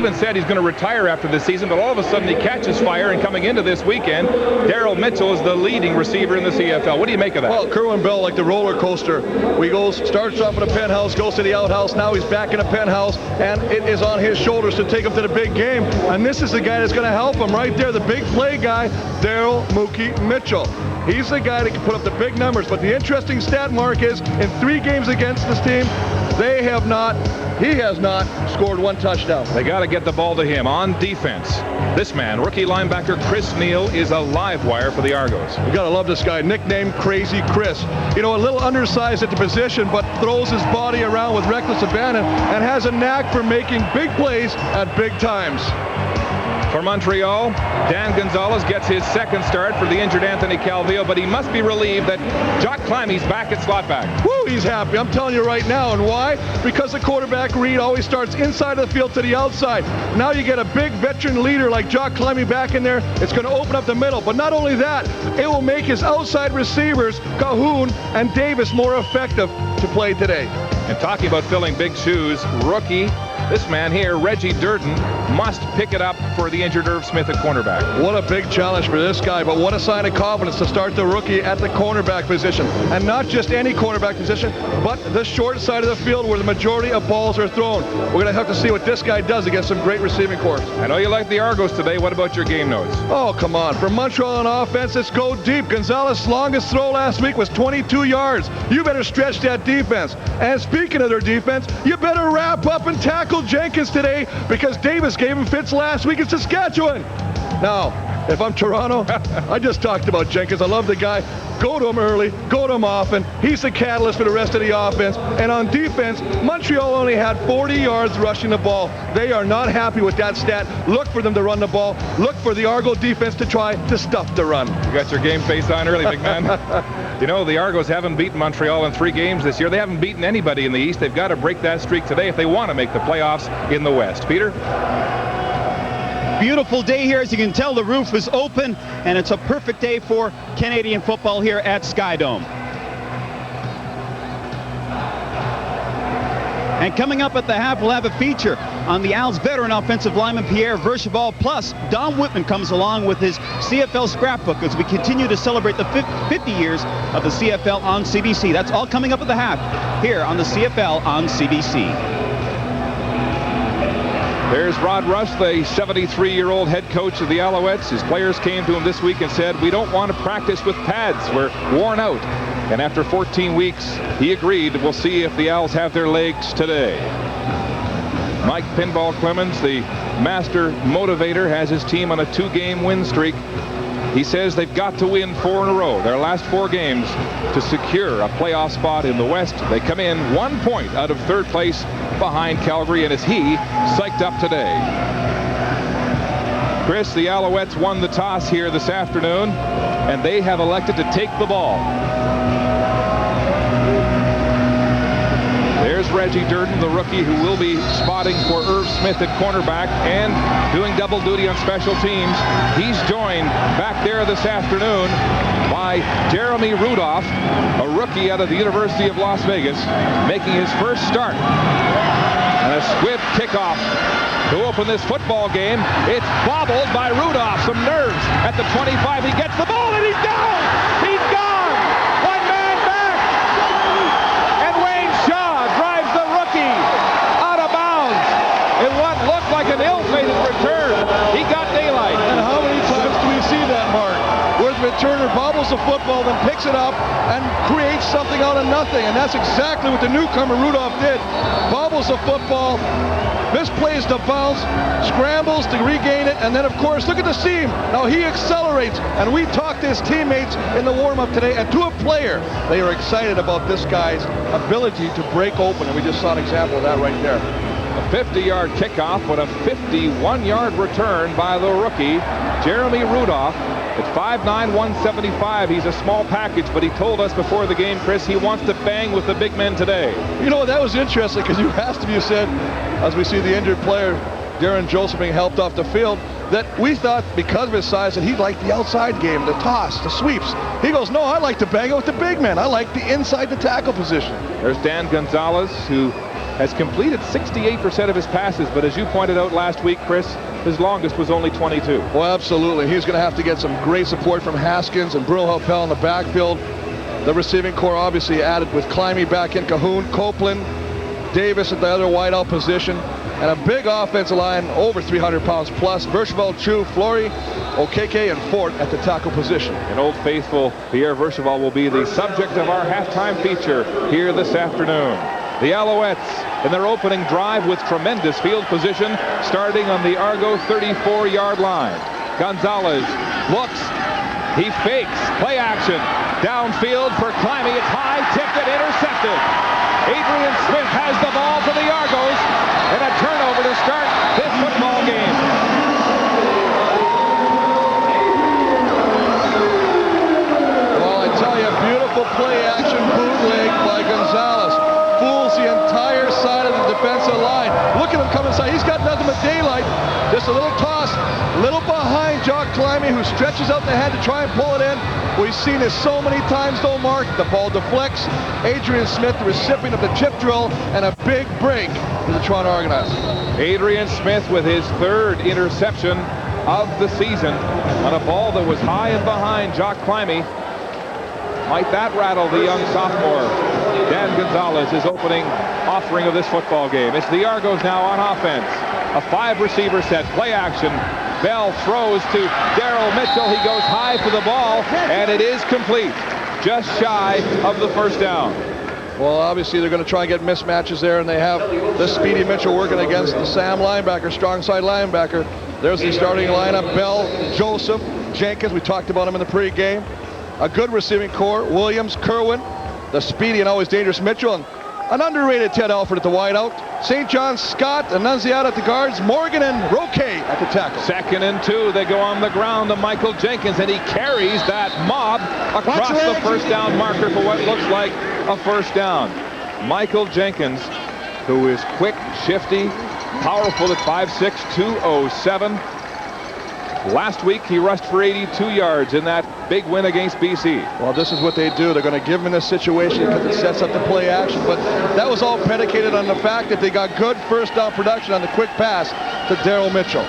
even said he's going to retire after this season, but all of a sudden he catches fire, and coming into this weekend, Daryl Mitchell is the leading receiver in the CFL. What do you make of that? Well, Kerwin Bell, like the roller coaster. Starts off in a penthouse, goes to the outhouse, now he's back in a penthouse, and it is on his shoulders to take him to the big game. And this is the guy that's going to help him right there, the big play guy, Daryl Mookie Mitchell. He's the guy that can put up the big numbers. But the interesting stat, Mark, is in 3 games against this team, he has not scored 1 touchdown. They got to get the ball to him on defense. This man, rookie linebacker Chris Neal, is a live wire for the Argos. You got to love this guy, nicknamed Crazy Chris. You know, a little undersized at the position, but throws his body around with reckless abandon and has a knack for making big plays at big times. For Montreal, Dan Gonzalez gets his 2nd start for the injured Anthony Calvillo, but he must be relieved that Jock Climby's back at slot back. Woo, he's happy. I'm telling you right now. And why? Because the quarterback read always starts inside of the field to the outside. Now you get a big veteran leader like Jock Climby back in there. It's going to open up the middle. But not only that, it will make his outside receivers, Cahoon and Davis, more effective to play today. And talking about filling big shoes, rookie, this man here, Reggie Durden, must pick it up for the injured Irv Smith at cornerback. What a big challenge for this guy, but what a sign of confidence to start the rookie at the cornerback position. And not just any cornerback position, but the short side of the field where the majority of balls are thrown. We're going to have to see what this guy does against some great receiving corps. I know you like the Argos today. What about your game notes? Oh, come on. For Montreal on offense, let's go deep. Gonzalez's longest throw last week was 22 yards. You better stretch that defense. And speaking of their defense, you better wrap up and tackle Jenkins today, because Davis gave him fits last week in Saskatchewan. Now, if I'm Toronto, I just talked about Jenkins. I love the guy. Go to him early, go to him often. He's the catalyst for the rest of the offense. And on defense, Montreal only had 40 yards rushing the ball. They are not happy with that stat. Look for them to run the ball. Look for the Argo defense to try to stuff the run. You got your game face on early, big man. You know, the Argos haven't beaten Montreal in 3 games this year. They haven't beaten anybody in the East. They've got to break that streak today if they want to make the playoffs in the West. Peter? Beautiful day here. As you can tell, the roof is open, and it's a perfect day for Canadian football here at Skydome. And coming up at the half, we'll have a feature on the Als veteran offensive lineman Pierre Vercheval. Plus, Don Whitman comes along with his CFL scrapbook as we continue to celebrate the 50 years of the CFL on CBC. That's all coming up at the half here on the CFL on CBC. There's Rod Rush, the 73-year-old head coach of the Alouettes. His players came to him this week and said, "We don't want to practice with pads. We're worn out." And after 14 weeks, he agreed. We'll see if the Owls have their legs today. Mike Pinball Clemens, the master motivator, has his team on a 2-game win streak. He says they've got to win 4 in a row, their last 4 games, to secure a playoff spot in the West. They come in 1 point out of 3rd place behind Calgary, and is he psyched up today? Chris, the Alouettes won the toss here this afternoon, and they have elected to take the ball. There's Reggie Durden, the rookie, who will be spotting for Irv Smith at cornerback and doing double duty on special teams. He's joined back there this afternoon by Jeremy Rudolph, a rookie out of the University of Las Vegas, making his first start. And a swift kickoff to open this football game. It's bobbled by Rudolph. Some nerves at the 25. He gets the ball and he's down! He's gone! 1 man back! And Wayne Shaw drives the rookie out of bounds in what looked like an ill-fated return. He got daylight. And how many times do we see that, Mark? Where the returner bobbles the football, then picks it up and creates something out of nothing. And that's exactly what the newcomer Rudolph did. Bobbles the football, misplays the bounce, scrambles to regain it, and then, of course, look at the seam. Now he accelerates, and we talked to his teammates in the warm-up today, and to a player, they are excited about this guy's ability to break open, and we just saw an example of that right there. A 50-yard kickoff, but a 51-yard return by the rookie, Jeremy Rudolph. At 5'9", 175, he's a small package, but he told us before the game, Chris, he wants to bang with the big men today. You know, that was interesting, because you asked him, you said, as we see the injured player, Darren Joseph, being helped off the field, that we thought because of his size that he'd like the outside game, the toss, the sweeps. He goes, no, I like to bang it with the big men. I like the inside the tackle position. There's Dan Gonzalez, who has completed 68% of his passes, but as you pointed out last week, Chris, his longest was only 22. Well, absolutely. He's going to have to get some great support from Haskins and Bruno Halpel in the backfield. The receiving core obviously added with Climby back in, Cahoon, Copeland, Davis at the other wideout position, and a big offensive line over 300 pounds plus. Vercheval, Chu, Flory, Okeke, and Fort at the tackle position. And Old Faithful Pierre Vercheval will be the subject of our halftime feature here this afternoon. The Alouettes in their opening drive with tremendous field position, starting on the Argo 34-yard line. Gonzalez looks, he fakes, play action, downfield for Climby. It's high, tipped and intercepted. Adrian Smith has the ball for the Argos, and a turnover to start this football game. Well, I tell you, beautiful play action bootleg by Gonzalez. Fools the entire side of the defensive line. Look at him come inside. He's got nothing but daylight. Just a little toss, little behind Jock Climby, who stretches out the head to try and pull it in. We've seen this so many times though, Mark. The ball deflects. Adrian Smith, the recipient of the chip drill, and a big break for the Toronto Argonauts. Adrian Smith with his third interception of the season on a ball that was high and behind Jock Climby. Might that rattle the young sophomore? Dan Gonzalez, his opening offering of this football game. It's the Argos now on offense. A 5-receiver set, play action. Bell throws to Daryl Mitchell. He goes high for the ball, and it is complete. Just shy of the first down. Well, obviously they're going to try and get mismatches there, and they have the speedy Mitchell working against the Sam linebacker, strong side linebacker. There's the starting lineup: Bell, Joseph, Jenkins. We talked about him in the pregame. A good receiving core: Williams, Kerwin, the speedy and always dangerous Mitchell, and an underrated Ted Alford at the wideout. St. John, Scott, Annunziata at the guards, Morgan and Roque at the tackle. 2nd and 2. They go on the ground to Michael Jenkins, and he carries that mob across the first down marker for what looks like a first down. Michael Jenkins, who is quick, shifty, powerful at 5'6", 207. Last week he rushed for 82 yards in that big win against BC. Well, this is what they do. They're going to give him in this situation because it sets up the play action. But that was all predicated on the fact that they got good first down production on the quick pass to Daryl Mitchell.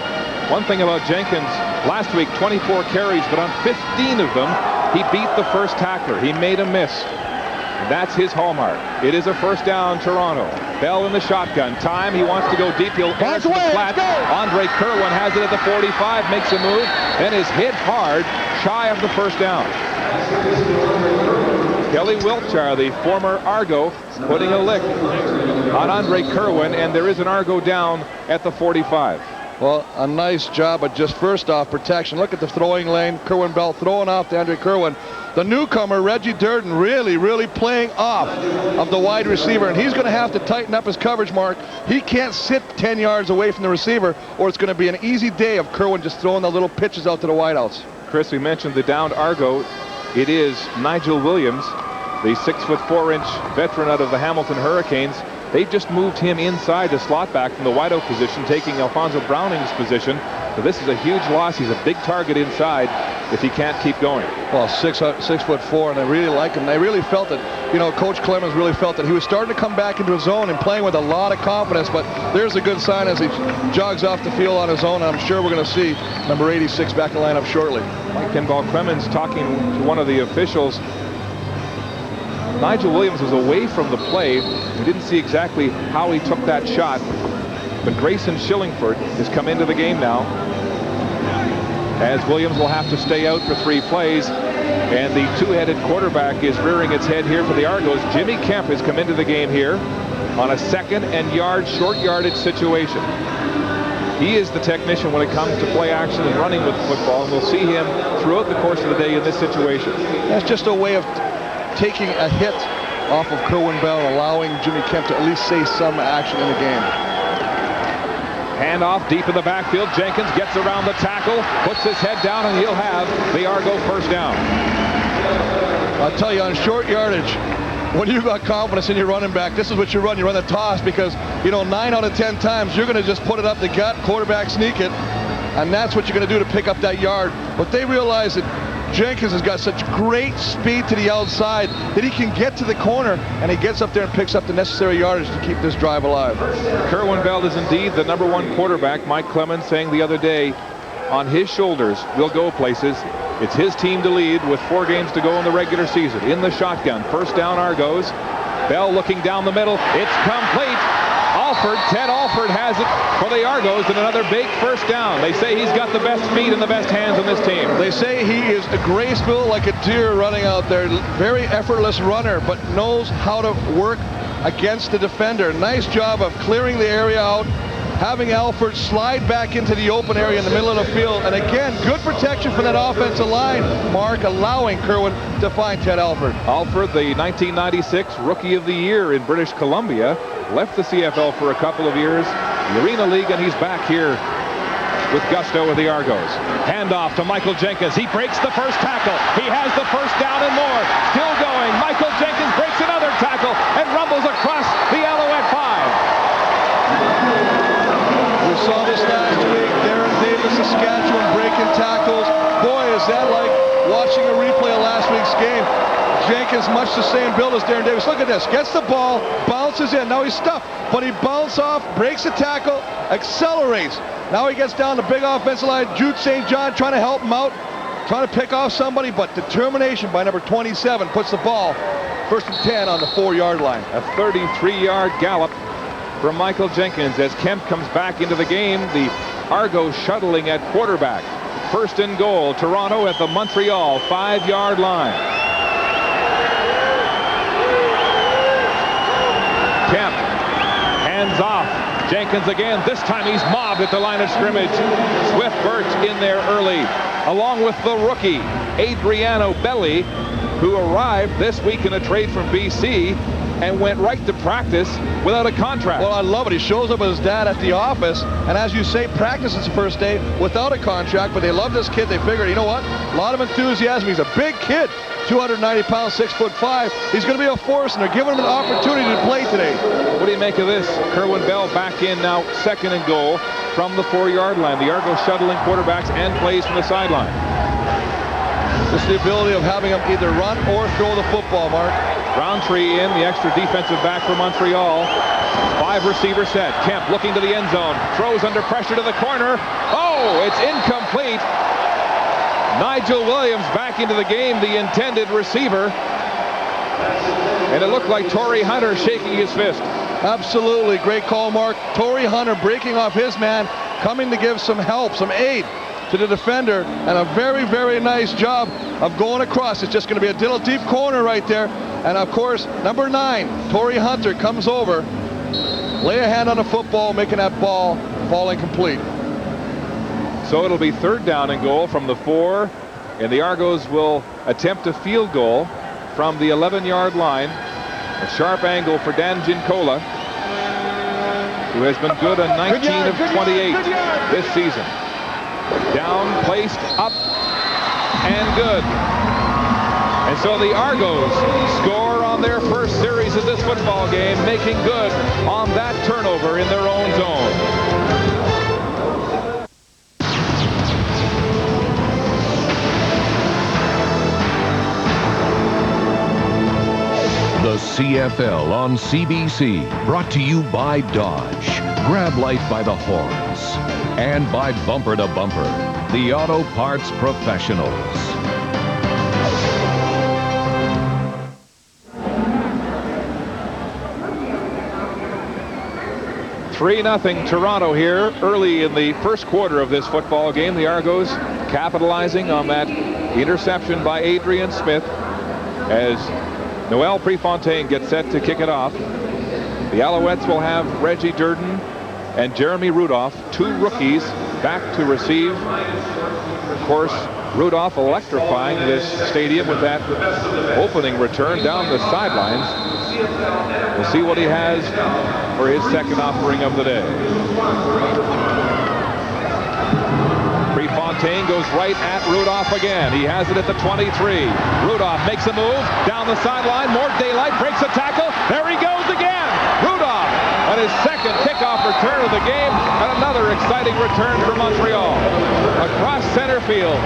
One thing about Jenkins, last week 24 carries, but on 15 of them he beat the first tackler. He made a miss. And that's his hallmark. It is a first down, Toronto. Bell in the shotgun. Time, he wants to go deep. He'll air to the flat. Andre Kerwin has it at the 45, makes a move, then is hit hard, shy of the first down. Kelly Wiltshire, the former Argo, putting a lick on Andre Kerwin, and there is an Argo down at the 45. Well, a nice job of just first off protection. Look at the throwing lane. Kerwin Bell throwing off to Andre Kerwin. The newcomer, Reggie Durden, really playing off of the wide receiver, and he's going to have to tighten up his coverage, Mark. He can't sit 10 yards away from the receiver, or it's going to be an easy day of Kerwin just throwing the little pitches out to the wideouts. Chris, we mentioned the downed Argo. It is Nigel Williams, the 6'4" veteran out of the Hamilton Hurricanes. They just moved him inside the slot back from the wideout position, taking Alfonso Browning's position. So this is a huge loss. He's a big target inside if he can't keep going. Well, 6'4", and they really like him. They really felt that, you know, Coach Clemens really felt that he was starting to come back into his zone and playing with a lot of confidence. But there's a good sign as he jogs off the field on his own. And I'm sure we're going to see number 86 back in the lineup shortly. Mike Pinball Clemens talking to one of the officials. Nigel Williams was away from the play. We didn't see exactly how he took that shot. But Grayson Shillingford has come into the game now, as Williams will have to stay out for 3 plays. And the two-headed quarterback is rearing its head here for the Argos. Jimmy Kemp has come into the game here on a 2nd and short yardage situation. He is the technician when it comes to play action and running with the football, and we'll see him throughout the course of the day in this situation. That's just a way of taking a hit off of Kerwin Bell, allowing Jimmy Kemp to at least see some action in the game. Handoff deep in the backfield. Jenkins gets around the tackle, puts his head down, and he'll have the Argo first down. I'll tell you, on short yardage, when you got confidence in your running back, this is what you run. You run the toss because, you know, 9 out of 10 times you're going to just put it up the gut, quarterback sneak it, and that's what you're going to do to pick up that yard. But they realize that Jenkins has got such great speed to the outside that he can get to the corner, and he gets up there and picks up the necessary yardage to keep this drive alive. Kerwin Bell is indeed the #1 quarterback. Mike Clemens saying the other day, on his shoulders will go places. It's his team to lead with 4 games to go in the regular season. In the shotgun, first down Argos. Bell looking down the middle. It's complete. Ted Alford has it for the Argos, and another big first down. They say he's got the best feet and the best hands on this team. They say he is graceful like a deer running out there. Very effortless runner, but knows how to work against the defender. Nice job of clearing the area out, having Alford slide back into the open area in the middle of the field. And again, good protection from that offensive line, Mark, allowing Kerwin to find Ted Alford. Alford, the 1996 Rookie of the Year in British Columbia, left the CFL for a couple of years, the Arena League, and he's back here with gusto with the Argos. Handoff to Michael Jenkins. He breaks the first tackle. He has the first down and more. Still going. Michael Jenkins breaks another tackle and rumbles across the Alouette 5. We saw this last week. Darren Davis, Saskatchewan, breaking tackles. Boy, is that like watching a replay of last week's game. Jenkins, much the same build as Darren Davis. Look at this. Gets the ball, bounces in. Now he's stuffed, but he bounces off, breaks the tackle, accelerates. Now he gets down the big offensive line. Jude St. John trying to help him out, trying to pick off somebody, but determination by number 27 puts the ball 1st and 10 on the 4-yard line. A 33-yard gallop from Michael Jenkins as Kemp comes back into the game. The Argos shuttling at quarterback. 1st and goal. Toronto at the Montreal 5-yard line. Kemp hands off. Jenkins again. This time he's mobbed at the line of scrimmage. Swift Burt in there early, along with the rookie Adriano Belli, who arrived this week in a trade from BC and went right to practice without a contract. Well, I love it. He shows up with his dad at the office, and as you say, practice is the first day without a contract, but they love this kid. They figured, you know what? A lot of enthusiasm. He's a big kid, 290 pounds, 6'5". He's going to be a force, and they're giving him an opportunity to play today. What do you make of this? Kerwin Bell back in now, 2nd and goal from the 4-yard line. The Argos shuttling quarterbacks and plays from the sideline. Just the ability of having him either run or throw the football, Mark. Roundtree in, the extra defensive back for Montreal. 5-receiver set. Kemp looking to the end zone. Throws under pressure to the corner. Oh, it's incomplete. Nigel Williams back into the game, the intended receiver. And it looked like Torrey Hunter shaking his fist. Absolutely. Great call, Mark. Torrey Hunter breaking off his man, coming to give some help, some aid to the defender, and a very, very nice job of going across. It's just going to be a little deep corner right there. And of course, number 9, Torrey Hunter, comes over, lay a hand on the football, making that ball fall incomplete. So it'll be 3rd down and goal from the 4, and the Argos will attempt a field goal from the 11-yard line. A sharp angle for Dan Gincola, who has been good on 19 of 28 this season. Down, placed, up, and good. And so the Argos score on their first series of this football game, making good on that turnover in their own zone. The CFL on CBC, brought to you by Dodge. Grab life by the horns. And by Bumper to Bumper, the auto parts professionals. 3-0 Toronto here early in the first quarter of this football game. The Argos capitalizing on that interception by Adrian Smith as Noel Prefontaine gets set to kick it off. The Alouettes will have Reggie Durden and Jeremy Rudolph, 2 rookies, back to receive. Of course, Rudolph electrifying this stadium with that opening return down the sidelines. We'll see what he has for his second offering of the day. Prefontaine goes right at Rudolph again. He has it at the 23. Rudolph makes a move down the sideline. More daylight, breaks a tackle. There he goes again. Rudolph on his second kickoff return of the game, and another exciting return for Montreal. Across center field.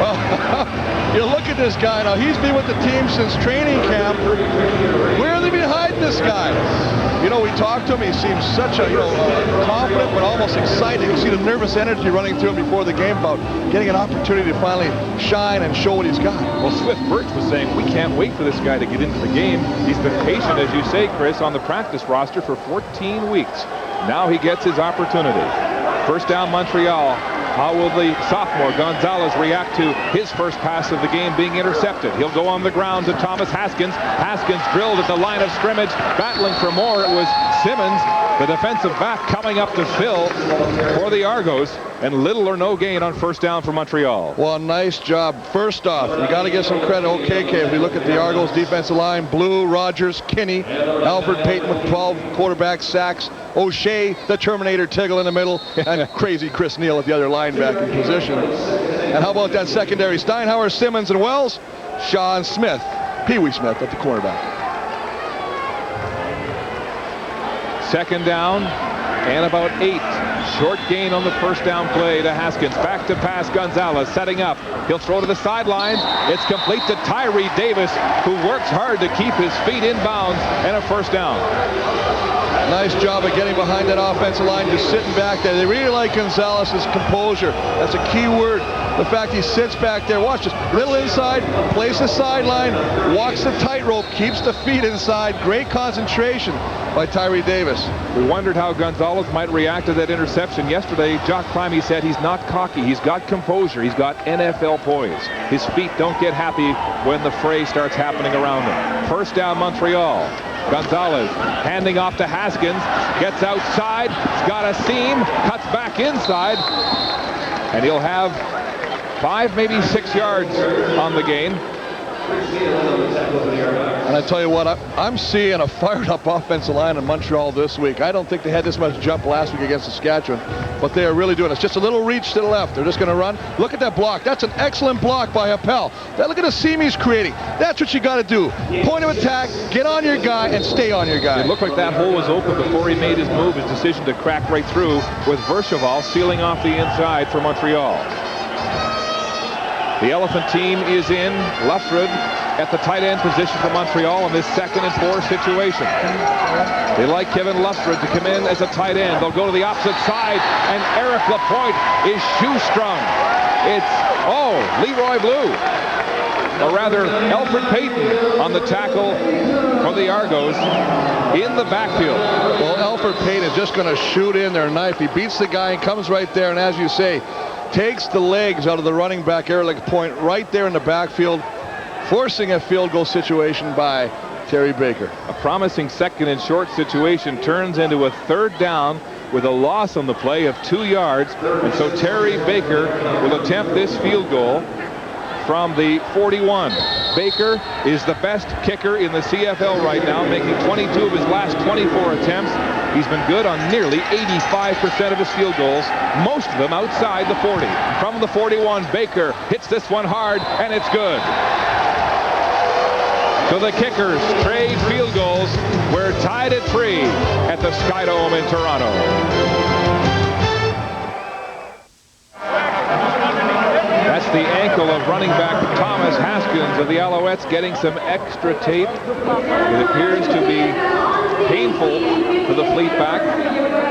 Well, you look at this guy now. He's been with the team since training camp. Where are they been hiding this guy? You know, we talked to him. He seems such a, confident but almost excited. You see the nervous energy running through him before the game about getting an opportunity to finally shine and show what he's got. Well, Swift Birch was saying, we can't wait for this guy to get into the game. He's been patient, as you say, Chris, on the practice roster for 14 weeks. Now he gets his opportunity. First down, Montreal. How will the sophomore Gonzalez react to his first pass of the game being intercepted? He'll go on the ground to Thomas Haskins. Haskins drilled at the line of scrimmage, battling for more. It was Simmons, the defensive back, coming up to fill for the Argos, and little or no gain on first down for Montreal. Well, nice job. First off, you got to give some credit. OKK, if we look at the Argos defensive line, Blue, Rogers, Kinney, Alfred Payton with 12 quarterback sacks, O'Shea, the Terminator Tiggle in the middle, and crazy Chris Neal at the other linebacking position. And how about that secondary? Steinhauer, Simmons, and Wells, Shaw and Smith, Pee Wee Smith at the cornerback. Second down and about 8. Short gain on the first down play to Haskins. Back to pass, Gonzalez setting up. He'll throw to the sideline. It's complete to Tyree Davis, who works hard to keep his feet in bounds, and a first down. Nice job of getting behind that offensive line, just sitting back there. They really like Gonzalez's composure. That's a key word. The fact he sits back there. Watch this. Little inside, plays the sideline, walks the tightrope, keeps the feet inside. Great concentration by Tyree Davis. We wondered how Gonzalez might react to that interception yesterday. Jock Climby said he's not cocky. He's got composure. He's got NFL poise. His feet don't get happy when the fray starts happening around him. First down, Montreal. Gonzalez handing off to Haskins, gets outside, he's got a seam, cuts back inside, and he'll have 5, maybe 6 yards on the gain. And I tell you what, I'm seeing a fired-up offensive line in Montreal this week. I don't think they had this much jump last week against Saskatchewan, but they are really doing it. It's just a little reach to the left. They're just going to run. Look at that block. That's an excellent block by Appel. Look at the seam he's creating. That's what you got to do. Point of attack, get on your guy, and stay on your guy. It looked like that hole was open before he made his move, his decision to crack right through, with Vercheval sealing off the inside for Montreal. The Elephant team is in. Lutford at the tight end position for Montreal in this 2nd and 4 situation. They like Kevin Lutford to come in as a tight end. They'll go to the opposite side, and Eric Lapointe is shoestrung. It's, Leroy Blue, or rather Alfred Payton on the tackle for the Argos in the backfield. Well, Alfred Payton is just going to shoot in their knife. He beats the guy and comes right there, and as you say, takes the legs out of the running back, Eric Lapointe, right there in the backfield, forcing a field goal situation by Terry Baker. A promising 2nd and short situation turns into a 3rd down with a loss on the play of 2 yards. And so Terry Baker will attempt this field goal from the 41. Baker is the best kicker in the CFL right now, making 22 of his last 24 attempts. He's been good on nearly 85% of his field goals, most of them outside the 40. From the 41, Baker hits this one hard, and it's good. So the Kickers trade field goals. We're tied at 3 at the Skydome in Toronto. That's the ankle of running back Thomas Haskins of the Alouettes, getting some extra tape. It appears to be painful to the fleet back.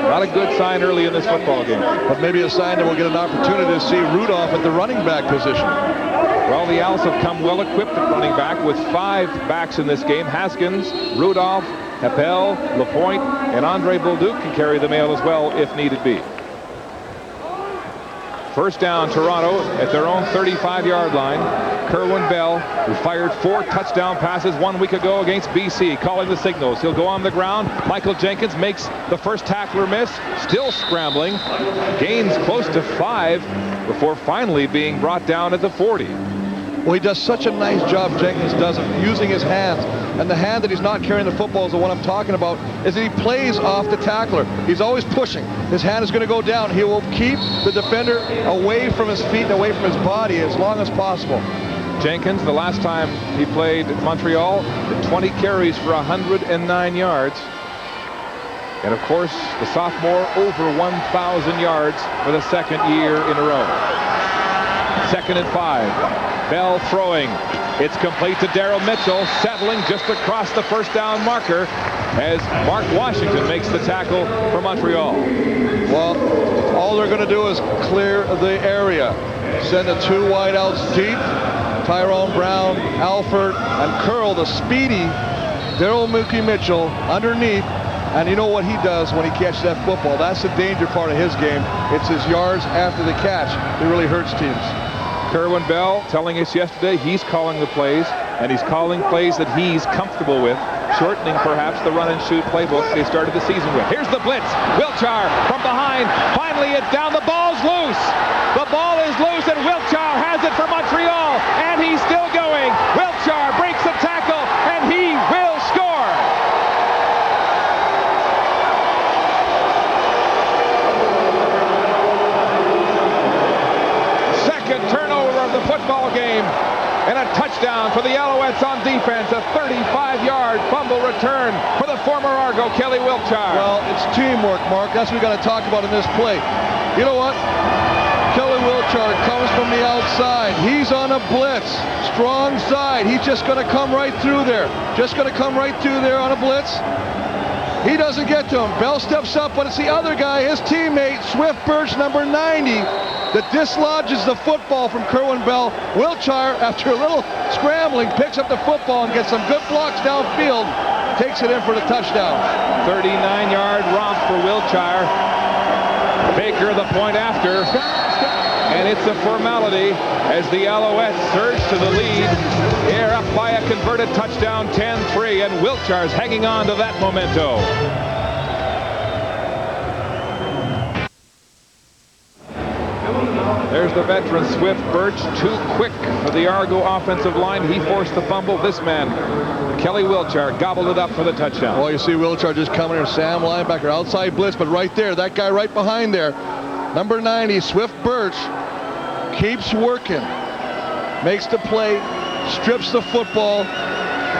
Not a good sign early in this football game. But maybe a sign that we'll get an opportunity to see Rudolph at the running back position. Well, the Owls have come well equipped at running back with 5 backs in this game. Haskins, Rudolph, Appel, Lapointe, and Andre Bolduc can carry the mail as well if needed be. First down, Toronto at their own 35-yard line. Kerwin Bell, who fired 4 touchdown passes 1 week ago against BC, calling the signals. He'll go on the ground. Michael Jenkins makes the first tackler miss, still scrambling. Gains close to 5 before finally being brought down at the 40. Well, he does such a nice job, Jenkins does, of using his hands. And the hand that he's not carrying the football is the one I'm talking about, is that he plays off the tackler. He's always pushing. His hand is going to go down. He will keep the defender away from his feet and away from his body as long as possible. Jenkins, the last time he played Montreal, 20 carries for 109 yards. And of course, the sophomore over 1,000 yards for the 2nd year in a row. 2nd and 5. Bell throwing. It's complete to Daryl Mitchell, settling just across the first down marker as Mark Washington makes the tackle for Montreal. Well, all they're going to do is clear the area. Send the 2 wideouts deep. Tyrone Brown, Alford, and Curl, the speedy Daryl Mookie Mitchell underneath. And you know what he does when he catches that football? That's the danger part of his game. It's his yards after the catch that really hurts teams. Kerwin Bell telling us yesterday he's calling the plays, and he's calling plays that he's comfortable with, shortening perhaps the run-and-shoot playbook they started the season with. Here's the blitz. Wiltshire from behind. Finally, it's down. The ball's loose. The ball is loose, and Wiltshire has it for Montreal, and he's still going. Wiltshire breaks the tackle, and he will score. Second turnover of the football game. And a touchdown for the Alouettes on defense. A 35-yard fumble return for the former Argo, Kelly Wiltshire. Well, it's teamwork, Mark. That's what we got to talk about in this play. You know what? Kelly Wiltshire comes from the outside. He's on a blitz. Strong side. He's just going to come right through there. Just going to come right through there on a blitz. He doesn't get to him. Bell steps up, but it's the other guy, his teammate, Swift Birch, number 90, that dislodges the football from Kerwin Bell. Wiltshire, after a little scrambling, picks up the football and gets some good blocks downfield. Takes it in for the touchdown. 39-yard romp for Wiltshire. Baker the point after. And it's a formality as the Alouettes surge to the lead. They're up by a converted touchdown, 10-3, and Wiltshire's hanging on to that memento. There's the veteran Swift Birch, too quick for the Argo offensive line. He forced the fumble. This man, Kelly Wiltshire, gobbled it up for the touchdown. Well, you see Wiltshire just coming here, Sam linebacker, outside blitz, but right there, that guy right behind there, number 90, Swift Birch, keeps working, makes the play, strips the football.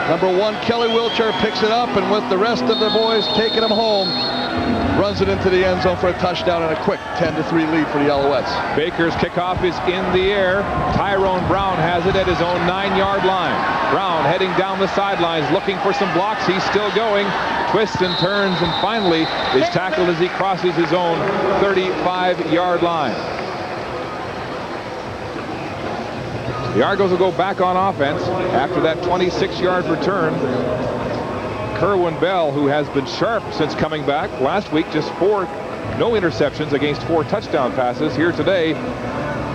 Number 1, Kelly Wiltshire picks it up, and with the rest of the boys taking him home, runs it into the end zone for a touchdown and a quick 10-3 lead for the Alouettes. Baker's kickoff is in the air. Tyrone Brown has it at his own 9-yard line. Brown heading down the sidelines, looking for some blocks. He's still going. Twists and turns, and finally is tackled as he crosses his own 35-yard line. The Argos will go back on offense after that 26-yard return. Kerwin Bell, who has been sharp since coming back last week, just no interceptions against 4 touchdown passes. Here today,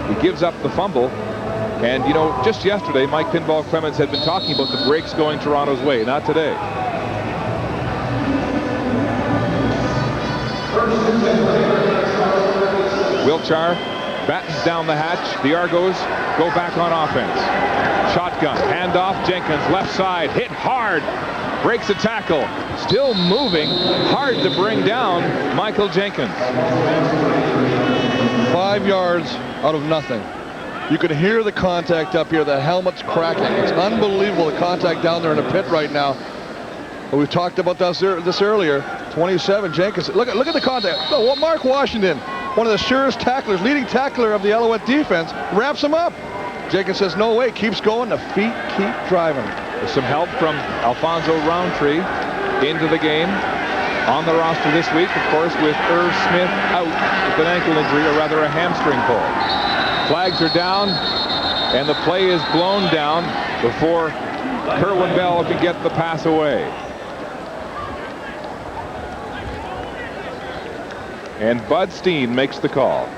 he gives up the fumble. And, you know, just yesterday, Mike Pinball Clemens had been talking about the breaks going Toronto's way. Not today. Wiltshire battens down the hatch. The Argos go back on offense. Shotgun, handoff, Jenkins, left side, hit hard. Breaks a tackle. Still moving. Hard to bring down Michael Jenkins. 5 yards out of nothing. You can hear the contact up here. The helmet's cracking. It's unbelievable, the contact down there in the pit right now. But we've talked about this earlier. 27, Jenkins. Look at the contact. Oh, well, Mark Washington, one of the surest tacklers, leading tackler of the Alouette defense, wraps him up. Jenkins says, no way, keeps going. The feet keep driving. With some help from Alfonso Roundtree into the game. On the roster this week, of course, with Irv Smith out with an ankle injury, or rather a hamstring pull. Flags are down, and the play is blown down before Kerwin Bell can get the pass away. And Bud Steen makes the call.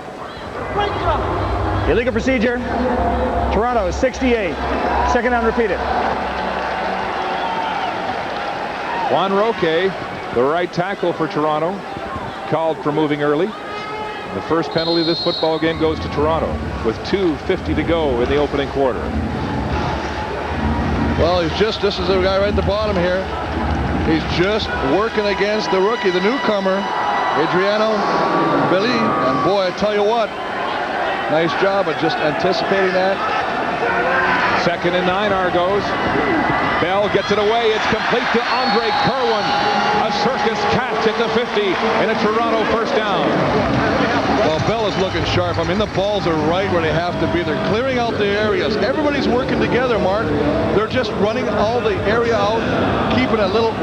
Illegal procedure. Toronto is 68. Second down repeated. Juan Roque, the right tackle for Toronto, called for moving early. The first penalty of this football game goes to Toronto with 2:50 to go in the opening quarter. Well, this is the guy right at the bottom here. He's just working against the rookie, the newcomer, Adriano Belli. And boy, I tell you what, nice job of just anticipating that. 2nd and 9 Argos. Bell gets it away. It's complete to Andre Kerwin. A circus catch at the 50 and a Toronto first down. Well, Bell is looking sharp. I mean, the balls are right where they have to be. They're clearing out the areas. Everybody's working together, Mark. They're just running all the area out, keeping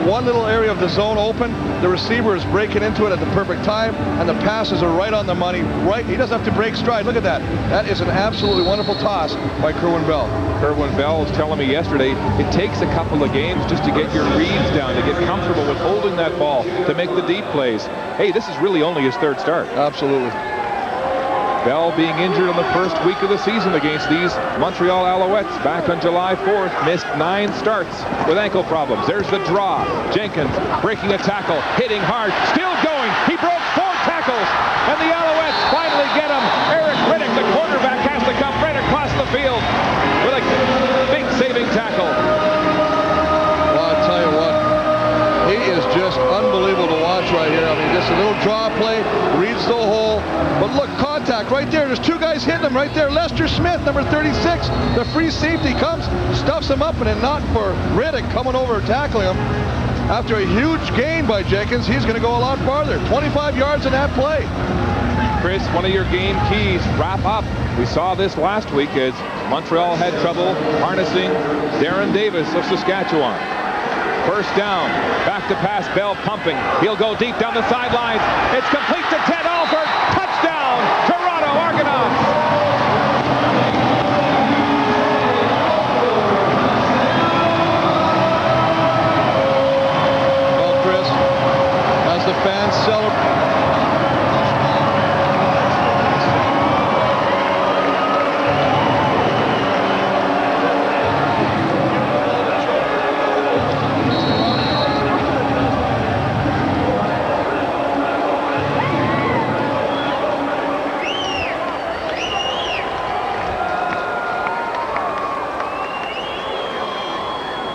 one little area of the zone open. The receiver is breaking into it at the perfect time, and the passes are right on the money. Right, he doesn't have to break stride. Look at that. That is an absolutely wonderful toss by Kerwin Bell. Kerwin Bell was telling me yesterday, it takes a couple of games just to get your reads down, to get comfortable with holding that ball, to make the deep plays. Hey, this is really only his 3rd start. Absolutely. Bell being injured in the first week of the season against these Montreal Alouettes back on July 4th. Missed 9 starts with ankle problems. There's the draw. Jenkins breaking a tackle, hitting hard, still going. He broke 4 tackles, and the Alouettes finally get him. Eric Riddick, the quarterback, has to come right across the field with a big saving tackle. Well, I'll tell you what, he is just unbelievable to watch right here. I mean, just a little draw play, reads the hole. But look, contact right there. There's 2 guys hitting him right there. Lester Smith, number 36, the free safety comes, stuffs him up, and then not for Riddick coming over and tackling him. After a huge gain by Jenkins, he's going to go a lot farther. 25 yards in that play. Chris, one of your game keys, wrap up. We saw this last week as Montreal had trouble harnessing Darren Davis of Saskatchewan. First down, back to pass, Bell pumping. He'll go deep down the sidelines. It's complete to Ted Alford. Touchdown, Toronto Argonauts. Well, Chris, as the fans celebrate.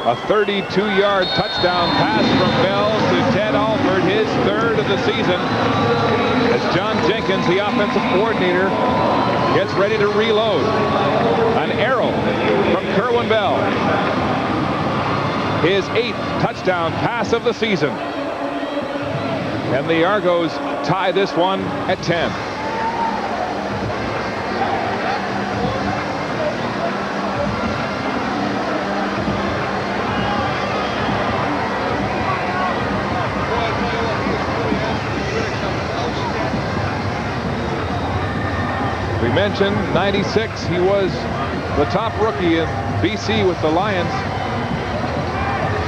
A 32-yard touchdown pass from Bell to Ted Alford, his 3rd of the season, as John Jenkins, the offensive coordinator, gets ready to reload. An arrow from Kerwin Bell. His 8th touchdown pass of the season. And the Argos tie this one at 10. We mentioned 96, he was the top rookie in BC with the Lions.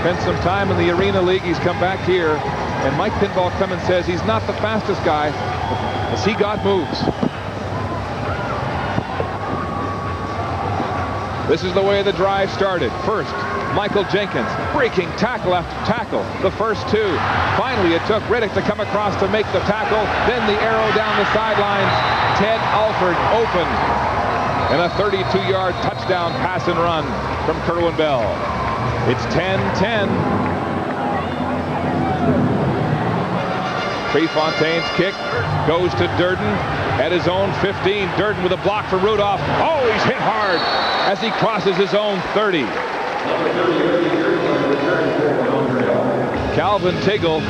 Spent some time in the Arena League. He's come back here, and Mike Pinball Clemens says he's not the fastest guy, as he got moves. This is the way the drive started. First, Michael Jenkins breaking tackle after tackle, the first 2. Finally, it took Riddick to come across to make the tackle, then the arrow down the sidelines. Ted Alford open, and a 32-yard touchdown pass and run from Kerwin Bell. It's 10-10. Prefontaine's kick goes to Durden at his own 15. Durden with a block for Rudolph. Oh, he's hit hard as he crosses his own 30. Calvin Tiggle,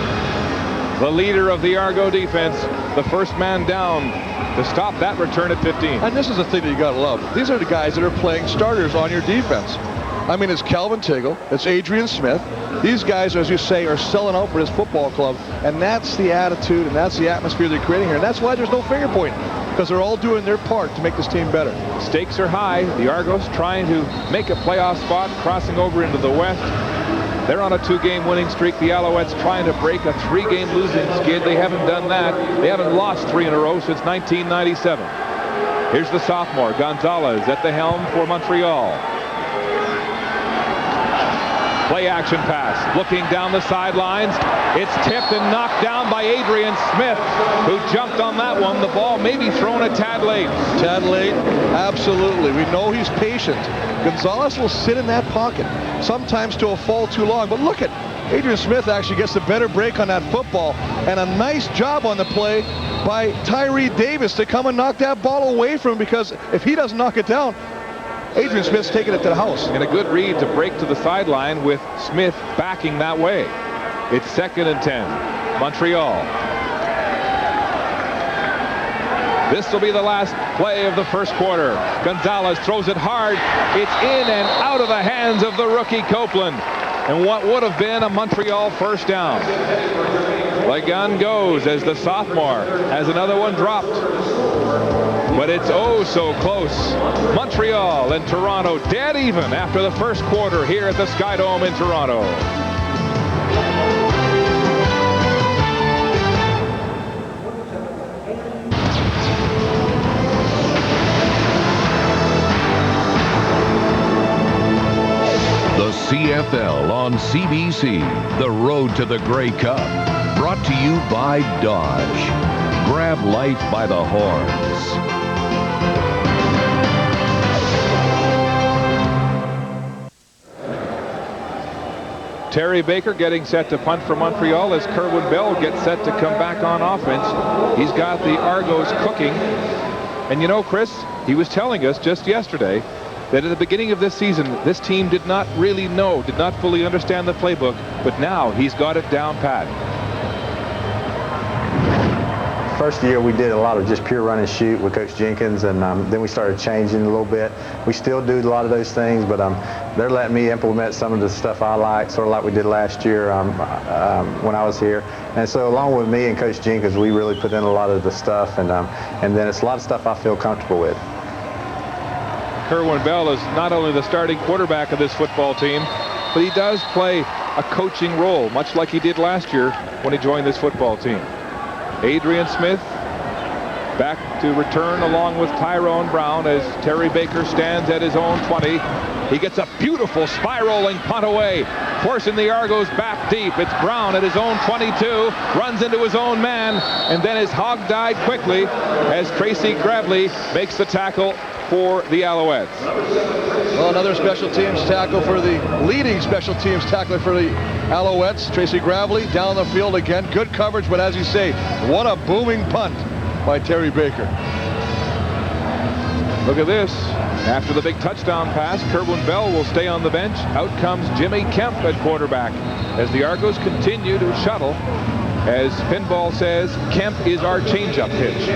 the leader of the Argo defense, the first man down to stop that return at 15. And this is the thing that you got to love. These are the guys that are playing starters on your defense. I mean, it's Calvin Tiggle, it's Adrian Smith. These guys, as you say, are selling out for this football club, and that's the attitude and that's the atmosphere they're creating here. And that's why there's no finger pointing, because they're all doing their part to make this team better. Stakes are high. The Argos trying to make a playoff spot, crossing over into the West. They're on a 2-game winning streak. The Alouettes trying to break a 3-game losing skid. They haven't done that. They haven't lost 3 in a row since 1997. Here's the sophomore, Gonzalez, at the helm for Montreal. Play action pass, looking down the sidelines. It's tipped and knocked down by Adrian Smith, who jumped on that one. The ball may be thrown a tad late. Tad late, absolutely. We know he's patient. Gonzalez will sit in that pocket, sometimes to a fall too long. But look at Adrian Smith actually gets a better break on that football, and a nice job on the play by Tyree Davis to come and knock that ball away from him, because if he doesn't knock it down, Adrian Smith's taking it to the house. And a good read to break to the sideline with Smith backing that way. It's 2nd and 10. Montreal. This will be the last play of the first quarter. Gonzalez throws it hard. It's in and out of the hands of the rookie Copeland. And what would have been a Montreal first down. The gun goes as the sophomore has another one dropped. But it's oh so close. Montreal and Toronto dead even after the first quarter here at the Sky Dome in Toronto. The CFL on CBC, the road to the Grey Cup. Brought to you by Dodge. Grab life by the horns. Terry Baker getting set to punt for Montreal as Kerwin Bell gets set to come back on offense. He's got the Argos cooking. And you know, Chris, he was telling us just yesterday that at the beginning of this season, this team did not really know, did not fully understand the playbook, but now he's got it down pat. First year we did a lot of just pure run and shoot with Coach Jenkins, and then we started changing a little bit. We still do a lot of those things, but they're letting me implement some of the stuff I like, sort of like we did last year when I was here. And so along with me and Coach Jenkins, we really put in a lot of the stuff, and then it's a lot of stuff I feel comfortable with. Kerwin Bell is not only the starting quarterback of this football team, but he does play a coaching role, much like he did last year when he joined this football team. Adrian Smith back to return along with Tyrone Brown as Terry Baker stands at his own 20. He gets a beautiful spiraling punt away, forcing the Argos back deep. It's Brown at his own 22, runs into his own man, and then is hog-tied quickly as Tracy Gravely makes the tackle for the Alouettes. Well, another special teams tackle for the leading special teams tackler for the Alouettes, Tracy Gravely, down the field again. Good coverage, but as you say, what a booming punt by Terry Baker. Look at this. After the big touchdown pass, Kerwin Bell will stay on the bench. Out comes Jimmy Kemp at quarterback as the Argos continue to shuttle. As Pinball says, Kemp is our changeup pitch.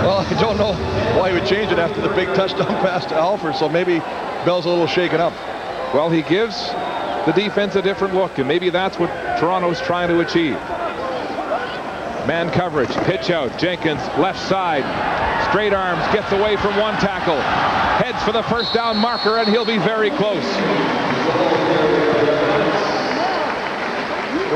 Well, I don't know why he would change it after the big touchdown pass to Alford, so maybe Bell's a little shaken up. Well, he gives the defense a different look, and maybe that's what Toronto's trying to achieve. Man coverage, pitch out, Jenkins, left side, straight arms, gets away from one tackle, heads for the first down marker, and he'll be very close.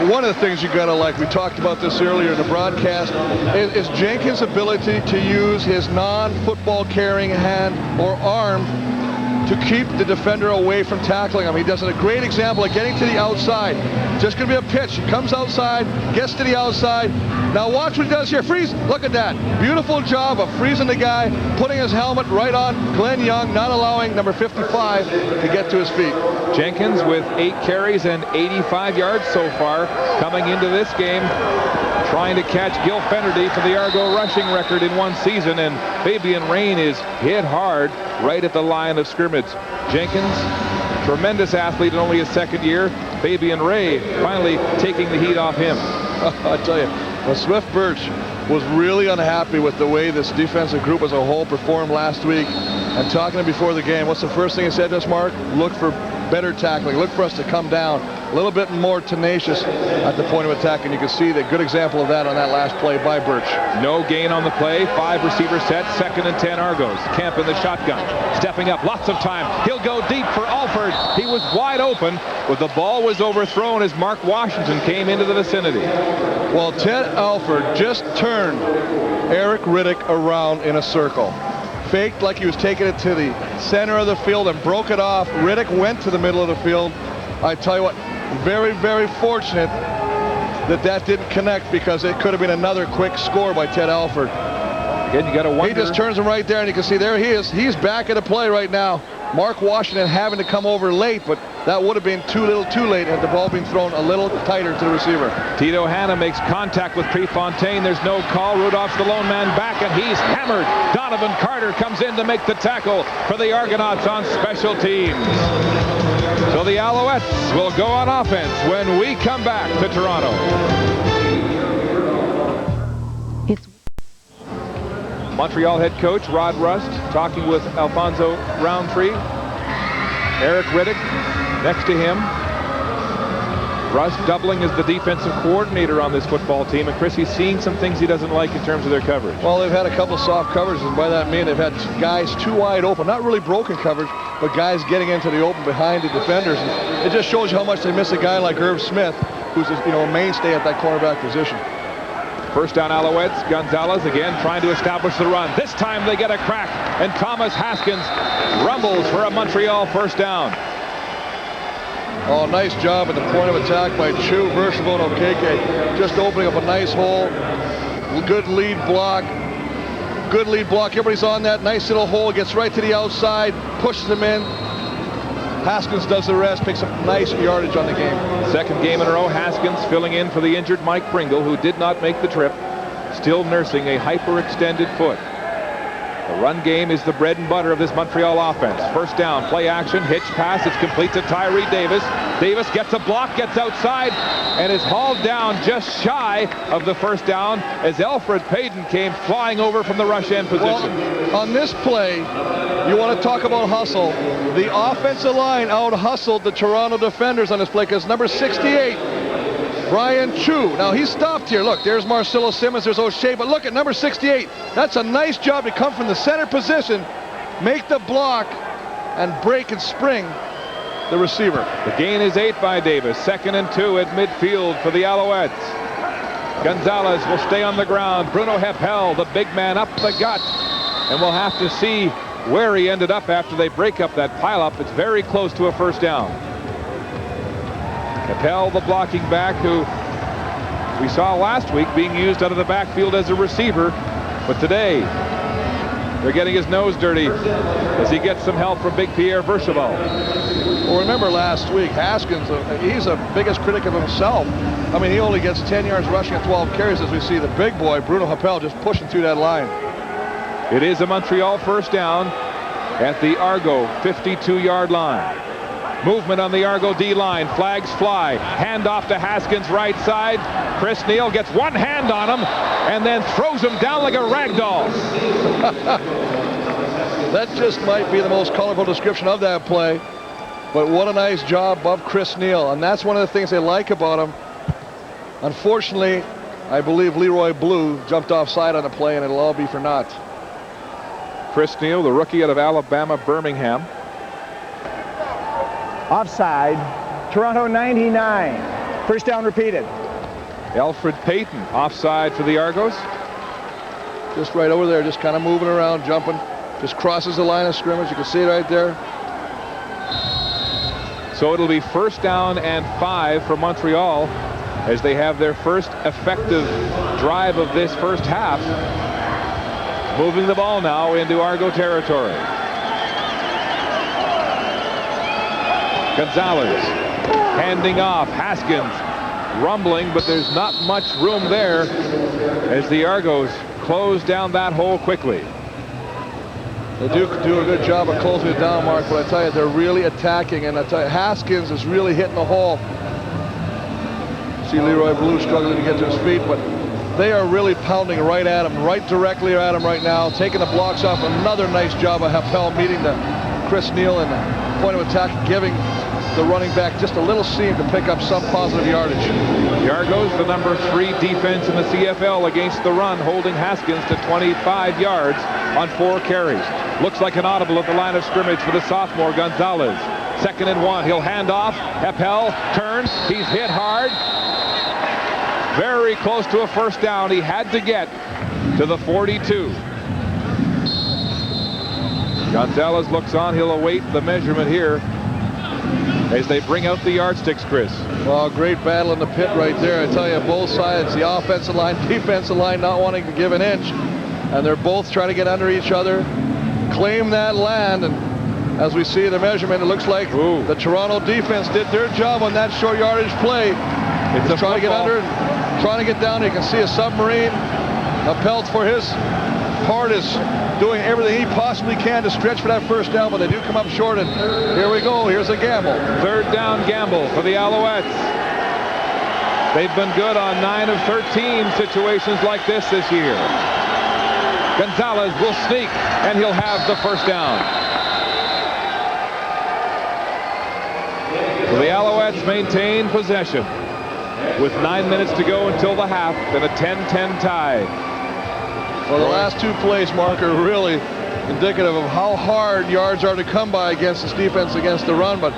One of the things you gotta like, we talked about this earlier in the broadcast, is Jenkins' ability to use his non-football carrying hand or arm to keep the defender away from tackling him. He does a great example of getting to the outside. Just gonna be a pitch. He comes outside, gets to the outside. Now watch what he does here. Freeze. Look at that. Beautiful job of freezing the guy, putting his helmet right on Glenn Young, not allowing number 55 to get to his feet. Jenkins with 8 carries and 85 yards so far coming into this game, trying to catch Gil Fenerty for the Argo rushing record in one season, and Fabian Rain is hit hard right at the line of scrimmage. Jenkins, tremendous athlete in only his second year. Fabian Ray finally taking the heat off him. I tell you, well, Swift Birch was really unhappy with the way this defensive group as a whole performed last week. And talking to him before the game, what's the first thing he said to us, Mark? Look for better tackling. Look for us to come down a little bit more tenacious at the point of attack, and you can see the good example of that on that last play by Birch. No gain on the play. 5 receiver set. 2nd and 10 Argos. Kemp in the shotgun. Stepping up. Lots of time. He'll go deep for Alford. He was wide open, but the ball was overthrown as Mark Washington came into the vicinity. Well, Ted Alford just turned Eric Riddick around in a circle. Faked like he was taking it to the center of the field and broke it off. Riddick went to the middle of the field. I tell you what, very, very fortunate that that didn't connect, because it could have been another quick score by Ted Alford. Again, you got to wonder. He just turns him right there, and you can see there he is. He's back at the play right now. Mark Washington having to come over late, but That would have been too little too late had the ball been thrown a little tighter to the receiver. Tito Hanna makes contact with Prefontaine. There's no call. Rudolph's the lone man back, and he's hammered. Donovan Carter comes in to make the tackle for the Argonauts on special teams. So the Alouettes will go on offense when we come back to Toronto. Montreal head coach Rod Rust talking with Alfonso Roundtree. Eric Riddick next to him. Rust doubling as the defensive coordinator on this football team. And Chris, he's seeing some things he doesn't like in terms of their coverage. Well, they've had a couple soft coverages, and by that I mean they've had guys too wide open. Not really broken coverage, but guys getting into the open behind the defenders. And it just shows you how much they miss a guy like Irv Smith, who's a mainstay at that cornerback position. First down Alouettes. Gonzalez again trying to establish the run. This time they get a crack, and Thomas Haskins rumbles for a Montreal first down. Oh, nice job at the point of attack by Chu Vershavo and Okeke. Just opening up a nice hole. Good lead block. Good lead block. Everybody's on that nice little hole. Gets right to the outside. Pushes them in. Haskins does the rest. Picks up nice yardage on the game. Second game in a row. Haskins filling in for the injured Mike Pringle, who did not make the trip. Still nursing a hyperextended foot. The run game is the bread and butter of this Montreal offense. First down, play action, hitch pass. It's complete to Tyree Davis. Davis gets a block, gets outside, and is hauled down just shy of the first down as Alfred Payton came flying over from the rush end position. Well, on this play, you want to talk about hustle. The offensive line out-hustled the Toronto defenders on this play because number 68, Brian Chu. Now he's stopped here. Look, there's Marcelo Simmons, there's O'Shea, but look at number 68. That's a nice job to come from the center position, make the block, and break and spring the receiver. The gain is 8 by Davis. 2nd and 2 at midfield for the Alouettes. Gonzalez will stay on the ground. Bruno Heppel, the big man, up the gut. And we'll have to see where he ended up after they break up that pileup. It's very close to a first down. Heppel, the blocking back, who we saw last week being used out of the backfield as a receiver. But today, they're getting his nose dirty as he gets some help from Big Pierre Vercheval. Well, remember last week, Haskins, he's the biggest critic of himself. I mean, he only gets 10 yards rushing at 12 carries as we see the big boy, Bruno Heppel, just pushing through that line. It is a Montreal first down at the Argo 52-yard line. Movement on the Argo D-line. Flags fly. Hand off to Haskins right side. Chris Neal gets one hand on him and then throws him down like a rag doll. That just might be the most colorful description of that play. But what a nice job of Chris Neal. And that's one of the things they like about him. Unfortunately, I believe Leroy Blue jumped offside on the play, and it'll all be for naught. Chris Neal, the rookie out of Alabama, Birmingham. Offside. Toronto 99. First down repeated. Alfred Payton offside for the Argos. Just right over there, just kind of moving around, jumping. Just crosses the line of scrimmage. You can see it right there. So it'll be first down and 5 for Montreal as they have their first effective drive of this first half. Moving the ball now into Argo territory. Gonzalez handing off. Haskins rumbling, but there's not much room there as the Argos close down that hole quickly. They do a good job of closing it down, Mark, but I tell you, they're really attacking, and I tell you, Haskins is really hitting the hole. See Leroy Blue struggling to get to his feet, but they are really pounding right at him, right directly at him right now, taking the blocks off. Another nice job of Heppel meeting the Chris Neal and the point of attack, giving the running back just a little seam to pick up some positive yardage. The Argos, the number 3 defense in the CFL against the run, holding Haskins to 25 yards on 4 carries. Looks like an audible at the line of scrimmage for the sophomore Gonzalez. 2nd and 1. He'll hand off. Heppel turns. He's hit hard. Very close to a first down. He had to get to the 42. Gonzalez looks on. He'll await the measurement here as they bring out the yardsticks, Chris. Well, great battle in the pit right there. I tell you, both sides, the offensive line, defensive line, not wanting to give an inch. And they're both trying to get under each other, claim that land, and As we see the measurement, it looks like the Toronto defense did their job on that short yardage play. It's trying to get under and trying to get down. You can see a submarine. Pelt for his part is doing everything he possibly can to stretch for that first down, but they do come up short, and here we go. Here's a gamble. Third down gamble for the Alouettes. They've been good on 9 of 13 situations like this year. Gonzalez will sneak, and he'll have the first down. So the Alouettes maintain possession with 9 minutes to go until the half, and a 10-10 tie. Well, the last two plays, Mark, are really indicative of how hard yards are to come by against this defense against the run, but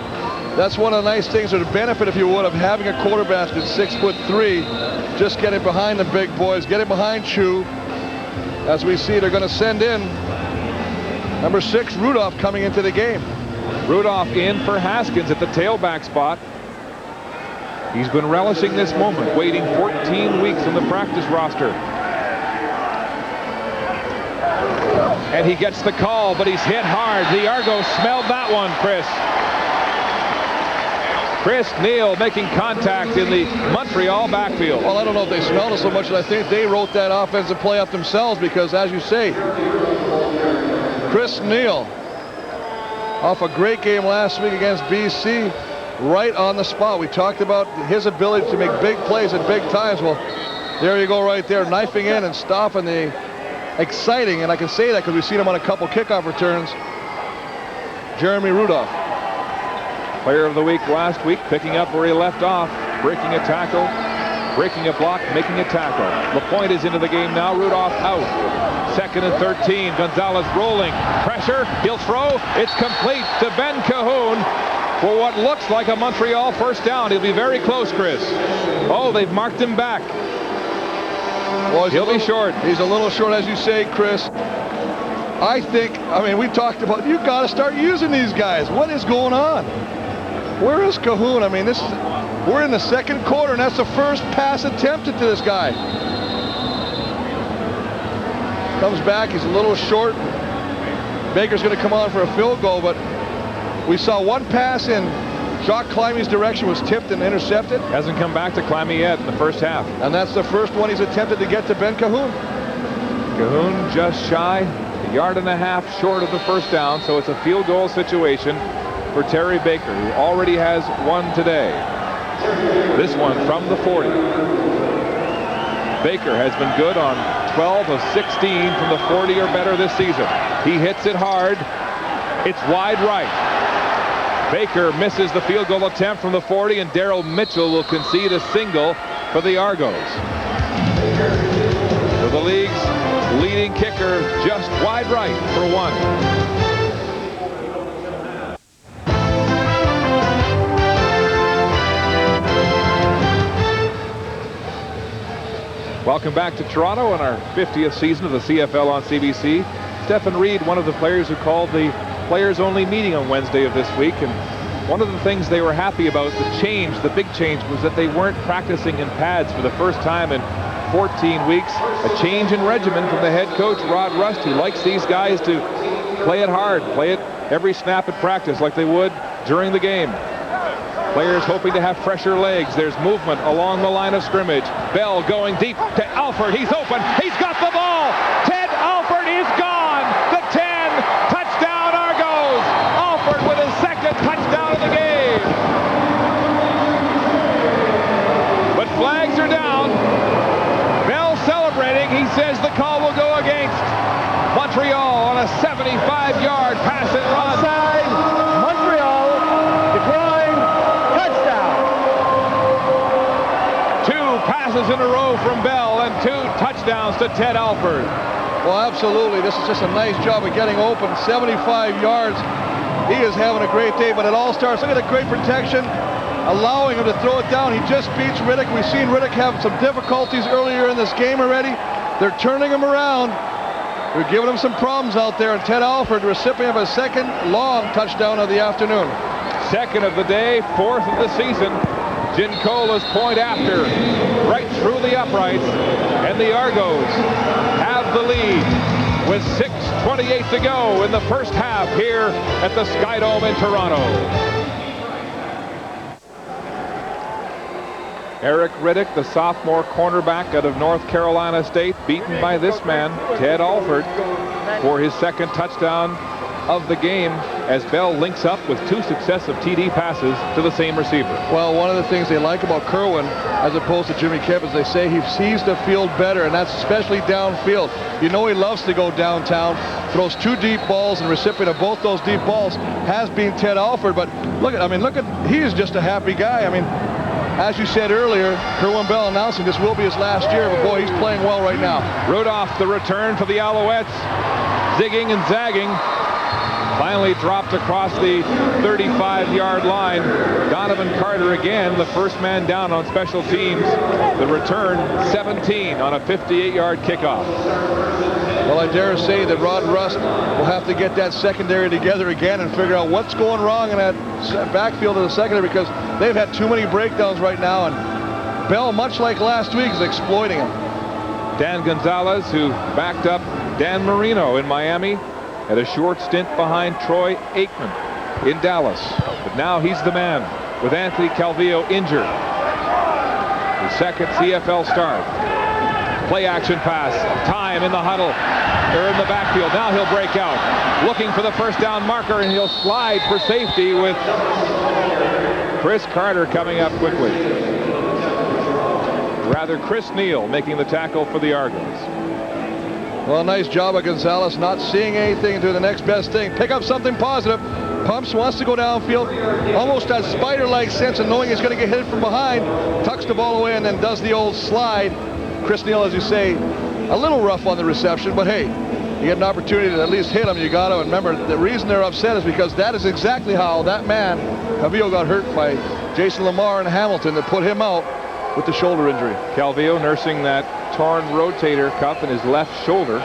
that's one of the nice things, or the benefit, if you would, of having a quarterback that's 6'3", just getting behind the big boys, getting behind Chu. As we see, they're going to send in number 6, Rudolph, coming into the game. Rudolph in for Haskins at the tailback spot. He's been relishing this moment, waiting 14 weeks on the practice roster. And he gets the call, but he's hit hard. The Argos smelled that one, Chris. Chris Neal making contact in the Montreal backfield. Well, I don't know if they smelled it so much as I think they wrote that offensive play up themselves, because, as you say, Chris Neal, off a great game last week against BC, right on the spot. We talked about his ability to make big plays at big times. Well, there you go right there, knifing in and stopping the exciting, and I can say that because we've seen him on a couple kickoff returns, Jeremy Rudolph. Player of the week last week, picking up where he left off, breaking a tackle, breaking a block, making a tackle. LaPointe is into the game now. Rudolph out. 2nd and 13. Gonzalez rolling. Pressure. He'll throw. It's complete to Ben Cahoon for what looks like a Montreal first down. He'll be very close, Chris. Oh, they've marked him back. Well, he'll be short. He's a little short, as you say, Chris. I think, we talked about, you got to start using these guys. What is going on? Where is Cahoon? We're in the second quarter, and that's the first pass attempted to this guy. Comes back, he's a little short. Baker's going to come on for a field goal, but we saw one pass in Jacques Climie's direction was tipped and intercepted. Hasn't come back to Climie yet in the first half. And that's the first one he's attempted to get to Ben Cahoon. Cahoon just shy, 1.5 yards short of the first down, so it's a field goal situation for Terry Baker, who already has one today. This one from the 40. Baker has been good on 12 of 16 from the 40 or better this season. He hits it hard. It's wide right. Baker misses the field goal attempt from the 40, and Daryl Mitchell will concede a single for the Argos. So the league's leading kicker just wide right for one. Welcome back to Toronto in our 50th season of the CFL on CBC. Stephen Reed, one of the players who called the players-only meeting on Wednesday of this week, and one of the things they were happy about, the big change, was that they weren't practicing in pads for the first time in 14 weeks. A change in regimen from the head coach, Rod Rust, who likes these guys to play it hard, play it every snap at practice like they would during the game. Players hoping to have fresher legs. There's movement along the line of scrimmage. Bell going deep to Alford. He's open. He's got the ball. Ted Alford is gone. The 10. Touchdown Argos. Alford with his second touchdown of the game. But flags are down. Bell celebrating. He says the call will go against Montreal on a 75-yard pass and run. Outside. Montreal decline. Passes in a row from Bell and 2 touchdowns to Ted Alford. Well, absolutely. This is just a nice job of getting open. 75 yards. He is having a great day, but it all starts. Look at the great protection, allowing him to throw it down. He just beats Riddick. We've seen Riddick have some difficulties earlier in this game already. They're turning him around. They're giving him some problems out there, and Ted Alford, recipient of a second long touchdown of the afternoon. Second of the day, 4th of the season. Gincola's point after, right through the uprights, and the Argos have the lead with 6:28 to go in the first half here at the Skydome in Toronto. Eric Riddick, the sophomore cornerback out of North Carolina State, beaten by this man, Ted Alford, for his second touchdown of the game as Bell links up with 2 successive TD passes to the same receiver. Well, one of the things they like about Kerwin as opposed to Jimmy Kemp is they say he sees the field better, and that's especially downfield. You know he loves to go downtown, throws 2 deep balls, and recipient of both those deep balls has been Ted Alford. But look at, he is just a happy guy. I mean, as you said earlier, Kerwin Bell announcing this will be his last year, but boy, he's playing well right now. Rudolph, the return for the Alouettes, zigging and zagging. Finally dropped across the 35-yard line. Donovan Carter again, the first man down on special teams. The return 17 on a 58-yard kickoff. Well, I dare say that Rod Rust will have to get that secondary together again and figure out what's going wrong in that backfield of the secondary, because they've had too many breakdowns right now, and Bell, much like last week, is exploiting them. Dan Gonzalez, who backed up Dan Marino in Miami, had a short stint behind Troy Aikman in Dallas. But now he's the man with Anthony Calvillo injured. His second CFL start. Play action pass. Time in the huddle. They're in the backfield. Now he'll break out. Looking for the first down marker, and he'll slide for safety with Chris Carter coming up quickly. Rather, Chris Neal making the tackle for the Argonauts. Well, nice job of Gonzalez not seeing anything, to the next best thing. Pick up something positive. Pumps, wants to go downfield. Almost that spider-like sense of knowing he's going to get hit from behind. Tucks the ball away and then does the old slide. Chris Neal, as you say, a little rough on the reception, but hey, you get an opportunity to at least hit him. You got to remember the reason they're upset is because that is exactly how that man, Calvillo, got hurt by Jason Lamar and Hamilton, that put him out with the shoulder injury. Calvillo nursing that torn rotator cuff in his left shoulder.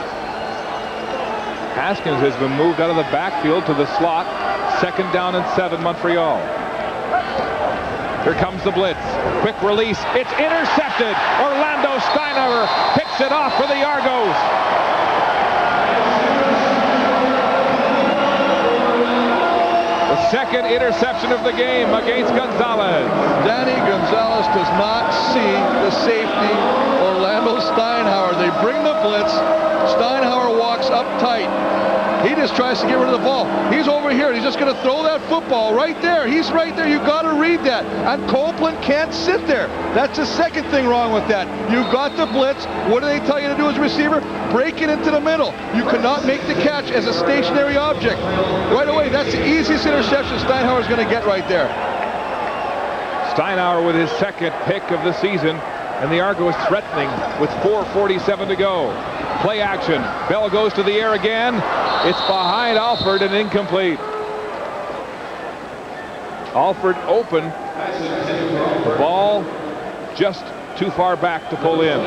Haskins has been moved out of the backfield to the slot. 2nd down and 7, Montreal. Here comes the blitz. Quick release. It's intercepted. Orlando Steinauer picks it off for the Argos. The second interception of the game against Gonzalez. Danny Gonzalez does not see the safety, Orlando Steinauer. They bring the blitz. Steinauer walks up tight. He just tries to get rid of the ball. He's over here. He's just going to throw that football right there. He's right there. You've got to read that. And Copeland can't sit there. That's the second thing wrong with that. You've got the blitz. What do they tell you to do as a receiver? Break it into the middle. You cannot make the catch as a stationary object. Right away, that's the easiest interception Steinauer's going to get right there. Steinauer with his second pick of the season, and the Argos threatening with 4:47 to go. Play action. Bell goes to the air again. It's behind Alford and incomplete. Alford open. The ball just too far back to pull in.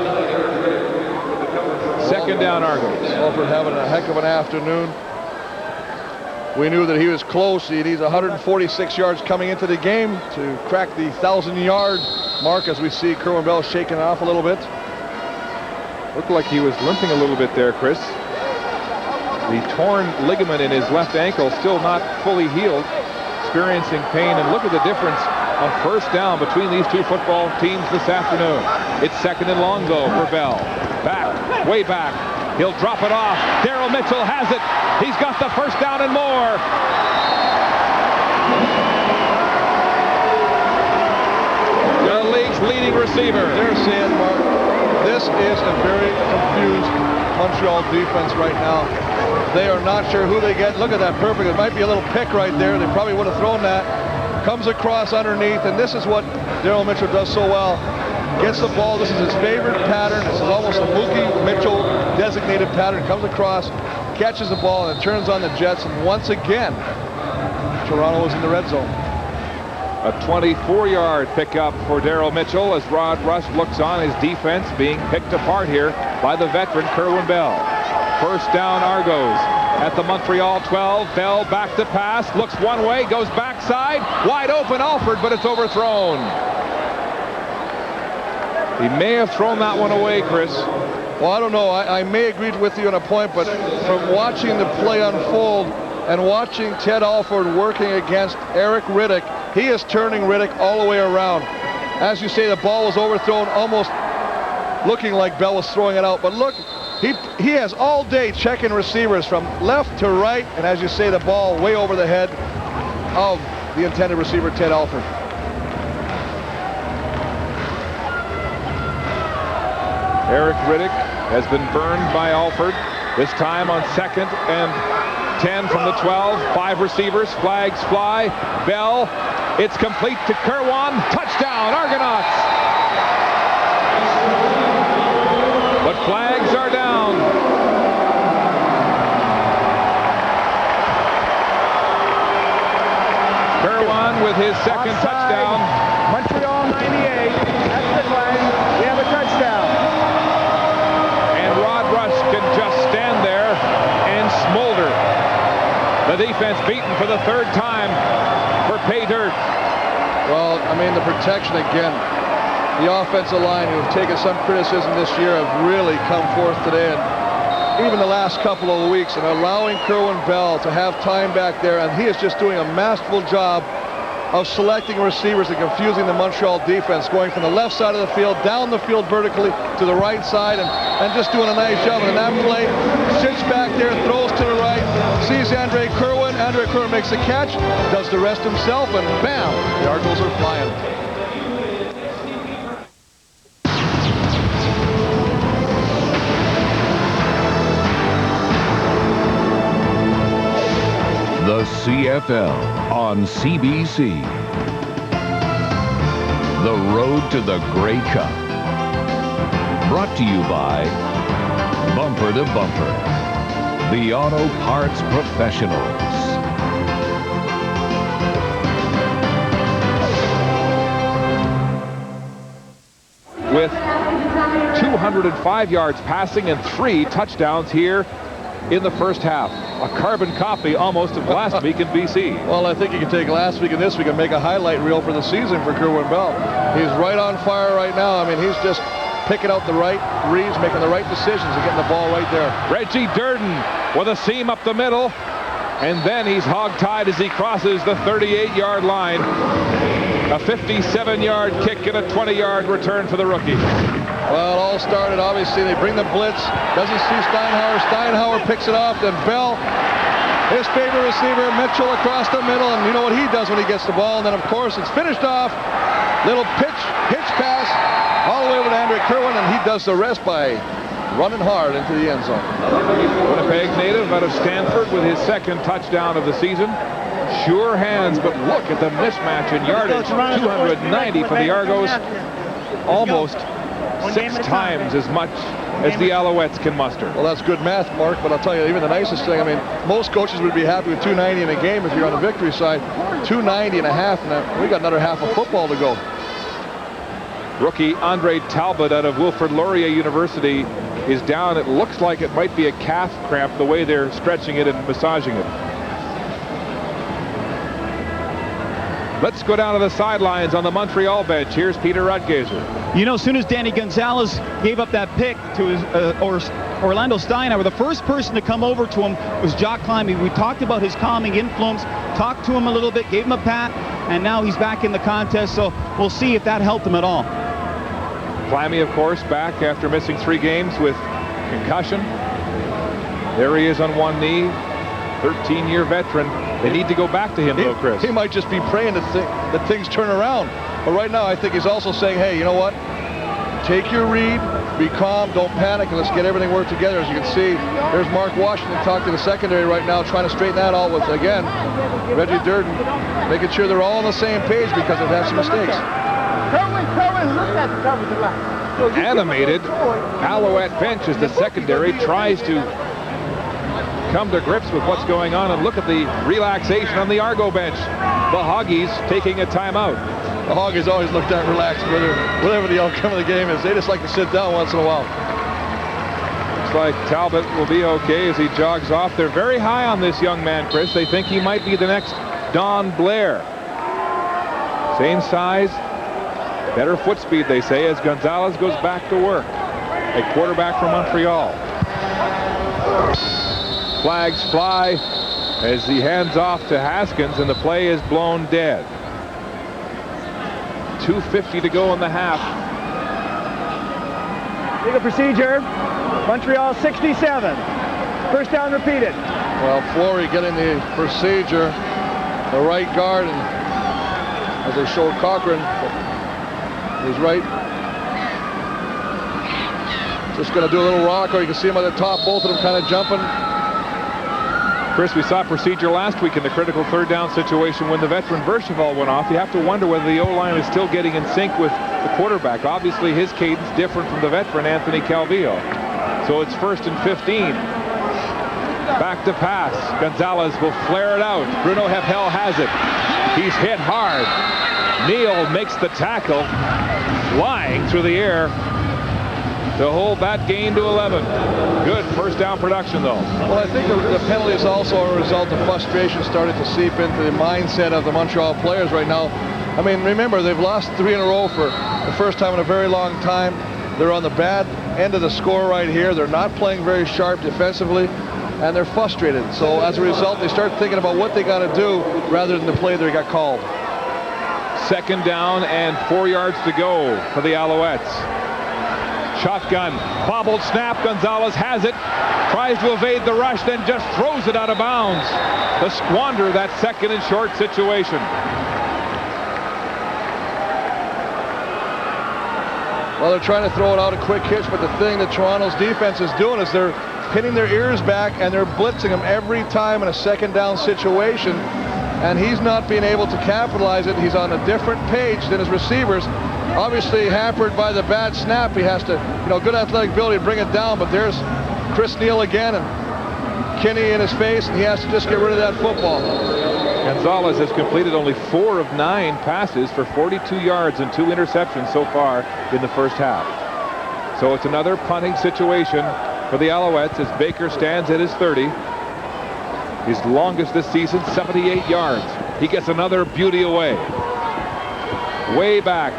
2nd down, Argos. Alford having a heck of an afternoon. We knew that he was close. He needs 146 yards coming into the game to crack the 1,000-yard mark, as we see Kerwin Bell shaking off a little bit. Looked like he was limping a little bit there, Chris. The torn ligament in his left ankle still not fully healed, experiencing pain. And look at the difference on first down between these two football teams this afternoon. It's 2nd and long, though, for Bell. Back, way back. He'll drop it off. Daryl Mitchell has it. He's got the first down and more. The league's leading receiver. They're saying, Mark, this is a very confused Montreal defense right now. They are not sure who they get. Look at that, perfect. It might be a little pick right there. They probably would have thrown that. Comes across underneath, and this is what Daryl Mitchell does so well. Gets the ball. This is his favorite pattern. This is almost a Mookie Mitchell designated pattern. Comes across, catches the ball, and turns on the Jets. And once again, Toronto is in the red zone. A 24-yard pickup for Daryl Mitchell as Rod Rust looks on, his defense being picked apart here by the veteran Kerwin Bell. First down, Argos at the Montreal 12. Bell back to pass, looks one way, goes backside, wide open Alford, but it's overthrown. He may have thrown that one away, Chris. Well, I don't know. I may agree with you on a point, but from watching the play unfold and watching Ted Alford working against Eric Riddick, he is turning Riddick all the way around. As you say, the ball was overthrown, almost looking like Bell was throwing it out. But look, he has all day checking receivers from left to right, and as you say, the ball way over the head of the intended receiver, Ted Alford. Eric Riddick has been burned by Alford, this time on 2nd and 10 from the 12. 5 receivers, flags fly. Bell, it's complete to Kerwan. Touchdown, Argonauts. But flags are down. Kerwan with his second touchdown. Montreal 98. That's the flag. We have a touchdown. Can just stand there and smolder. The defense beaten for the 3rd time for pay dirt. Well, I mean, the protection again. The offensive line, who have taken some criticism this year, have really come forth today, and even the last couple of weeks, and allowing Kerwin Bell to have time back there, and he is just doing a masterful job of selecting receivers and confusing the Montreal defense, going from the left side of the field, down the field vertically to the right side, and just doing a nice job. And in that play, sits back there, throws to the right, sees Andre Kerwin. Andre Kerwin makes the catch, does the rest himself, and bam, the Argonauts are flying. The CFL on CBC. The road to the Grey Cup. Brought to you by Bumper to Bumper, the auto parts professionals. With 205 yards passing and 3 touchdowns here in the first half. A carbon copy almost of last week in BC. Well, I think you can take last week and this week and make a highlight reel for the season for Kerwin Bell. He's right on fire right now. I mean, he's just picking out the right reads, making the right decisions, and getting the ball right there. Reggie Durden with a seam up the middle, and then he's hog-tied as he crosses the 38-yard line. A 57-yard kick and a 20-yard return for the rookie. Well, it all started, obviously, they bring the blitz, doesn't see Steinhauer. Steinhauer picks it off, then Bell, his favorite receiver, Mitchell, across the middle, and you know what he does when he gets the ball, and then, of course, it's finished off. Little hitch pass, all the way over to Andre Kerwin, and he does the rest by running hard into the end zone. Winnipeg native out of Stanford with his 2nd touchdown of the season. Sure hands, but look at the mismatch in yardage. 290 for the Argos, almost 6 times as much as the Alouettes can muster. Well, that's good math, Mark, but I'll tell you, even the nicest thing, I mean, most coaches would be happy with 290 in a game if you're on the victory side. 290 and a half, and we got another half of football to go. Rookie Andre Talbot out of Wilfrid Laurier University is down. It looks like it might be a calf cramp, the way they're stretching it and massaging it. Let's go down to the sidelines on the Montreal bench. Here's Peter Rutgazer. You know, as soon as Danny Gonzalez gave up that pick to his, Orlando Steinhauer, the first person to come over to him was Jock Climbing. We talked about his calming influence, talked to him a little bit, gave him a pat, and now he's back in the contest, so we'll see if that helped him at all. Clammy, of course, back after missing 3 games with concussion. There he is on one knee, 13-year veteran. They need to go back to him, though, Chris. He might just be praying that things turn around. But right now, I think he's also saying, hey, you know what? Take your read, be calm, don't panic, and let's get everything worked together. As you can see, there's Mark Washington talking to the secondary right now, trying to straighten that out with, again, Reggie Durden, making sure they're all on the same page because they've had some mistakes. Animated Alouette bench as the secondary tries to come to grips with what's going on, and look at the relaxation on the Argo bench. The Hoggies taking a timeout. The Hoggies always look that relaxed, whatever the outcome of the game is. They just like to sit down once in a while. Looks like Talbot will be okay as he jogs off. They're very high on this young man, Chris. They think he might be the next Don Blair. Same size, better foot speed, they say, as Gonzalez goes back to work. a quarterback from Montreal. Flags fly as he hands off to Haskins, and the play is blown dead. 2:50 to go in the half. Legal procedure. Montreal 67. First down repeated. Well, Flory getting the procedure. The right guard, and as they showed Cochran, he's right. Just going to do a little rock, or you can see him at the top, both of them kind of jumping. Chris, we saw procedure last week in the critical third down situation when the veteran Vercheval went off. You have to wonder whether the O-line is still getting in sync with the quarterback. Obviously, his cadence different from the veteran Anthony Calvillo. So it's 1st and 15. Back to pass. Gonzalez will flare it out. Bruno Hefel has it. He's hit hard. Neal makes the tackle, flying through the air to hold that gain to 11. Good first down production, though. Well, I think the penalty is also a result of frustration starting to seep into the mindset of the Montreal players right now. I mean, remember, they've lost 3 in a row for the first time in a very long time. They're on the bad end of the score right here. They're not playing very sharp defensively, and they're frustrated. So as a result, they start thinking about what they got to do rather than the play that got called. 2nd down and 4 yards to go for the Alouettes. Shotgun, bobbled snap. Gonzalez has it, tries to evade the rush, then just throws it out of bounds to squander that 2nd and short situation. Well, they're trying to throw it out a quick hitch, but the thing that Toronto's defense is doing is they're pinning their ears back and they're blitzing him every time in a 2nd down situation, and he's not being able to capitalize it. He's on a different page than his receivers. Obviously hampered by the bad snap. He has to, good athletic ability to bring it down, but there's Chris Neal again, and Kinney in his face, and he has to just get rid of that football. Gonzalez has completed only 4 of 9 passes for 42 yards and 2 interceptions so far in the first half. So it's another punting situation for the Alouettes as Baker stands at his 30. His longest this season, 78 yards. He gets another beauty away. Way back,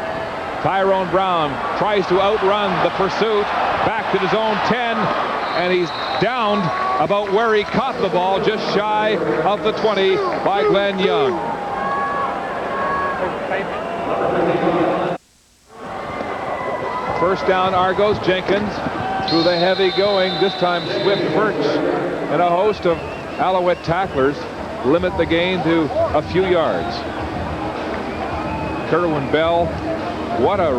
Tyrone Brown tries to outrun the pursuit back to his own 10, and he's downed about where he caught the ball, just shy of the 20 by Glenn Young. First down, Argos. Jenkins through the heavy going. This time Swift, Birch, and a host of Alouette tacklers limit the gain to a few yards. Kerwin Bell, what a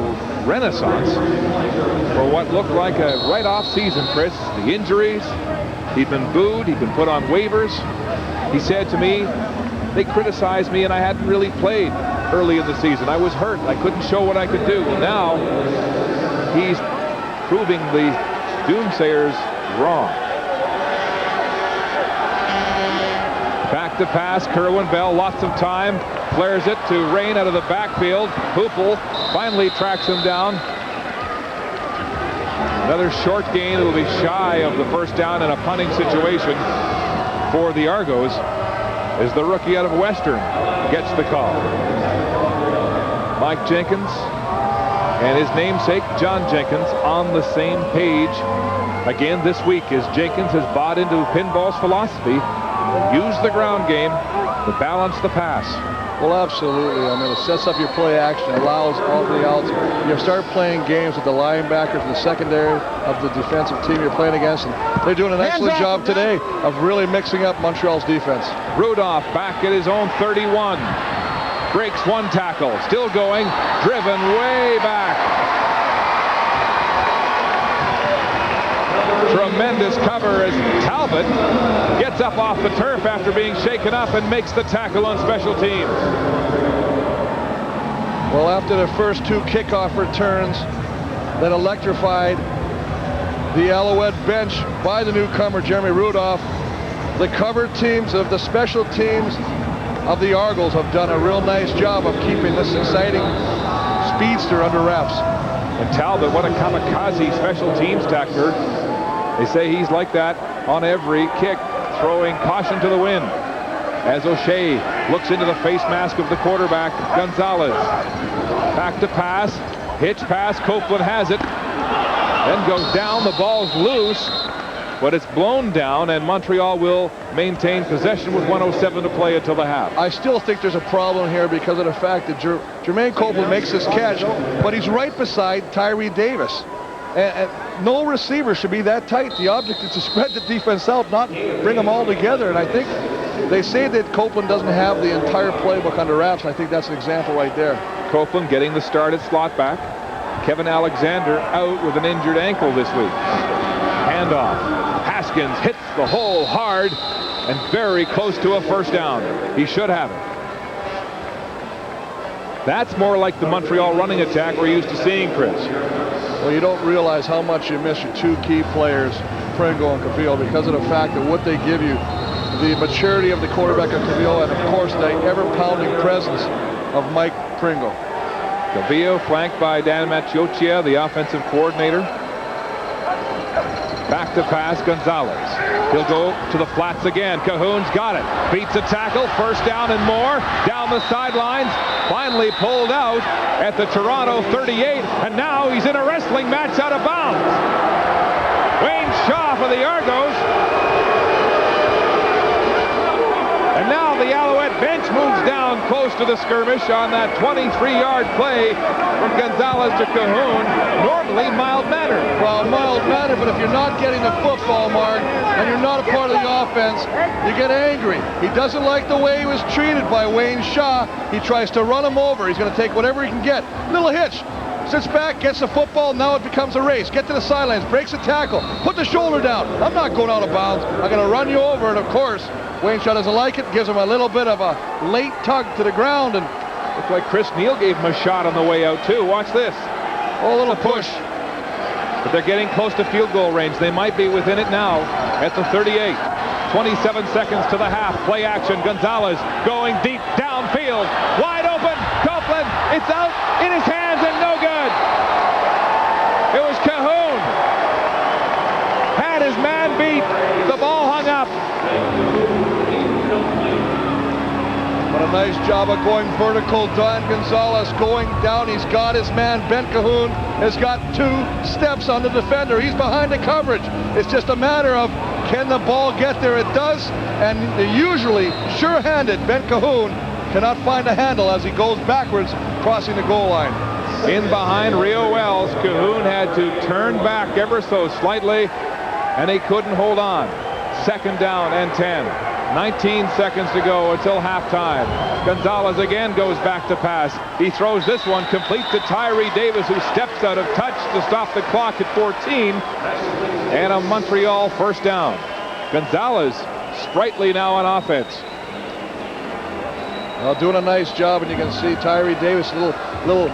renaissance for what looked like a write-off season, Chris. The injuries, he'd been booed, he'd been put on waivers. He said to me, they criticized me and I hadn't really played early in the season. I was hurt, I couldn't show what I could do. Well, now he's proving the doomsayers wrong. Back to pass, Kerwin Bell, lots of time, flares it to Rain out of the backfield. Hoople finally tracks him down. Another short gain. It'll be shy of the first down in a punting situation for the Argos as the rookie out of Western gets the call. Mike Jenkins and his namesake John Jenkins on the same page again this week as Jenkins has bought into Pinball's philosophy. Use the ground game to balance the pass. Well, absolutely. I mean, it sets up your play action, allows all the outs. You start playing games with the linebackers and the secondary of the defensive team you're playing against, and they're doing an excellent job today of really mixing up Montreal's defense. Rudolph back at his own 31. Breaks one tackle. Still going. Driven way back. Tremendous cover as Talbot gets up off the turf after being shaken up and makes the tackle on special teams. Well, after the first 2 kickoff returns that electrified the Alouette bench by the newcomer Jeremy Rudolph, the cover teams of the special teams of the Argos have done a real nice job of keeping this exciting speedster under wraps. And Talbot, what a kamikaze special teams tackler. They say he's like that on every kick, throwing caution to the wind. As O'Shea looks into the face mask of the quarterback, Gonzalez. Back to pass, hitch pass, Copeland has it. then goes down. The ball's loose, but it's blown down, and Montreal will maintain possession with 1:07 to play until the half. I still think there's a problem here because of the fact that Jermaine Copeland makes this catch, but he's right beside Tyree Davis. And no receiver should be that tight. The object is to spread the defense out, not bring them all together. And I think they say that Copeland doesn't have the entire playbook under wraps, and I think that's an example right there. Copeland getting the start at slot back. Kevin Alexander out with an injured ankle this week. Handoff. Haskins hits the hole hard and very close to a first down. He should have it. That's more like the Montreal running attack we're used to seeing, Chris. Well, you don't realize how much you miss your two key players, Pringle and Cavillo, because of the fact that what they give you, the maturity of the quarterback of Cavillo, and of course the ever-pounding presence of Mike Pringle. Cavillo flanked by Dan Macchiocia, the offensive coordinator. Back to pass, Gonzalez. He'll go to the flats again. Cahoon's got it. Beats a tackle, first down and more. Down the sidelines. Finally pulled out at the Toronto 38. And now he's in a wrestling match out of bounds. Wayne Shaw for the Argos. And now the Alouette bench moves down close to the skirmish on that 23-yard play from Gonzalez to Cahoon. Normally mild-mannered. Well, mild-mannered, but if you're not getting the football, Mark, and you're not a part of the offense, you get angry. He doesn't like the way he was treated by Wayne Shaw. He tries to run him over. He's going to take whatever he can get. Little hitch. Sits back, gets the football, now it becomes a race. Get to the sidelines, breaks a tackle, put the shoulder down. I'm not going out of bounds. I'm going to run you over, and of course, Wayne Shaw doesn't like it, gives him a little bit of a late tug to the ground, and looks like Chris Neal gave him a shot on the way out too. Watch this. Oh, a little push. But they're getting close to field goal range. They might be within it now at the 38. 27 seconds to the half. Play action. Gonzalez going deep downfield. Wide open. Copeland. It's out in his hands and no good. It was Cahoon. Had his man beat. The ball hung up. But a nice job of going vertical. Don Gonzalez going down. He's got his man. Ben Cahoon has got 2 steps on the defender. He's behind the coverage. It's just a matter of can the ball get there? It does. And usually sure-handed Ben Cahoon cannot find a handle as he goes backwards crossing the goal line. In behind Rio Wells. Cahoon had to turn back ever so slightly and he couldn't hold on. Second down and 10. 19 seconds to go until halftime. Gonzalez again goes back to pass. He throws this one complete to Tyree Davis, who steps out of touch to stop the clock at 14. And a Montreal first down. Gonzalez sprightly now on offense. Well, doing a nice job, and you can see Tyree Davis, little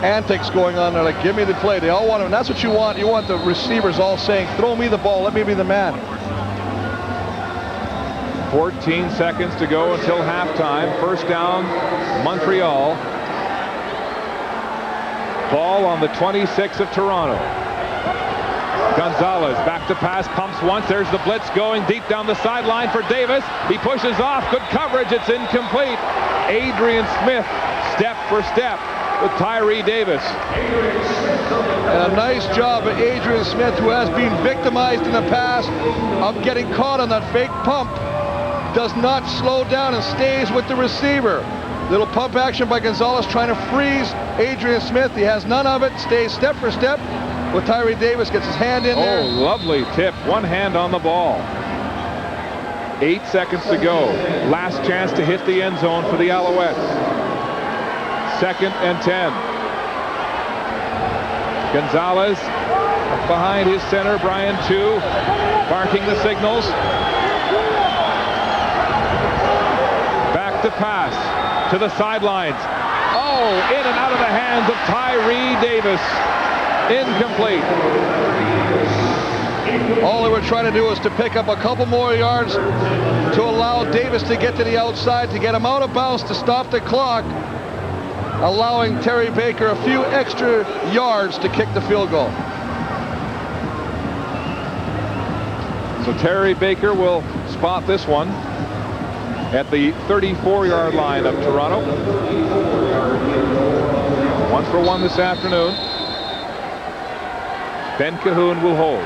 antics going on there, like give me the play. They all want him, and that's what you want. You want the receivers all saying, throw me the ball, let me be the man. 14 seconds to go until halftime. First down, Montreal. Ball on the 26 of Toronto. Gonzalez back to pass, pumps once. There's the blitz going deep down the sideline for Davis. He pushes off. Good coverage. It's incomplete. Adrian Smith, step for step with Tyree Davis. And a nice job of Adrian Smith, who has been victimized in the past of getting caught on that fake pump. Does not slow down and stays with the receiver. Little pump action by Gonzalez trying to freeze Adrian Smith. He has none of it. Stays step for step with Tyree Davis. Gets his hand in there. Oh, lovely tip. One hand on the ball. 8 seconds to go. Last chance to hit the end zone for the Alouettes. Second and 10. Gonzalez behind his center, Brian Chu, barking the signals. To pass to the sidelines. Oh, in and out of the hands of Tyree Davis. Incomplete. All they were trying to do was to pick up a couple more yards to allow Davis to get to the outside, to get him out of bounds, to stop the clock, allowing Terry Baker a few extra yards to kick the field goal. So Terry Baker will spot this one at the 34-yard line of Toronto. 1 for 1 this afternoon. Ben Cahoon will hold.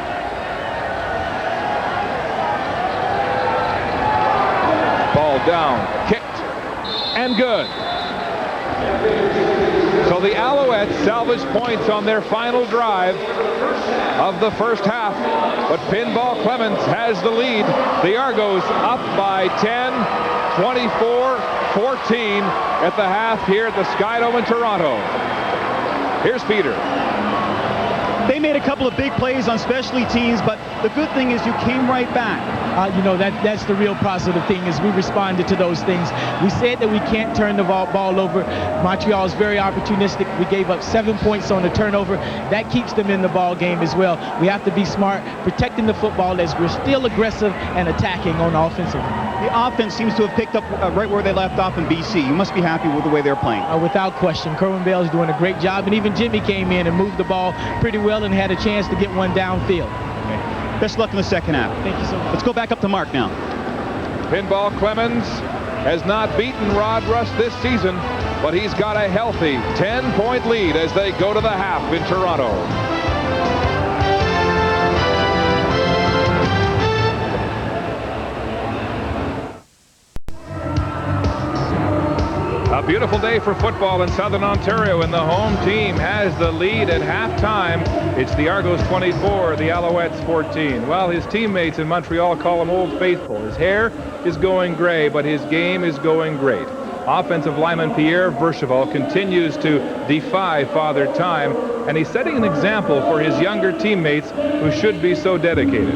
Ball down, kicked, and good. So the Alouettes salvage points on their final drive of the first half, but Pinball Clemens has the lead. The Argos up by 10, 24-14 at the half here at the Skydome in Toronto. Here's Peter. They made a couple of big plays on specialty teams, but the good thing is you came right back. You know, that's the real positive thing, is we responded to those things. We said that we can't turn the ball over. Montreal is very opportunistic. We gave up 7 points on the turnover. That keeps them in the ball game as well. We have to be smart, protecting the football as we're still aggressive and attacking on offensive. The offense seems to have picked up right where they left off in BC. You must be happy with the way they're playing. Without question. Kerwin Bell's doing a great job, and even Jimmy came in and moved the ball pretty well and had a chance to get one downfield. Best of luck in the second half. Thank you so much. Let's go back up to Mark now. Pinball Clemens has not beaten Rod Rush this season, but he's got a healthy 10-point lead as they go to the half in Toronto. A beautiful day for football in Southern Ontario, and the home team has the lead at halftime. It's the Argos 24, the Alouettes 14. Well, his teammates in Montreal call him Old Faithful. His hair is going gray, but his game is going great. Offensive lineman Pierre Vercheval continues to defy Father Time, and he's setting an example for his younger teammates who should be so dedicated.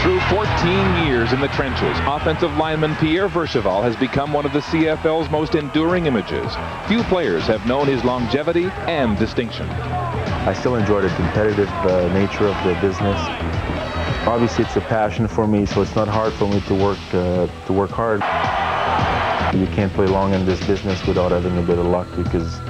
Through 14 years in the trenches, offensive lineman Pierre Vercheval has become one of the CFL's most enduring images. Few players have known his longevity and distinction. I still enjoy the competitive nature of the business. Obviously, it's a passion for me, so it's not hard for me to work hard. You can't play long in this business without having a bit of luck, because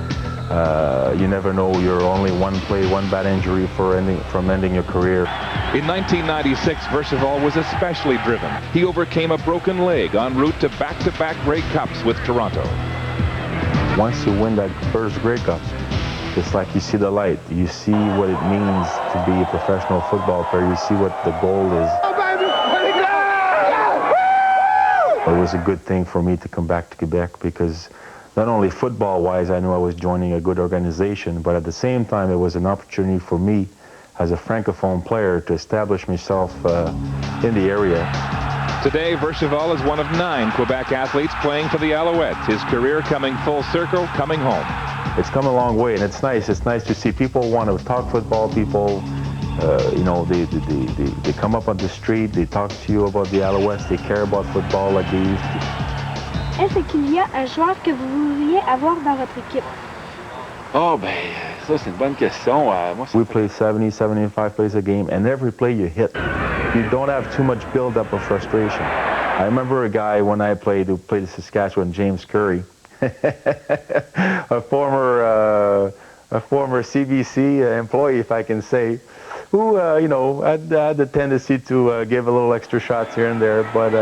you never know. You're only one play, one bad injury from ending your career. In 1996, Vercheval was especially driven. He overcame a broken leg en route to back-to-back Grey Cups with Toronto. Once you win that first Grey Cup, it's like you see the light. You see what it means to be a professional football player. You see what the goal is. It was a good thing for me to come back to Quebec, because not only football-wise, I knew I was joining a good organization, but at the same time, it was an opportunity for me as a Francophone player to establish myself in the area. Today, Vercheval is one of 9 Quebec athletes playing for the Alouettes. His career coming full circle, coming home. It's come a long way, and it's nice. It's nice to see people want to talk football. People, you know, they come up on the street, they talk to you about the Alouettes, they care about football like they used to. Est-ce qu'il y a un joueur que vous voudriez avoir dans votre équipe? Oh, ben, ça c'est une bonne question. We play 70, 75 plays a game, and every play you hit, you don't have too much build-up of frustration. I remember a guy when I played who played in Saskatchewan, James Curry, a former CBC employee, if I can say, who, you know, had the tendency to give a little extra shots here and there, but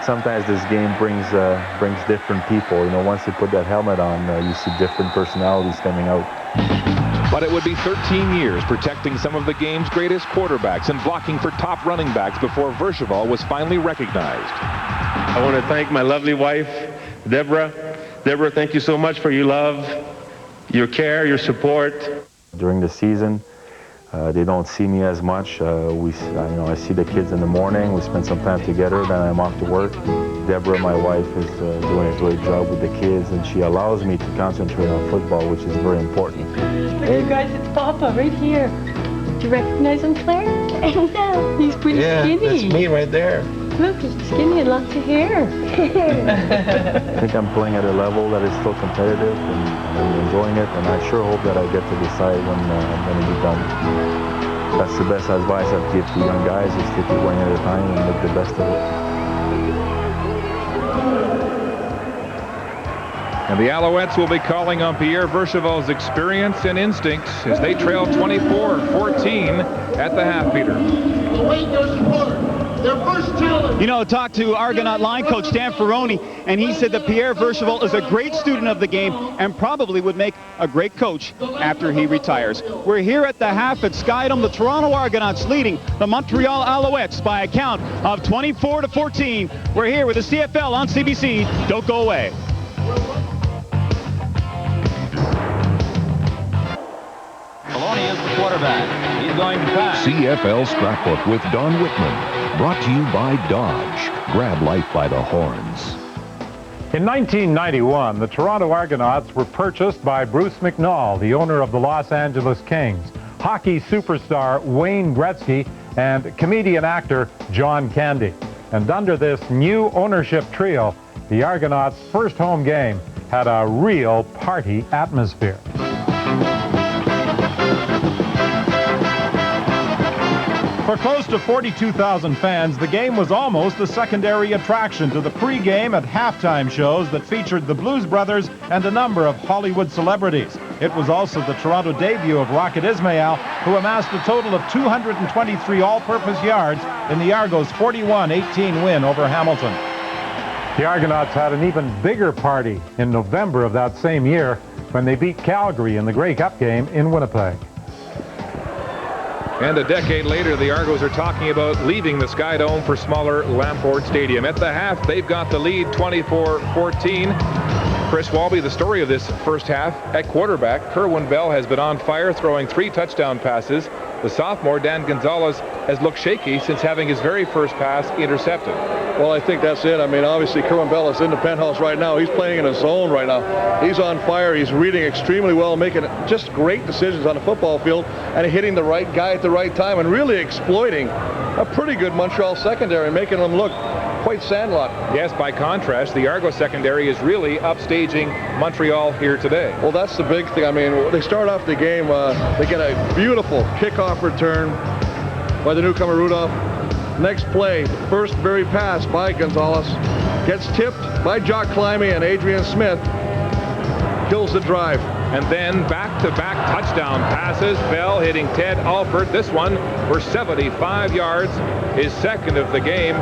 sometimes this game brings different people. You know, once you put that helmet on, you see different personalities coming out. But it would be 13 years protecting some of the game's greatest quarterbacks and blocking for top running backs before Vercheval was finally recognized. I want to thank my lovely wife, Deborah. Deborah, thank you so much for your love, your care, your support. During the season, they don't see me as much. You know, I see the kids in the morning. We spend some time together. Then I'm off to work. Deborah, my wife, is doing a great job with the kids, and she allows me to concentrate on football, which is very important. Hey, you guys, it's Papa right here. Do you recognize him, Claire? No. He's pretty skinny. Yeah, that's me right there. Look, he's skinny and lots of hair. I think I'm playing at a level that is still competitive, and I'm enjoying it, and I sure hope that I get to decide when I'm going to be done. That's the best advice I'd give to young guys, is take it one at a time and make the best of it. And the Alouettes will be calling on Pierre Vercheval's experience and instincts as they trail 24-14 at the half, Peter. Await your support. You know, talked to Argonaut line coach Dan Ferroni, and he said that Pierre Vercheval is a great student of the game and probably would make a great coach after he retires. We're here at the half at Skydome. The Toronto Argonauts leading the Montreal Alouettes by a count of 24-14. We're here with the CFL on CBC. Don't go away. Maloney is the quarterback. He's going to pass. CFL Scrapbook with Don Whitman. Brought to you by Dodge. Grab life by the horns. In 1991, the Toronto Argonauts were purchased by Bruce McNall, the owner of the Los Angeles Kings, hockey superstar Wayne Gretzky, and comedian actor John Candy. And under this new ownership trio, the Argonauts' first home game had a real party atmosphere. For close to 42,000 fans, the game was almost a secondary attraction to the pre-game and halftime shows that featured the Blues Brothers and a number of Hollywood celebrities. It was also the Toronto debut of Rocket Ismail, who amassed a total of 223 all-purpose yards in the Argos' 41-18 win over Hamilton. The Argonauts had an even bigger party in November of that same year when they beat Calgary in the Grey Cup game in Winnipeg. And a decade later, the Argos are talking about leaving the Skydome for smaller Lamport Stadium. At the half, they've got the lead 24-14. Chris Walby, the story of this first half at quarterback. Kerwin Bell has been on fire, throwing 3 touchdown passes. The sophomore, Dan Gonzalez, has looked shaky since having his very first pass intercepted. Well, I think that's it. I mean, obviously, Kerwin Bell is in the penthouse right now. He's playing in a zone right now. He's on fire. He's reading extremely well, making just great decisions on the football field, and hitting the right guy at the right time, and really exploiting a pretty good Montreal secondary, making them look quite sandlot. Yes, by contrast, the Argos secondary is really upstaging Montreal here today. Well, that's the big thing. I mean, they start off the game, they get a beautiful kickoff return by the newcomer Rudolph. Next play, first very pass by Gonzalez, gets tipped by Jock Climby, and Adrian Smith kills the drive. And then back-to-back touchdown passes. Bell hitting Ted Alford. This one for 75 yards, his second of the game.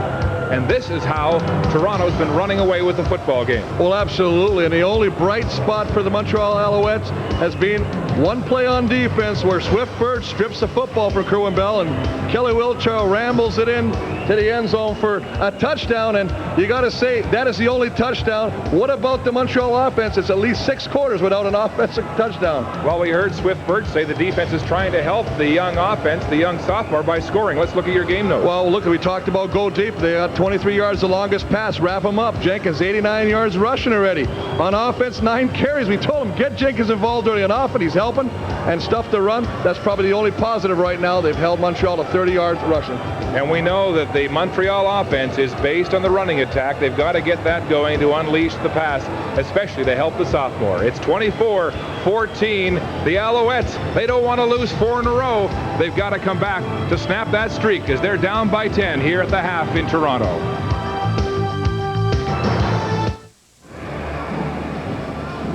And this is how Toronto's been running away with the football game. Well, absolutely. And the only bright spot for the Montreal Alouettes has been one play on defense where Swift Birch strips the football from Kerwin Bell, and Kelly Wilchow rambles it in to the end zone for a touchdown. And you got to say, that is the only touchdown. What about the Montreal offense? It's at least 6 quarters without an offensive touchdown. Well, we heard Swift Birch say the defense is trying to help the young offense, the young sophomore, by scoring. Let's look at your game notes. Well, look, we talked about go deep. They got 23 yards the longest pass. Wrap them up. Jenkins, 89 yards rushing already. On offense, 9 carries. We told him, get Jenkins involved early on offense. He's helping and stuff to run. That's probably the only positive right now. They've held Montreal to 30 yards rushing. And we know that the Montreal offense is based on the running attack. They've got to get that going to unleash the pass, especially to help the sophomore. It's 24-14. The Alouettes, they don't want to lose 4 in a row. They've got to come back to snap that streak as they're down by 10 here at the half in Toronto.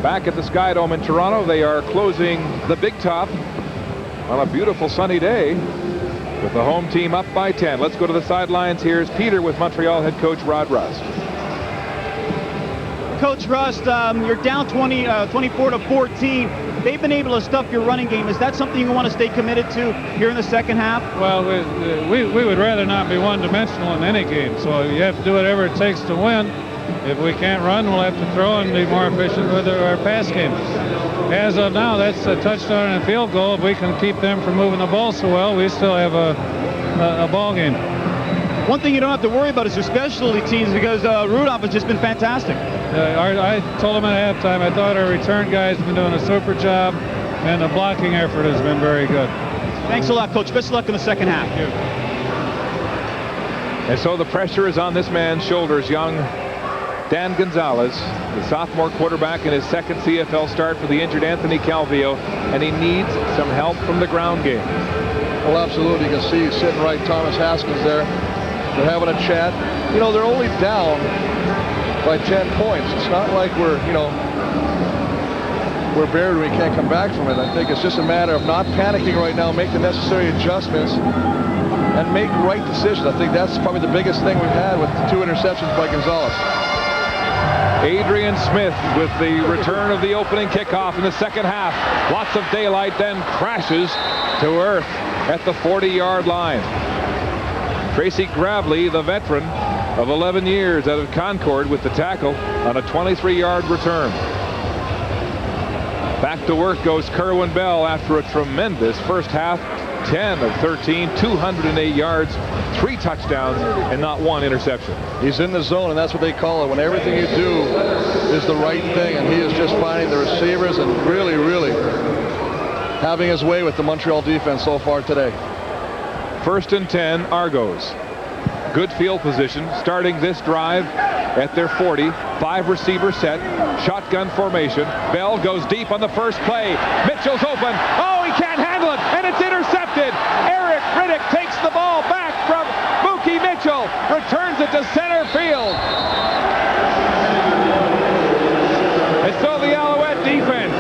Back at the Skydome in Toronto, they are closing the Big Top on a beautiful sunny day with the home team up by 10. Let's go to the sidelines. Here's Peter with Montreal head coach Rod Rust. Coach Rust, you're down 24-14. They've been able to stuff your running game. Is that something you want to stay committed to here in the second half? Well, we would rather not be one-dimensional in any game, so you have to do whatever it takes to win. If we can't run, we'll have to throw and be more efficient with our pass game. As of now, that's a touchdown and a field goal. If we can keep them from moving the ball so well, we still have a ball game. One thing you don't have to worry about is your specialty teams, because Rudolph has just been fantastic. I told him at halftime, I thought our return guys have been doing a super job, and the blocking effort has been very good. Thanks a lot, Coach. Best of luck in the second half. Thank you. And so the pressure is on this man's shoulders, young Dan Gonzalez, the sophomore quarterback in his second CFL start for the injured Anthony Calvillo, and he needs some help from the ground game. Well, absolutely. You can see sitting right Thomas Haskins there. They're having a chat. You know, they're only down by 10 points. It's not like we're buried and we can't come back from it. I think it's just a matter of not panicking right now, make the necessary adjustments, and make right decisions. I think that's probably the biggest thing we've had with the 2 interceptions by Gonzalez. Adrian Smith with the return of the opening kickoff in the second half. Lots of daylight, then crashes to earth at the 40-yard line. Tracy Gravely, the veteran of 11 years out of Concord, with the tackle on a 23-yard return. Back to work goes Kerwin Bell after a tremendous first half. 10 of 13, 208 yards, 3 touchdowns, and not 1 interception. He's in the zone, and that's what they call it, when everything you do is the right thing, and he is just finding the receivers and really, really having his way with the Montreal defense so far today. 1st and 10, Argos. Good field position, starting this drive at their 40. 5 receiver set, shotgun formation. Bell goes deep on the first play. Mitchell's open. Oh, he can't handle it, and it's intercepted. Eric Riddick takes the ball back from Mookie Mitchell, returns it to center field. And so the Alouette defense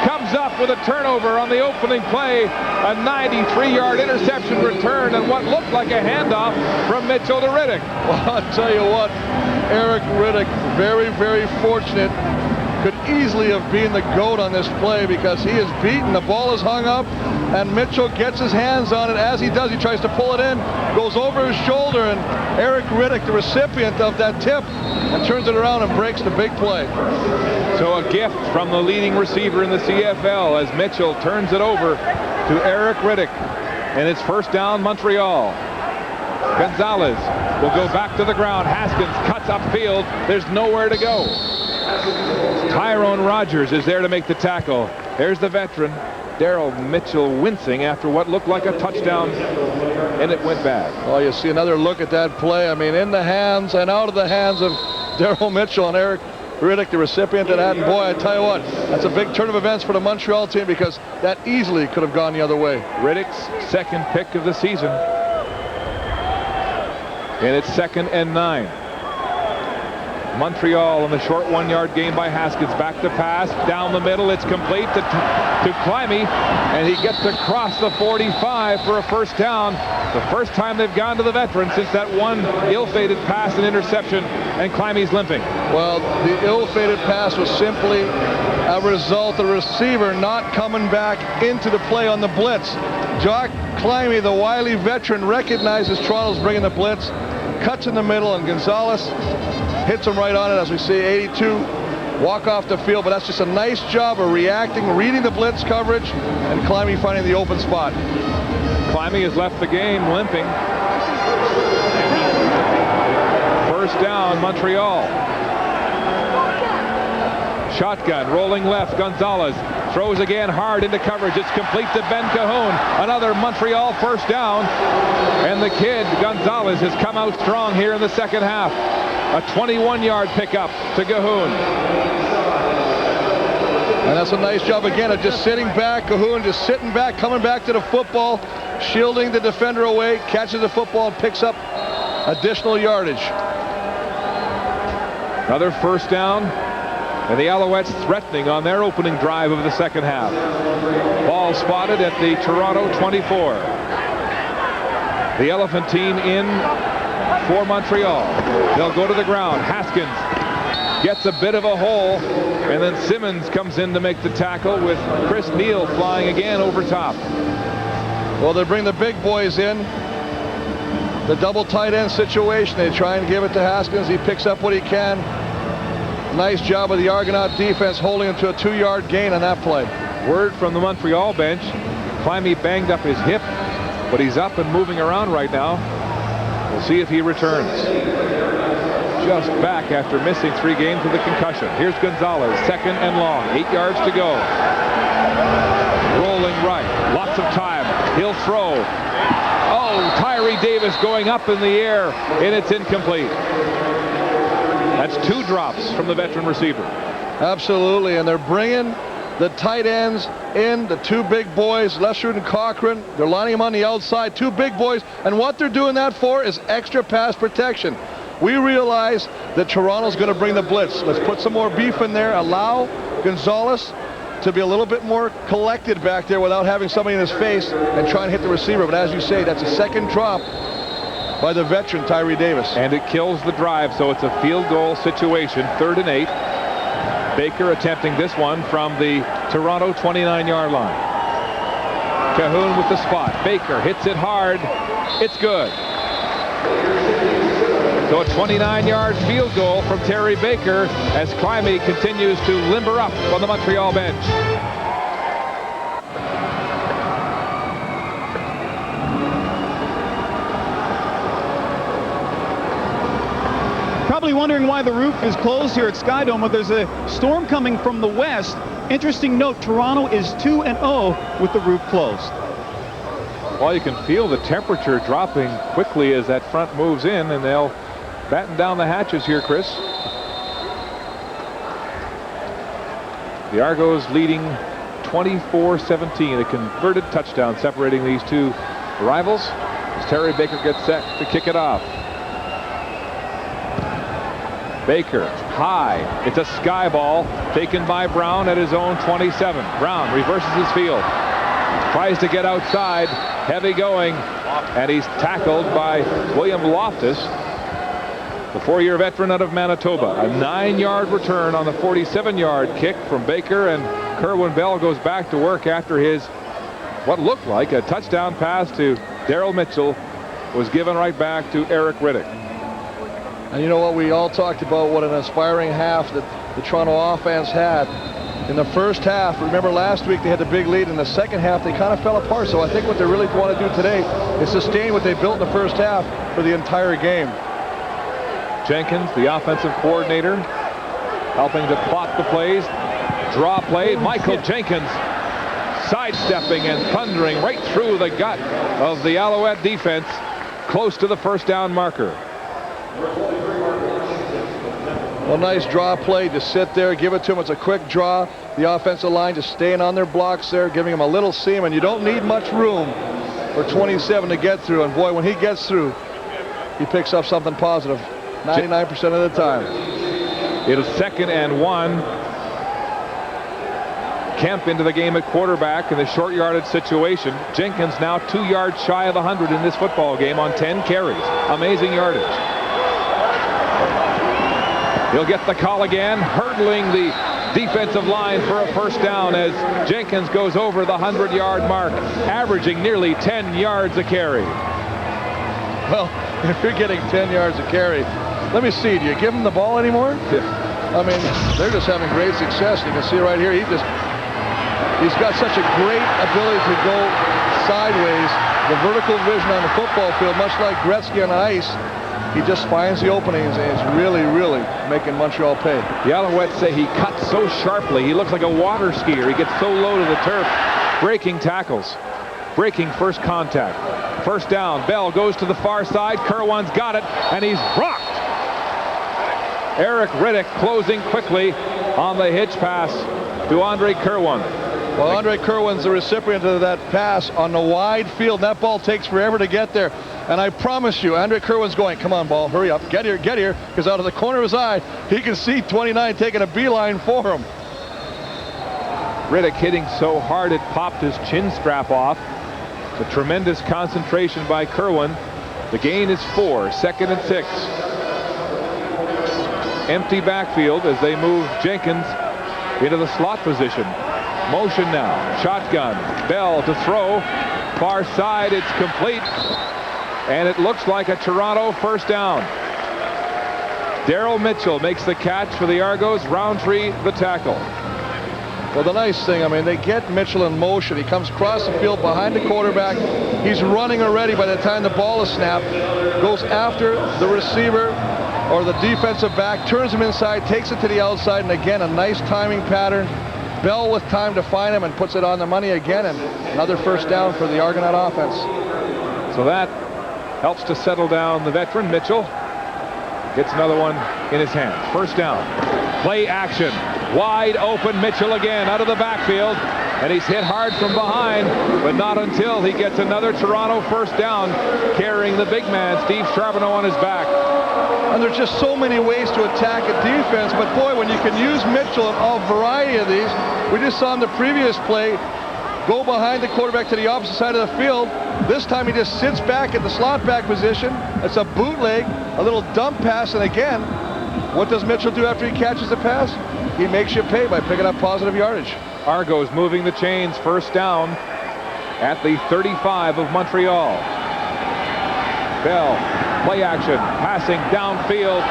comes up with a turnover on the opening play, a 93-yard interception return, and what looked like a handoff from Mitchell to Riddick. Well, I'll tell you what, Eric Riddick, very, very fortunate, could easily have been the GOAT on this play because he is beaten, the ball is hung up, and Mitchell gets his hands on it. As he does, he tries to pull it in, goes over his shoulder, and Eric Riddick, the recipient of that tip, and turns it around and breaks the big play. So a gift from the leading receiver in the CFL as Mitchell turns it over to Eric Riddick, and it's 1st down, Montreal. Gonzalez will go back to the ground. Haskins cuts upfield. There's nowhere to go. Tyrone Rogers is there to make the tackle. There's the veteran, Daryl Mitchell, wincing after what looked like a touchdown, and it went bad. Oh, you see another look at that play. I mean, in the hands and out of the hands of Daryl Mitchell, and Eric Riddick, the recipient of that. And boy, I tell you what, that's a big turn of events for the Montreal team because that easily could have gone the other way. Riddick's 2nd pick of the season. And it's 2nd and 9. Montreal in the short 1-yard gain by Haskins. Back to pass down the middle. It's complete to Climby, and he gets across the 45 for a 1st down. The first time they've gone to the veteran since that one ill-fated pass and interception, and Climby's limping. Well, the ill-fated pass was simply a result of the receiver not coming back into the play on the blitz. Jock Climby, the wily veteran, recognizes Toronto's bringing the blitz, cuts in the middle, and Gonzalez hits him right on it. As we see, 82 walk off the field, but that's just a nice job of reacting, reading the blitz coverage, and Climby finding the open spot. Climby has left the game limping. 1st down, Montreal. Shotgun, rolling left, Gonzalez throws again hard into coverage. It's complete to Ben Cahoon. Another Montreal 1st down, and the kid, Gonzalez, has come out strong here in the second half. A 21-yard pickup to Cahoon. And that's a nice job again of just sitting back. Cahoon just sitting back, coming back to the football, shielding the defender away, catches the football, and picks up additional yardage. Another 1st down, and the Alouettes threatening on their opening drive of the second half. Ball spotted at the Toronto 24. The Elephant team in for Montreal. They'll go to the ground. Haskins gets a bit of a hole, and then Simmons comes in to make the tackle with Chris Neal flying again over top. Well, they bring the big boys in. The double tight end situation. They try and give it to Haskins. He picks up what he can. Nice job of the Argonaut defense holding him to a 2-yard gain on that play. Word from the Montreal bench. Climby banged up his hip, but he's up and moving around right now. We'll see if he returns. Just back after missing 3 games with a concussion. Here's Gonzalez, 2nd and long, 8 yards to go. Rolling right, lots of time. He'll throw. Oh, Tyree Davis going up in the air, and it's incomplete. That's 2 drops from the veteran receiver. Absolutely, and they're bringing the tight ends in, the 2 big boys, Lessard and Cochran. They're lining them on the outside, 2 big boys, and what they're doing that for is extra pass protection. We realize that Toronto's going to bring the blitz. Let's put some more beef in there, allow Gonzalez to be a little bit more collected back there without having somebody in his face and trying to hit the receiver. But as you say, that's a second drop by the veteran Tyree Davis. And it kills the drive, so it's a field goal situation, 3rd and 8. Baker attempting this one from the Toronto 29-yard line. Cahoon with the spot. Baker hits it hard. It's good. So a 29-yard field goal from Terry Baker as Climie continues to limber up on the Montreal bench. Probably wondering why the roof is closed here at Skydome, but there's a storm coming from the west. Interesting note, Toronto is 2-0 with the roof closed. Well, you can feel the temperature dropping quickly as that front moves in, and they'll batten down the hatches here, Chris. The Argos leading 24-17. A converted touchdown separating these two rivals as Terry Baker gets set to kick it off. Baker high. It's a sky ball taken by Brown at his own 27. Brown reverses his field. Tries to get outside. Heavy going. And he's tackled by William Loftus, the 4-year veteran out of Manitoba. A 9-yard return on the 47-yard kick from Baker, and Kerwin Bell goes back to work after his what looked like a touchdown pass to Daryl Mitchell was given right back to Eric Riddick. And you know what, we all talked about what an inspiring half that the Toronto offense had. In the first half, remember last week they had the big lead. In the second half, they kind of fell apart. So I think what they really want to do today is sustain what they built in the first half for the entire game. Jenkins, the offensive coordinator, helping to plot the plays. Draw play, Michael Jenkins sidestepping and thundering right through the gut of the Alouette defense, close to the first down marker. Well, nice draw play to sit there, give it to him. It's a quick draw. The offensive line just staying on their blocks there, giving him a little seam, and you don't need much room for 27 to get through. And boy, when he gets through, he picks up something positive 99% of the time. It is 2nd and 1. Kemp into the game at quarterback in the short yardage situation. Jenkins now 2 yards shy of 100 in this football game on 10 carries. Amazing yardage. He'll get the call again, hurdling the defensive line for a first down as Jenkins goes over the 100-yard mark, averaging nearly 10 yards a carry. Well, if you're getting 10 yards a carry, let me see, do you give him the ball anymore? Yeah. I mean, they're just having great success. You can see right here, he's got such a great ability to go sideways. The vertical vision on the football field, much like Gretzky on ice, he just finds the openings, and is really, really making Montreal pay. The Alouettes say he cuts so sharply. He looks like a water skier. He gets so low to the turf. Breaking tackles. Breaking first contact. First down. Bell goes to the far side. Kerwin's got it, and he's rocked. Eric Riddick closing quickly on the hitch pass to Andre Kerwin. Well, Andre Kerwin's the recipient of that pass on the wide field. That ball takes forever to get there. And I promise you, Andre Kerwin's going, come on, ball, hurry up, get here, because out of the corner of his eye, he can see 29 taking a beeline for him. Riddick hitting so hard it popped his chin strap off. It's a tremendous concentration by Kerwin. The gain is 4, 2nd and 6. Empty backfield as they move Jenkins into the slot position. Motion now, shotgun, Bell to throw, far side, it's complete. And it looks like a Toronto first down. Daryl Mitchell makes the catch for the Argos. Roundtree the tackle. Well, the nice thing, I mean, they get Mitchell in motion. He comes across the field behind the quarterback. He's running already by the time the ball is snapped. Goes after the receiver or the defensive back, turns him inside, takes it to the outside, and again, a nice timing pattern. Bell with time to find him and puts it on the money again, and another first down for the Argonaut offense. So that helps to settle down the veteran. Mitchell gets another one in his hands. First down. Play action. Wide open Mitchell again out of the backfield. And he's hit hard from behind, but not until he gets another Toronto first down, carrying the big man, Steve Charbonneau, on his back. And there's just so many ways to attack a defense. But boy, when you can use Mitchell in a variety of these, we just saw in the previous play, go behind the quarterback to the opposite side of the field. This time he just sits back at the slot back position. It's a bootleg, a little dump pass, and again, what does Mitchell do after he catches the pass? He makes you pay by picking up positive yardage. Argos moving the chains, first down at the 35 of Montreal. Bell, play action, passing downfield,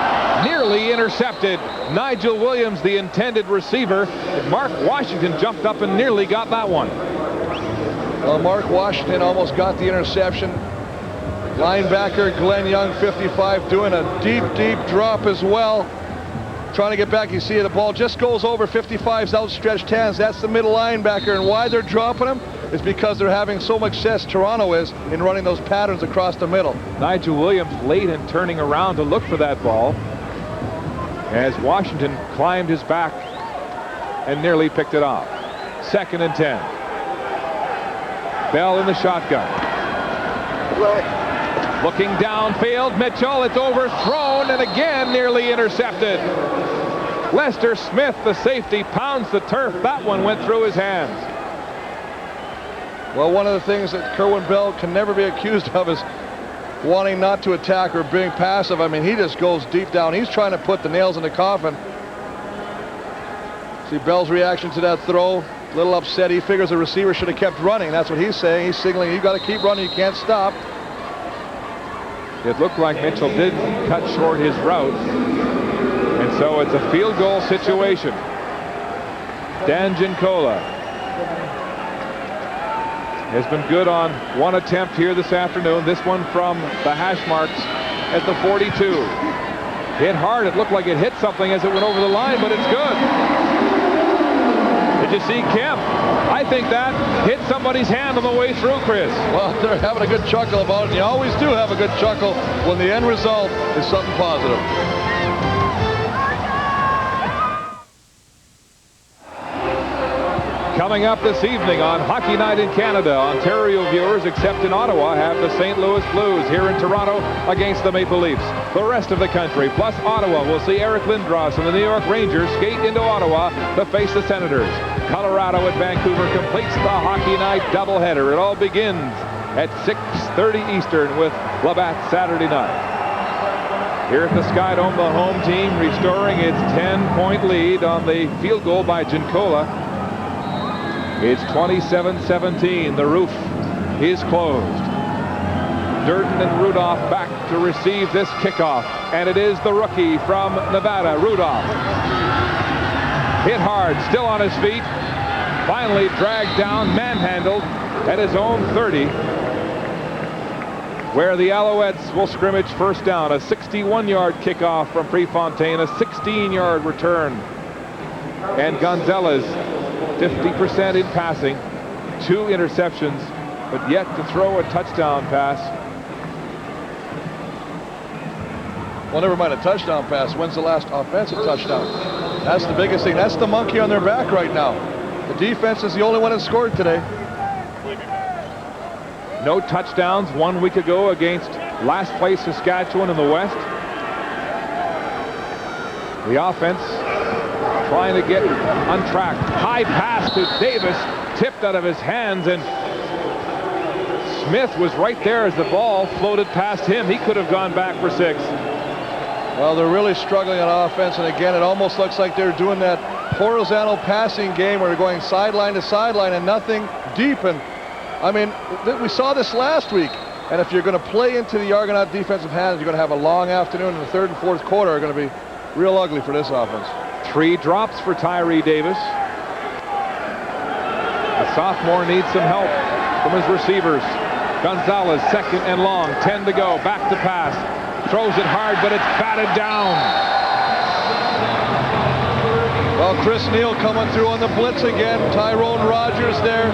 nearly intercepted. Nigel Williams, the intended receiver. Mark Washington jumped up and nearly got that one. Well, Mark Washington almost got the interception. Linebacker Glenn Young, 55, doing a deep, deep drop as well. Trying to get back. You see the ball just goes over 55's outstretched hands. That's the middle linebacker. And why they're dropping him is because they're having so much success, Toronto is, in running those patterns across the middle. Nigel Williams late in turning around to look for that ball as Washington climbed his back and nearly picked it off. 2nd and 10. Bell in the shotgun. Looking downfield, Mitchell, it's overthrown and again nearly intercepted. Lester Smith, the safety, pounds the turf. That one went through his hands. Well, one of the things that Kerwin Bell can never be accused of is wanting not to attack or being passive. I mean, he just goes deep down. He's trying to put the nails in the coffin. See Bell's reaction to that throw. A little upset. He figures the receiver should have kept running. That's what he's saying. He's signaling, you got to keep running. You can't stop. It looked like Mitchell did cut short his route. And so it's a field goal situation. Dan Gincola has been good on one attempt here this afternoon. This one from the hash marks at the 42. Hit hard. It looked like it hit something as it went over the line, but it's good. Did you see Kemp? I think that hit somebody's hand on the way through, Chris. Well, they're having a good chuckle about it. And you always do have a good chuckle when the end result is something positive. Coming up this evening on Hockey Night in Canada, Ontario viewers, except in Ottawa, have the St. Louis Blues here in Toronto against the Maple Leafs. The rest of the country, plus Ottawa, will see Eric Lindros and the New York Rangers skate into Ottawa to face the Senators. Colorado at Vancouver completes the Hockey Night doubleheader. It all begins at 6:30 Eastern with Labatt Saturday night. Here at the Sky Dome, the home team restoring its 10-point lead on the field goal by Gincola. It's 27-17. The roof is closed. Durden and Rudolph back to receive this kickoff. And it is the rookie from Nevada, Rudolph. Hit hard, still on his feet. Finally dragged down, manhandled at his own 30. Where the Alouettes will scrimmage first down. A 61-yard kickoff from Prefontaine. A 16-yard return. And Gonzalez, 50% in passing, 2 interceptions, but yet to throw a touchdown pass. Well, never mind a touchdown pass. When's the last offensive touchdown? That's the biggest thing. That's the monkey on their back right now. The defense is the only one that scored today. No touchdowns 1 week ago against last place Saskatchewan in the West. The offense trying to get on track. High pass to Davis, tipped out of his hands, and Smith was right there as the ball floated past him. He could have gone back for 6. Well, they're really struggling on offense, and again, it almost looks like they're doing that horizontal passing game where they're going sideline to sideline and nothing deep. And I mean, we saw this last week. And if you're going to play into the Argonaut defensive hands, you're going to have a long afternoon, and the 3rd and 4th quarter are going to be real ugly for this offense. 3 drops for Tyree Davis. The sophomore needs some help from his receivers. Gonzalez, 2nd and long, 10 to go, back to pass. Throws it hard, but it's batted down. Well, Chris Neal coming through on the blitz again. Tyrone Rogers there.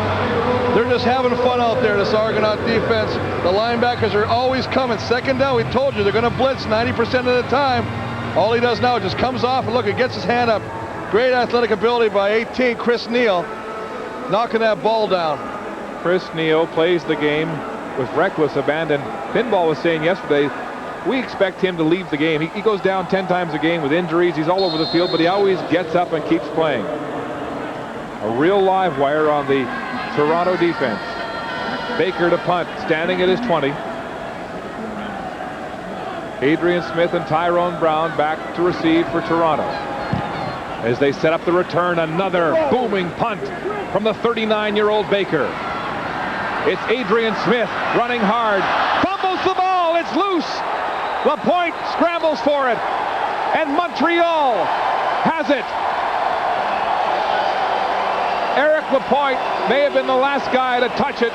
They're just having fun out there, this Argonaut defense. The linebackers are always coming. 2nd down, we told you, they're going to blitz 90% of the time. All he does now just comes off and look, he gets his hand up. Great athletic ability by 18, Chris Neal, knocking that ball down. Chris Neal plays the game with reckless abandon. Pinball was saying yesterday, we expect him to leave the game. He goes down 10 times a game with injuries. He's all over the field, but he always gets up and keeps playing. A real live wire on the Toronto defense. Baker to punt, standing at his 20. Adrian Smith and Tyrone Brown back to receive for Toronto. As they set up the return, another booming punt from the 39-year-old Baker. It's Adrian Smith running hard. Fumbles the ball. It's loose. Lapointe scrambles for it. And Montreal has it. Eric Lapointe may have been the last guy to touch it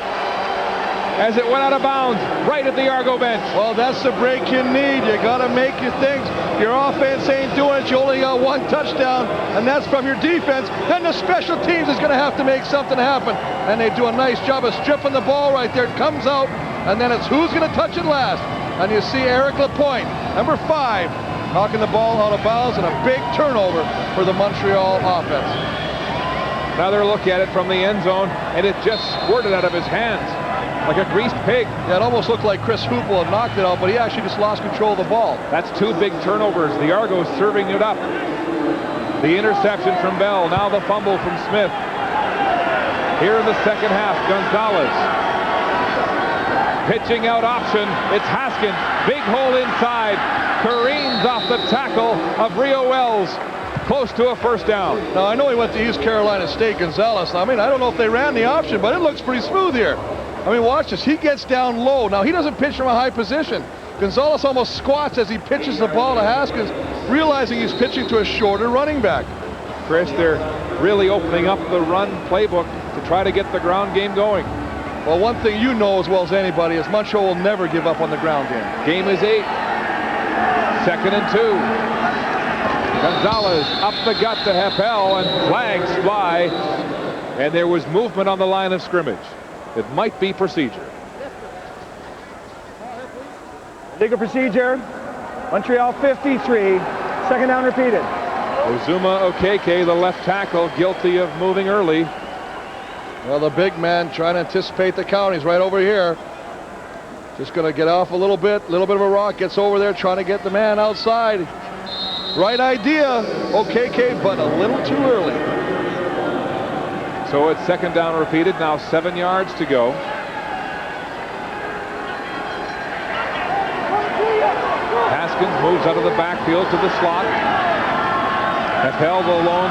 as it went out of bounds right at the Argo bench. Well, that's the break you need. You got to make your things. Your offense ain't doing it. You only got one touchdown, and that's from your defense. Then the special teams is going to have to make something happen. And they do a nice job of stripping the ball right there. It comes out, and then it's who's going to touch it last. And you see Eric Lapointe, number 5, knocking the ball out of bounds, and a big turnover for the Montreal offense. Another look at it from the end zone, and it just squirted out of his hands like a greased pig. Yeah, it almost looked like Chris Hoople had knocked it out, but he actually just lost control of the ball. That's 2 big turnovers. The Argos serving it up. The interception from Bell. Now the fumble from Smith. Here in the second half, Gonzalez. Pitching out option. It's Haskins. Big hole inside. Careens off the tackle of Rio Wells. Close to a first down. Now, I know he went to East Carolina State, Gonzalez. I mean, I don't know if they ran the option, but it looks pretty smooth here. I mean, watch this. He gets down low. Now, he doesn't pitch from a high position. Gonzalez almost squats as he pitches the ball to Haskins, realizing he's pitching to a shorter running back. Chris, they're really opening up the run playbook to try to get the ground game going. Well, one thing you know as well as anybody is Montreal will never give up on the ground game. Game is 8. 2nd and 2. Gonzalez up the gut to Heppel, and flags fly. And there was movement on the line of scrimmage. It might be procedure. Legal procedure. Montreal 53. 2nd down repeated. Ozuma Okeke, the left tackle, guilty of moving early. Well, the big man trying to anticipate the count. He's right over here. Just going to get off a little bit of a rock. Gets over there trying to get the man outside. Right idea, Okeke, but a little too early. So it's 2nd down repeated. Now 7 yards to go. Haskins moves out of the backfield to the slot. Heppel, the lone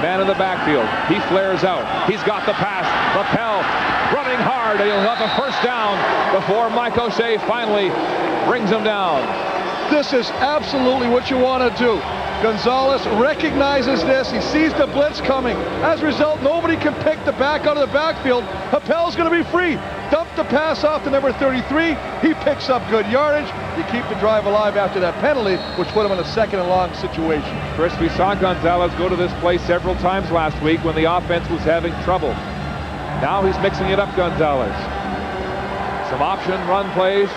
man in the backfield. He flares out. He's got the pass. Heppel running hard. He'll have a first down before Mike O'Shea finally brings him down. This is absolutely what you want to do. Gonzalez recognizes this. He sees the blitz coming. As a result, nobody can pick the back out of the backfield. Heppel's going to be free. Dump the pass off to number 33. He picks up good yardage. You keep the drive alive after that penalty, which put him in a 2nd and long situation. Chris, we saw Gonzalez go to this play several times last week when the offense was having trouble. Now he's mixing it up, Gonzalez. Some option run plays.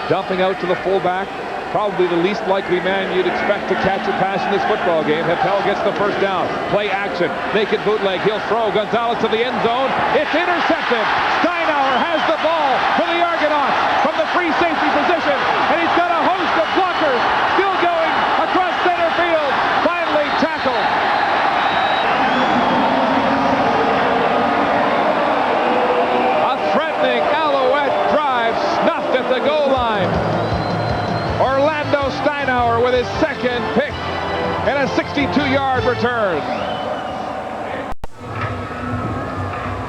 Dumping out to the fullback. Probably the least likely man you'd expect to catch a pass in this football game. Heppel gets the first down. Play action. Naked bootleg. He'll throw. Gonzalez to the end zone. It's intercepted. Steinauer has the ball for the Argonauts from the free safety position. And he's got a host of blockers still going across center field. Finally tackled. A threatening Alouette drive snuffed at the goal line. Orlando Steinauer with his 2nd pick and a 62-yard return.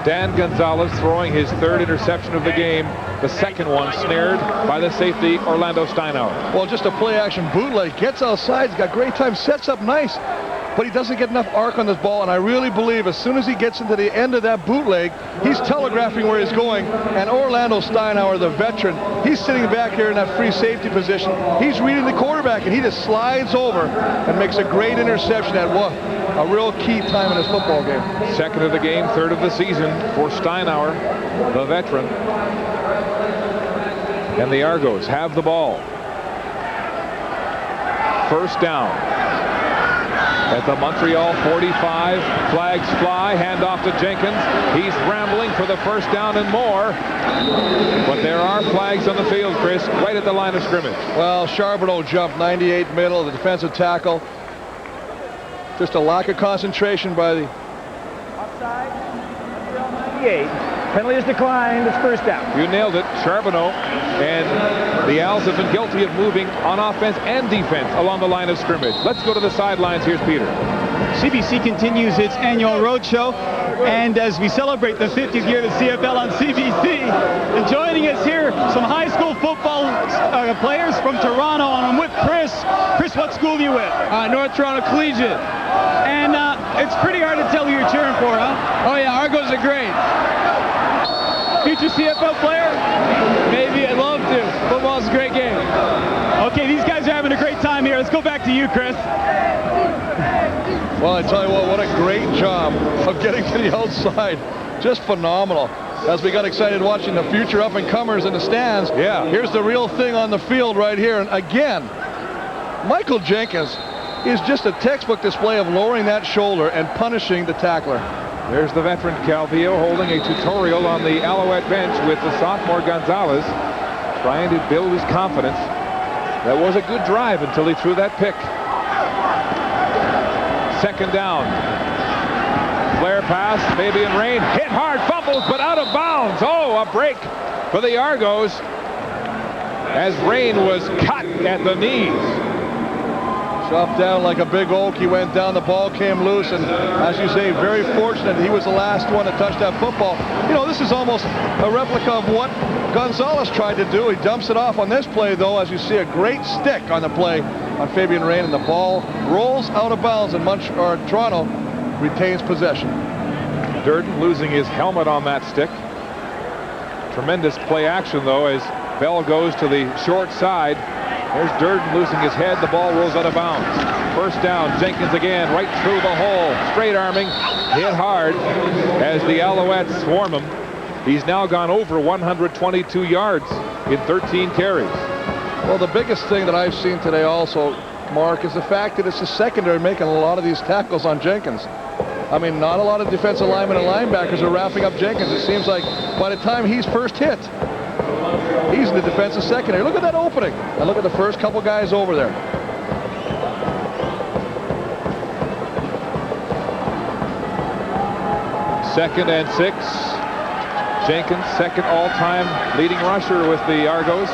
Dan Gonzalez throwing his 3rd interception of the game. The 2nd one snared by the safety, Orlando Steinauer. Well, just a play-action bootleg. Gets outside. He's got great time. Sets up nice. But he doesn't get enough arc on this ball, and I really believe as soon as he gets into the end of that bootleg, he's telegraphing where he's going, and Orlando Steinauer, the veteran, he's sitting back here in that free safety position. He's reading the quarterback, and he just slides over and makes a great interception at what? A real key time in this football game. 2nd of the game, 3rd of the season for Steinauer, the veteran. And the Argos have the ball. First down. At the Montreal 45, flags fly, handoff to Jenkins. He's rambling for the first down and more. But there are flags on the field, Chris, right at the line of scrimmage. Well, Charbonneau jumped 98 middle, the defensive tackle. Just a lack of concentration by the... Offside, Montreal 98. Penalty is declined. It's first down. You nailed it, Charbonneau. And the Owls have been guilty of moving on offense and defense along the line of scrimmage. Let's go to the sidelines. Here's Peter. CBC continues its annual roadshow, and as we celebrate the 50th year of the CFL on CBC, and joining us here, some high school football players from Toronto, and I'm with Chris. Chris, what school are you with? North Toronto Collegiate. And it's pretty hard to tell who you're cheering for, huh? Oh yeah, Argos are great. Future CFL player? Maybe, I'd love to. Football's a great game. Okay, these guys are having a great time here. Let's go back to you, Chris. Well, I tell you what a great job of getting to the outside. Just phenomenal. As we got excited watching the future up-and-comers in the stands. Yeah. Here's the real thing on the field right here. And again, Michael Jenkins is just a textbook display of lowering that shoulder and punishing the tackler. There's the veteran Calvillo holding a tutorial on the Alouette bench with the sophomore Gonzalez, trying to build his confidence. That was a good drive until he threw that pick. Second down. Flare pass, Fabian Rain hit hard, fumbles, but out of bounds. Oh, a break for the Argos as Rain was cut at the knees. Chopped down like a big oak. He went down, the ball came loose, and as you say, very fortunate he was the last one to touch that football. You know, this is almost a replica of what Gonzalez tried to do. He dumps it off on this play, though, as you see a great stick on the play on Fabian Rain, and the ball rolls out of bounds, and Toronto retains possession. Durden losing his helmet on that stick. Tremendous play action, though, as Bell goes to the short side. There's Durden losing his head. The ball rolls out of bounds. First down, Jenkins again, right through the hole. Straight arming, hit hard as the Alouettes swarm him. He's now gone over 122 yards in 13 carries. Well, the biggest thing that I've seen today also, Mark, is the fact that it's the secondary making a lot of these tackles on Jenkins. I mean, not a lot of defensive linemen and linebackers are wrapping up Jenkins. It seems like by the time he's first hit, he's in the defensive secondary. Look at that opening. And look at the first couple guys over there. Second and 6. Jenkins, second all-time leading rusher with the Argos,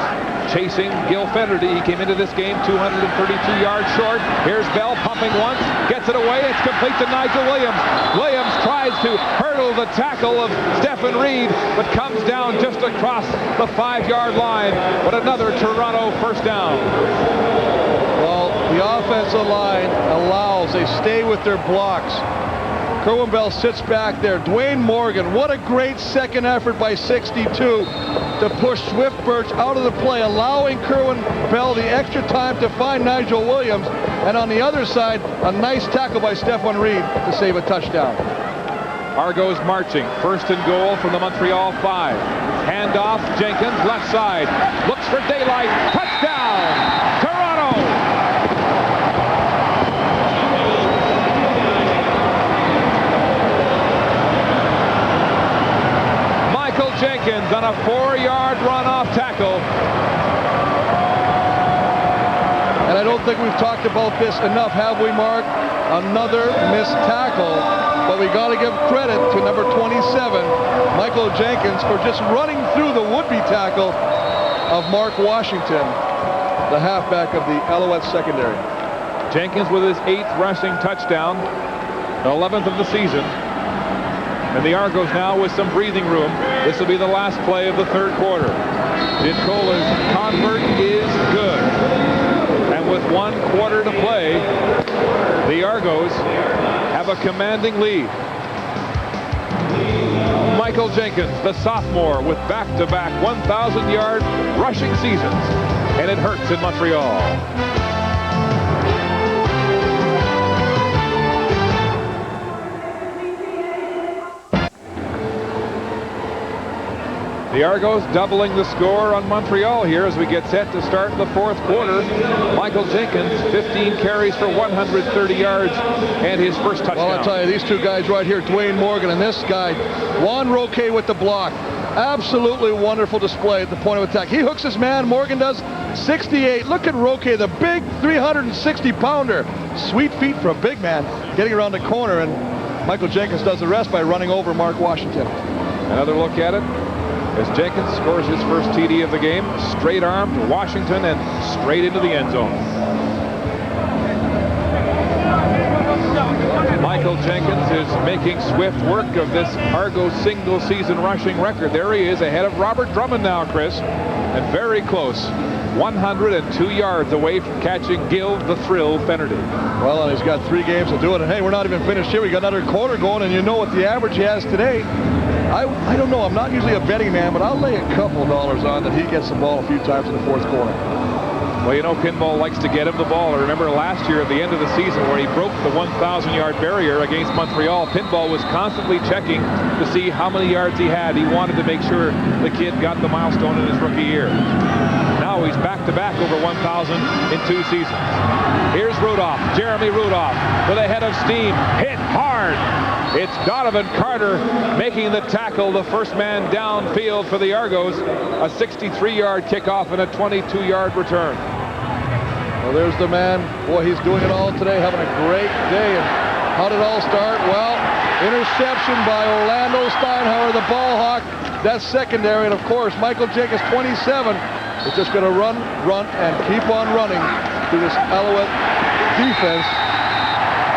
chasing Gil Federty. He came into this game 232 yards short. Here's Bell pumping once, gets it away. It's complete to Nigel Williams. Williams tries to hurdle the tackle of Stephen Reed, but comes down just across the 5-yard line. But another Toronto first down. Well, the offensive line allows, they stay with their blocks. Kerwin Bell sits back there. Dwayne Morgan, what a great second effort by 62 to push Swift Birch out of the play, allowing Kerwin Bell the extra time to find Nigel Williams. And on the other side, a nice tackle by Stephen Reed to save a touchdown. Argos marching. First and goal from the Montreal 5. Handoff, Jenkins, left side. Looks for daylight. Touchdown, Toronto! Jenkins on a 4-yard run-off tackle. And I don't think we've talked about this enough, have we, Mark? Another missed tackle. But we got to give credit to number 27, Michael Jenkins, for just running through the would-be tackle of Mark Washington, the halfback of the Alouettes secondary. Jenkins with his 8th rushing touchdown, the 11th of the season. And the Argos now with some breathing room. This will be the last play of the third quarter. Ditkola's convert is good. And with 1 quarter to play, the Argos have a commanding lead. Michael Jenkins, the sophomore, with back-to-back 1,000-yard rushing seasons. And it hurts in Montreal. The The Argos doubling the score on Montreal here as we get set to start the fourth quarter. Michael Jenkins, 15 carries for 130 yards and his first touchdown. Well, I'll tell you, these two guys right here, Dwayne Morgan and this guy, Juan Roque with the block. Absolutely wonderful display at the point of attack. He hooks his man, Morgan does. 68. Look at Roque, the big 360-pounder. Sweet feet for a big man getting around the corner, and Michael Jenkins does the rest by running over Mark Washington. Another look at it as Jenkins scores his first TD of the game. Straight arm to Washington and straight into the end zone. Michael Jenkins is making swift work of this Argo single-season rushing record. There he is ahead of Robert Drummond now, Chris, and very close. 102 yards away from catching Gil the Thrill Fennerty. Well, and he's got 3 games to do it. And hey, we're not even finished here. We got another quarter going, and you know what the average he has today. I don't know. I'm not usually a betting man, but I'll lay a couple dollars on that he gets the ball a few times in the fourth quarter. Well, you know, Pinball likes to get him the ball. I remember last year at the end of the season where he broke the 1,000-yard barrier against Montreal. Pinball was constantly checking to see how many yards he had. He wanted to make sure the kid got the milestone in his rookie year. Now he's back-to-back over 1,000 in 2 seasons. Here's Rudolph, Jeremy Rudolph, with a head of steam, hit hard. It's Donovan Carter making the tackle, the first man downfield for the Argos. A 63-yard kickoff and a 22-yard return. Well, there's the man. Boy, he's doing it all today, having a great day. And how did it all start? Well, interception by Orlando Steinhauer, the ball hawk. That's secondary. And, of course, Michael Jenkins, 27, is just going to run, and keep on running through this Alouette defense.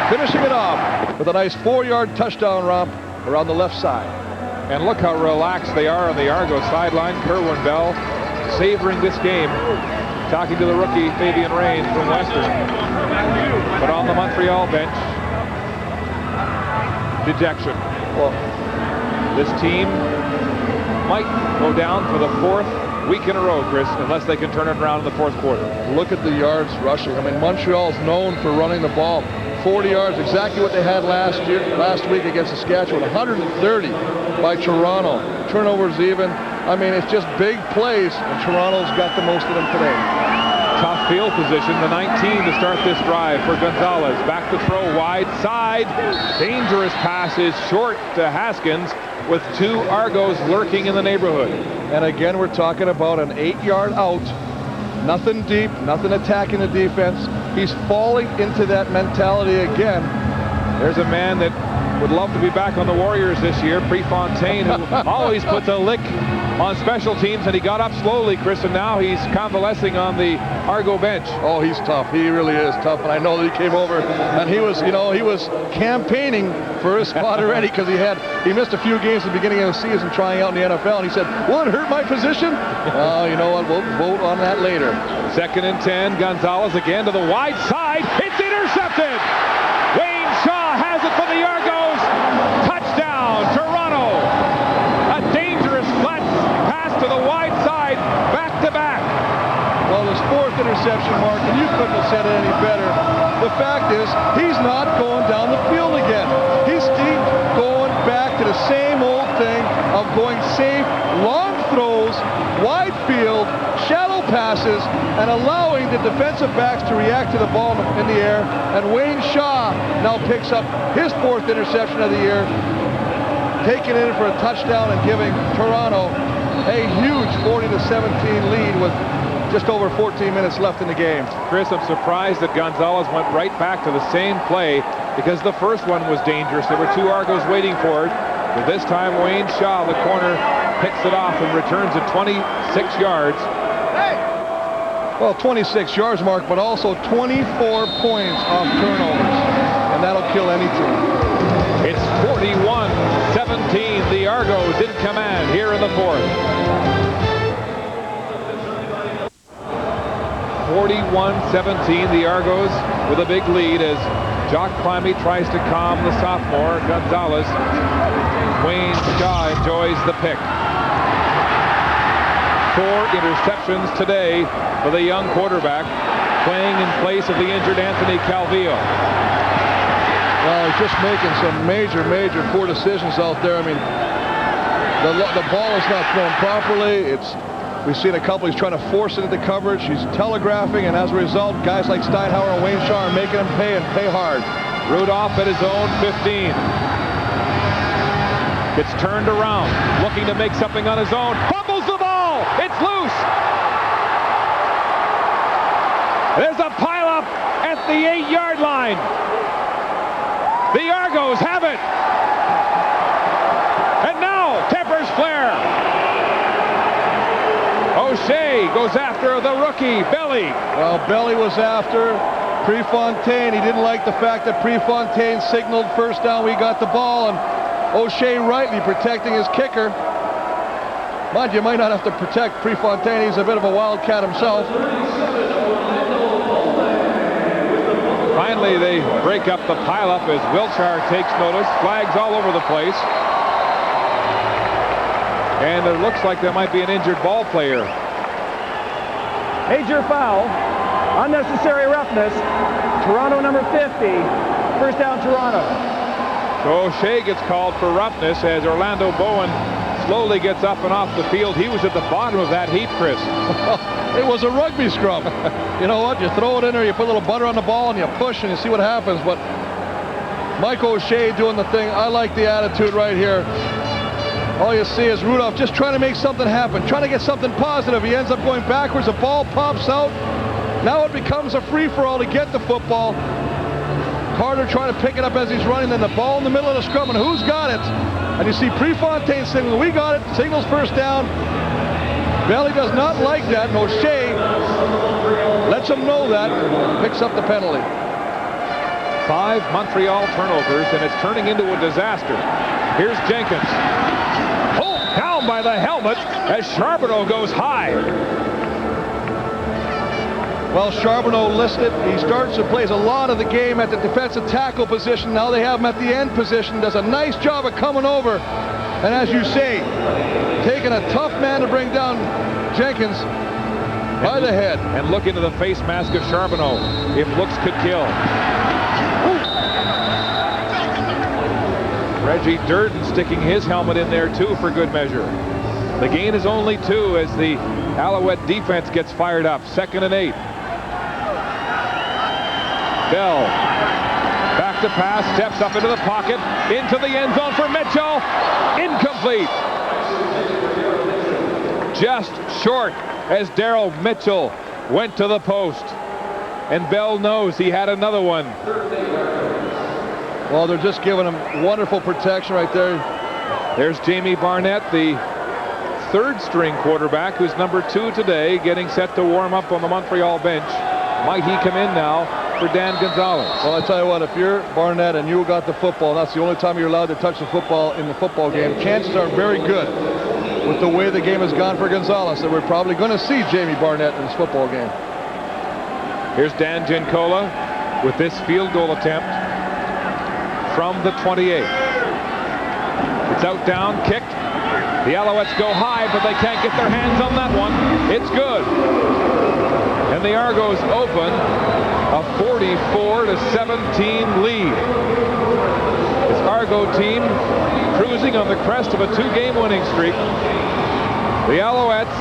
Finishing it off with a nice 4-yard touchdown romp around the left side. And look how relaxed they are on the Argo sideline. Kerwin Bell savoring this game, talking to the rookie Fabian Rain from Western. But on the Montreal bench, dejection. Well, this team might go down for the 4th week in a row, Chris, unless they can turn it around in the fourth quarter. Look at the yards rushing. I mean, Montreal's known for running the ball. 40 yards, exactly what they had last week against Saskatchewan. 130 by Toronto. Turnovers even. I mean, it's just big plays, and Toronto's got the most of them today. Tough field position, the 19 to start this drive for Gonzalez. Back to throw, wide side. Dangerous passes short to Haskins with 2 Argos lurking in the neighborhood. And again, we're talking about an 8-yard out. Nothing deep, nothing attacking the defense. He's falling into that mentality again. There's a man that would love to be back on the Warriors this year, Prefontaine, who always puts a lick on special teams, and he got up slowly, Chris, and now he's convalescing on the Argo bench. Oh, he's tough. He really is tough, and I know that he came over, and he was campaigning for his spot already because he missed a few games at the beginning of the season trying out in the NFL, and he said, will it hurt my position? Oh, you know what, we'll vote on that later. 2nd and 10, Gonzalez again to the wide side. It's intercepted! Wayne Shaw has it for the Argos. Touchdown, Toronto. A dangerous flat pass to the wide side, back to back. Well, his 4th interception, Mark, and you couldn't have said it any better. The fact is, he's not going down the field again. He's going back to the same old thing of going safe, long throws, wide field, shallow passes, and allowing the defensive backs to react to the ball in the air. And Wayne Shaw now picks up his 4th interception of the year, taking it in for a touchdown and giving Toronto a huge 40-17 lead with just over 14 minutes left in the game. Chris, I'm surprised that Gonzalez went right back to the same play because the first one was dangerous. There were 2 Argos waiting for it. But this time, Wayne Shaw, the corner, picks it off and returns it 26 yards. Well, 26 yards, Mark, but also 24 points off turnovers. And that'll kill any team. It's 41-17. The Argos in command here in the 4th. 41-17, the Argos with a big lead as Jock Climby tries to calm the sophomore, Gonzalez. Wayne Shaw enjoys the pick. 4 interceptions today for the young quarterback, playing in place of the injured Anthony Calvillo. Well, he's just making some major poor decisions out there. I mean, The ball is not thrown properly. We've seen a couple, he's trying to force it into coverage. He's telegraphing, and as a result, guys like Steinhauer and Wayne Shaw are making him pay and pay hard. Rudolph at his own 15. Gets turned around, looking to make something on his own. Fumbles the ball. It's loose. There's a pileup at the 8-yard line. The Argos have it. And now tempers flare. O'Shea goes after the rookie, Belly. Well, Belly was after Prefontaine. He didn't like the fact that Prefontaine signaled first down. We got the ball, and O'Shea rightly protecting his kicker. Mind you might not have to protect Prefontaine. He's a bit of a wildcat himself. Finally, they break up the pileup as Wiltshire takes notice. Flags all over the place. And it looks like there might be an injured ball player. Major foul. Unnecessary roughness. Toronto number 50. First down, Toronto. So O'Shea gets called for roughness as Orlando Bowen slowly gets up and off the field. He was at the bottom of that heap, Chris. It was a rugby scrum. You know what? You throw it in there, you put a little butter on the ball, and you push, and you see what happens. But Mike O'Shea doing the thing. I like the attitude right here. All you see is Rudolph just trying to make something happen, trying to get something positive. He ends up going backwards. The ball pops out. Now it becomes a free-for-all to get the football. Carter trying to pick it up as he's running, then the ball in the middle of the scrum, and who's got it? And you see Prefontaine signaling, we got it, signals first down. Belly does not like that, and O'Shea lets him know that, picks up the penalty. 5 Montreal turnovers, and it's turning into a disaster. Here's Jenkins. Pulled down by the helmet as Charbonneau goes high. Well, Charbonneau listed. He starts and plays a lot of the game at the defensive tackle position. Now they have him at the end position. Does a nice job of coming over. And as you say, taking a tough man to bring down Jenkins by the head. And look into the face mask of Charbonneau if looks could kill. Reggie Durden sticking his helmet in there too for good measure. The gain is only 2 as the Alouette defense gets fired up. 2nd and 8. Bell back to pass, steps up into the pocket, into the end zone for Mitchell. Incomplete. Just short as Darryl Mitchell went to the post. And Bell knows he had another one. Well, they're just giving him wonderful protection right there. There's Jamie Barnett, the 3rd string quarterback, who's number 2 today, getting set to warm up on the Montreal bench. Might he come in now for Dan Gonzalez? Well, I tell you what, if you're Barnett and you got the football, that's the only time you're allowed to touch the football in the football game. Chances are very good with the way the game has gone for Gonzalez that we're probably going to see Jamie Barnett in this football game. Here's Dan Giancola with this field goal attempt from the 28. It's out, down, kicked. The Alouettes go high, but they can't get their hands on that one. It's good. And the Argos open a 44-17 lead. This Argo team cruising on the crest of a 2-game winning streak. The Alouettes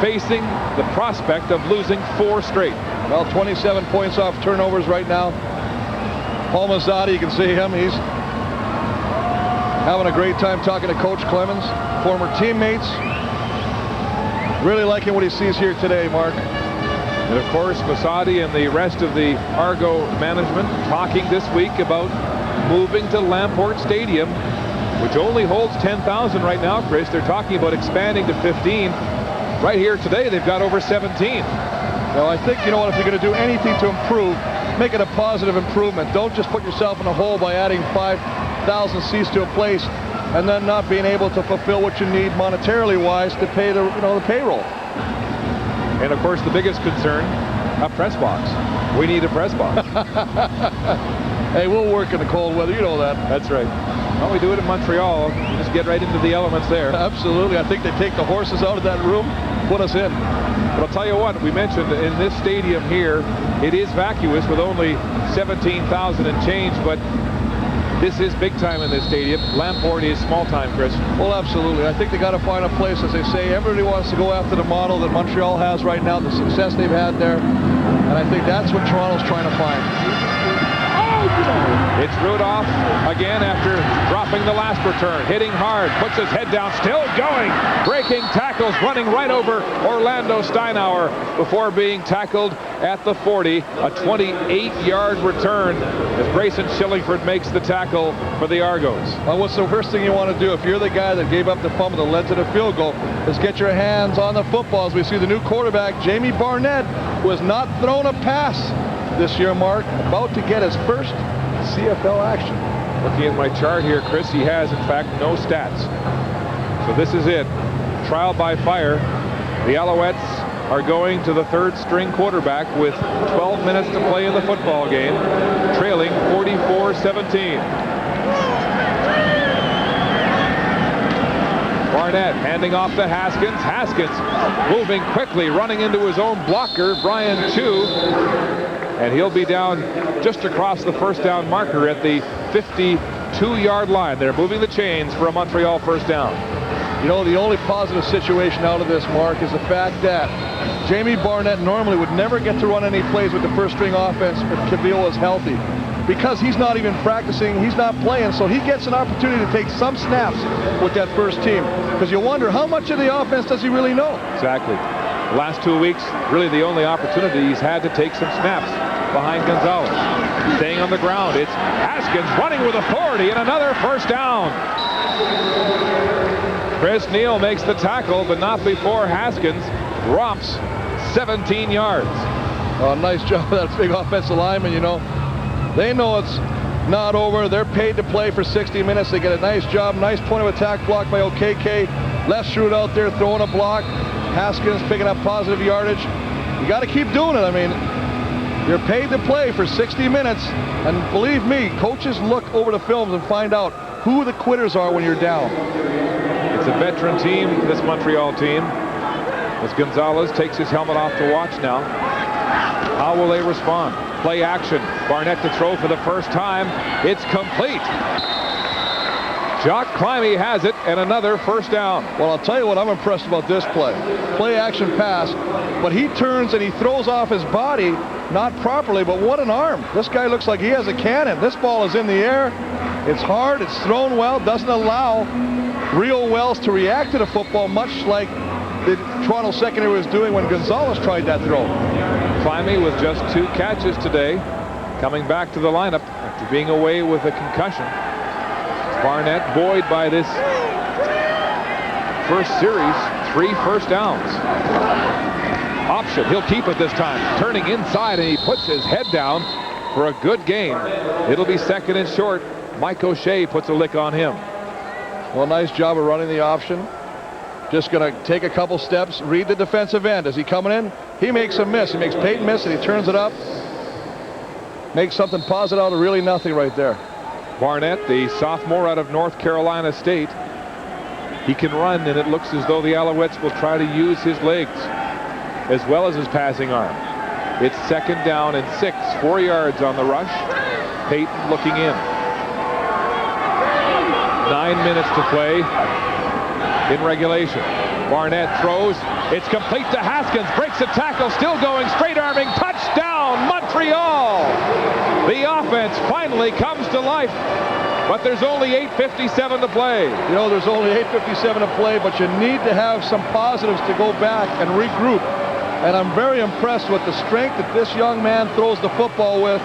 facing the prospect of losing 4 straight. Well, 27 points off turnovers right now. Paul Mazzotti, you can see him. He's having a great time talking to Coach Clemens, former teammates. Really liking what he sees here today, Mark. And of course, Mazzotti and the rest of the Argo management talking this week about moving to Lamport Stadium, which only holds 10,000 right now, Chris. They're talking about expanding to 15. Right here today, they've got over 17. Well, I think, you know what, if you're going to do anything to improve, make it a positive improvement. Don't just put yourself in a hole by adding 5,000 seats to a place and then not being able to fulfill what you need monetarily wise to pay the, the payroll. And of course, the biggest concern, a press box. We need a press box. Hey, we'll work in the cold weather. You know that. That's right. Well, we do it in Montreal. You just get right into the elements there. Absolutely. I think they take the horses out of that room, put us in. But I'll tell you what, we mentioned in this stadium here, it is vacuous with only 17,000 and change, but This is big time in this stadium. Lamport is small time, Chris. Well, absolutely. I think they got to find a place, as they say. Everybody wants to go after the model that Montreal has right now, the success they've had there. And I think that's what Toronto's trying to find. It's Rudolph again after dropping the last return. Hitting hard, puts his head down, still going. Breaking tackles, running right over Orlando Steinauer before being tackled at the 40. A 28-yard return as Grayson Shillingford makes the tackle for the Argos. Well, what's the first thing you want to do if you're the guy that gave up the fumble that led to the field goal is get your hands on the football. As we see the new quarterback, Jamie Barnett, who has not thrown a pass this year, Mark, about to get his first CFL action. Looking at my chart here, Chris, he has, in fact, no stats. So this is it. Trial by fire. The Alouettes are going to the third string quarterback with 12 minutes to play in the football game, trailing 44-17. Barnett handing off to Haskins. Haskins moving quickly, running into his own blocker, Brian Chu. And he'll be down just across the first down marker at the 52-yard line. They're moving the chains for a Montreal first down. You know, the only positive situation out of this, Mark, is the fact that Jamie Barnett normally would never get to run any plays with the first string offense if Cavill was healthy. Because he's not even practicing, he's not playing, so he gets an opportunity to take some snaps with that first team. Because you wonder, how much of the offense does he really know? Exactly. The last 2 weeks, really the only opportunity he's had to take some snaps behind Gonzalez. Staying on the ground, it's Haskins running with authority and another first down. Chris Neal makes the tackle, but not before Haskins romps 17 yards. Nice job of that big offensive lineman, you know. They know it's not over. They're paid to play for 60 minutes. They get a nice job, nice point of attack block by OKK. Left shoot out there throwing a block. Haskins picking up positive yardage. You got to keep doing it. I mean, you're paid to play for 60 minutes. And believe me, coaches look over the films and find out who the quitters are when you're down. It's a veteran team, this Montreal team. As Gonzalez takes his helmet off to watch now. How will they respond? Play action. Barnett to throw for the first time. It's complete. Jock Climby has it, and another first down. Well, I'll tell you what I'm impressed about this play. Play action pass, but he turns and he throws off his body, not properly, but what an arm. This guy looks like he has a cannon. This ball is in the air. It's hard, it's thrown well, doesn't allow Rio Wells to react to the football, much like the Toronto secondary was doing when Gonzalez tried that throw. Climby with just 2 catches today, coming back to the lineup after being away with a concussion. Barnett buoyed by this first series, 3 first downs. Option, he'll keep it this time, turning inside, and he puts his head down for a good gain. It'll be second and short. Mike O'Shea puts a lick on him. Well, nice job of running the option. Just going to take a couple steps, read the defensive end. Is he coming in? He makes a miss. He makes Peyton miss, and he turns it up. Makes something positive out of really nothing right there. Barnett, the sophomore out of North Carolina State. He can run, and it looks as though the Alouettes will try to use his legs as well as his passing arm. It's second down and 6, 4 yards on the rush. Peyton looking in. 9 minutes to play in regulation. Barnett throws. It's complete to Haskins. Breaks a tackle. Still going. Straight arming. Touchdown, Montreal! The offense finally comes to life. But there's only 8:57 to play. You know, there's only 8:57 to play, but you need to have some positives to go back and regroup. And I'm very impressed with the strength that this young man throws the football with.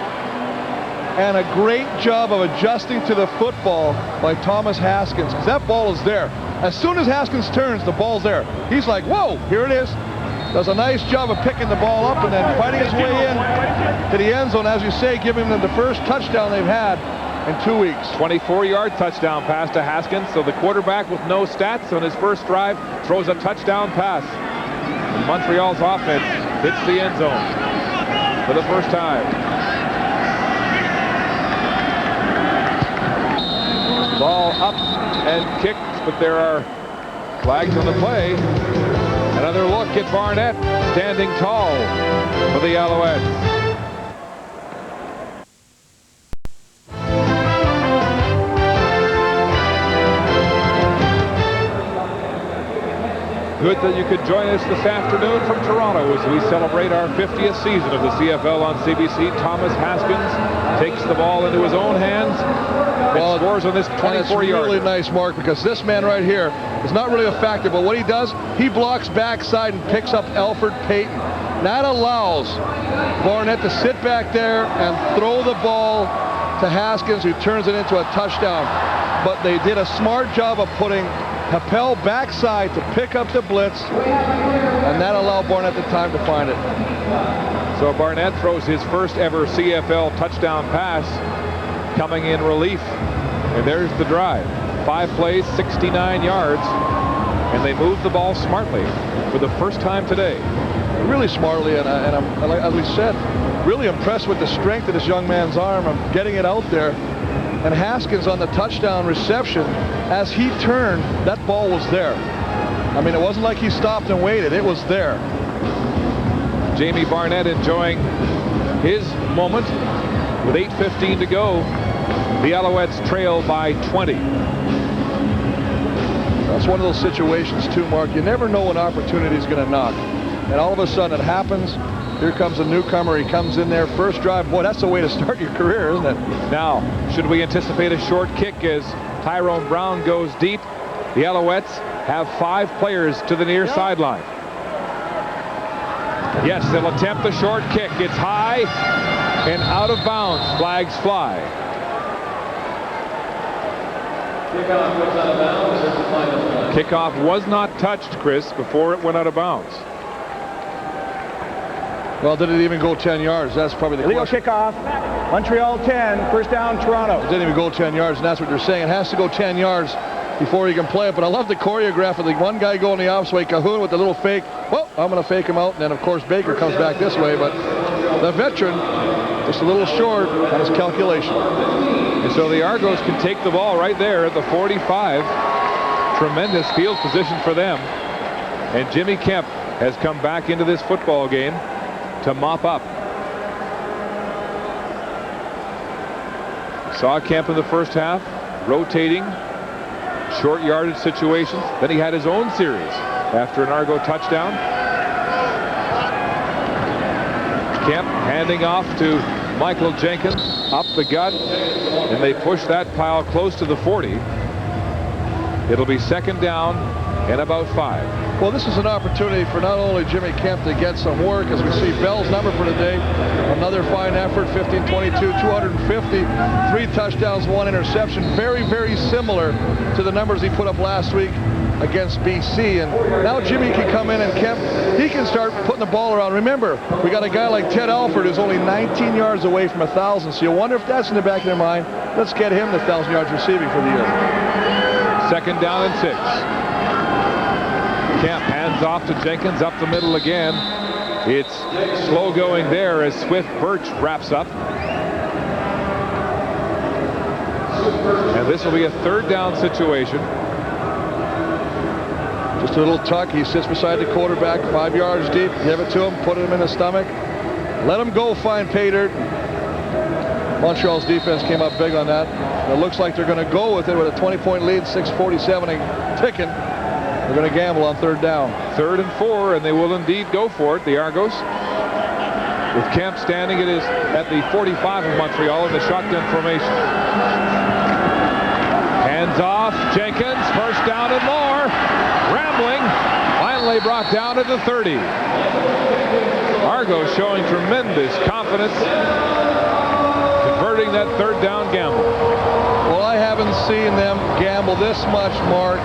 And a great job of adjusting to the football by Thomas Haskins, because that ball is there. As soon as Haskins turns, the ball's there. He's like, whoa, here it is. Does a nice job of picking the ball up and then fighting his way in to the end zone, as you say, giving them the first touchdown they've had in 2 weeks. 24-yard touchdown pass to Haskins. So the quarterback with no stats on his first drive throws a touchdown pass. And Montreal's offense hits the end zone for the first time. Ball up and kicked, but there are flags on the play. Another look at Barnett standing tall for the Alouettes. Good that you could join us this afternoon from Toronto as we celebrate our 50th season of the CFL on CBC. Thomas Haskins takes the ball into his own hands and scores on this 24-yard. Really nice, Mark, because this man right here is not really a factor, but what he does, he blocks backside and picks up Alfred Payton. That allows Barnett to sit back there and throw the ball to Haskins, who turns it into a touchdown. But they did a smart job of putting Happel backside to pick up the blitz, and that allowed Barnett the time to find it. So Barnett throws his first ever CFL touchdown pass, coming in relief. And there's the drive. 5 plays, 69 yards, and they moved the ball smartly for the first time today. Really smartly, and I'm, as we said, really impressed with the strength of this young man's arm of getting it out there. And Haskins on the touchdown reception, as he turned, that ball was there. I mean, it wasn't like he stopped and waited. It was there. Jamie Barnett enjoying his moment with 8:15 to go. The Alouettes trail by 20. That's one of those situations too, Mark. You never know when opportunity is going to knock. And all of a sudden it happens. Here comes a newcomer. He comes in there, first drive. Boy, that's the way to start your career, isn't it? Now, should we anticipate a short kick as Tyrone Brown goes deep? The Alouettes have 5 players to the near sideline. Yes, they'll attempt the short kick. It's high and out of bounds. Flags fly. Kickoff was not touched, Chris, before it went out of bounds. Well, did it even go 10 yards? That's probably the illegal question. kickoff. Montreal 10, first down, Toronto. It didn't even go 10 yards, and that's what they're saying. It has to go 10 yards before he can play it. But I love the choreograph of the one guy going the opposite way, Cahoon with the little fake. Well, I'm going to fake him out, and then, of course, Baker comes back this way. But the veteran, just a little short on his calculation. And so the Argos can take the ball right there at the 45. Tremendous field position for them. And Jimmy Kemp has come back into this football game to mop up. Saw Kemp in the first half, rotating, short yardage situations. Then he had his own series after an Argo touchdown. Kemp handing off to Michael Jenkins up the gut, and they push that pile close to the 40. It'll be second down and about 5. Well, this is an opportunity for not only Jimmy Kemp to get some work, as we see Bell's number for today. Another fine effort, 15-22, 250, 3 touchdowns, 1 interception. Very, very similar to the numbers he put up last week against BC. And now Jimmy can come in, and Kemp, he can start putting the ball around. Remember, we got a guy like Ted Alford who's only 19 yards away from 1,000. So you wonder if that's in the back of their mind. Let's get him the 1,000 yards receiving for the year. Second down and 6. Kemp hands off to Jenkins up the middle again. It's slow going there as Swift Birch wraps up. And this will be a third down situation. Just a little tuck. He sits beside the quarterback, 5 yards deep. Give it to him, put him in the stomach. Let him go find pay dirt. Montreal's defense came up big on that. It looks like they're going to go with it with a 20-point lead, 6:47 ticking. They're going to gamble on third down. 3rd and 4, and they will indeed go for it, the Argos. With Kemp standing at the 45 of Montreal in the shotgun formation. Hands off, Jenkins, first down and more. Rambling, finally brought down at the 30. Argos showing tremendous confidence, converting that third down gamble. Well, I haven't seen them gamble this much, Mark,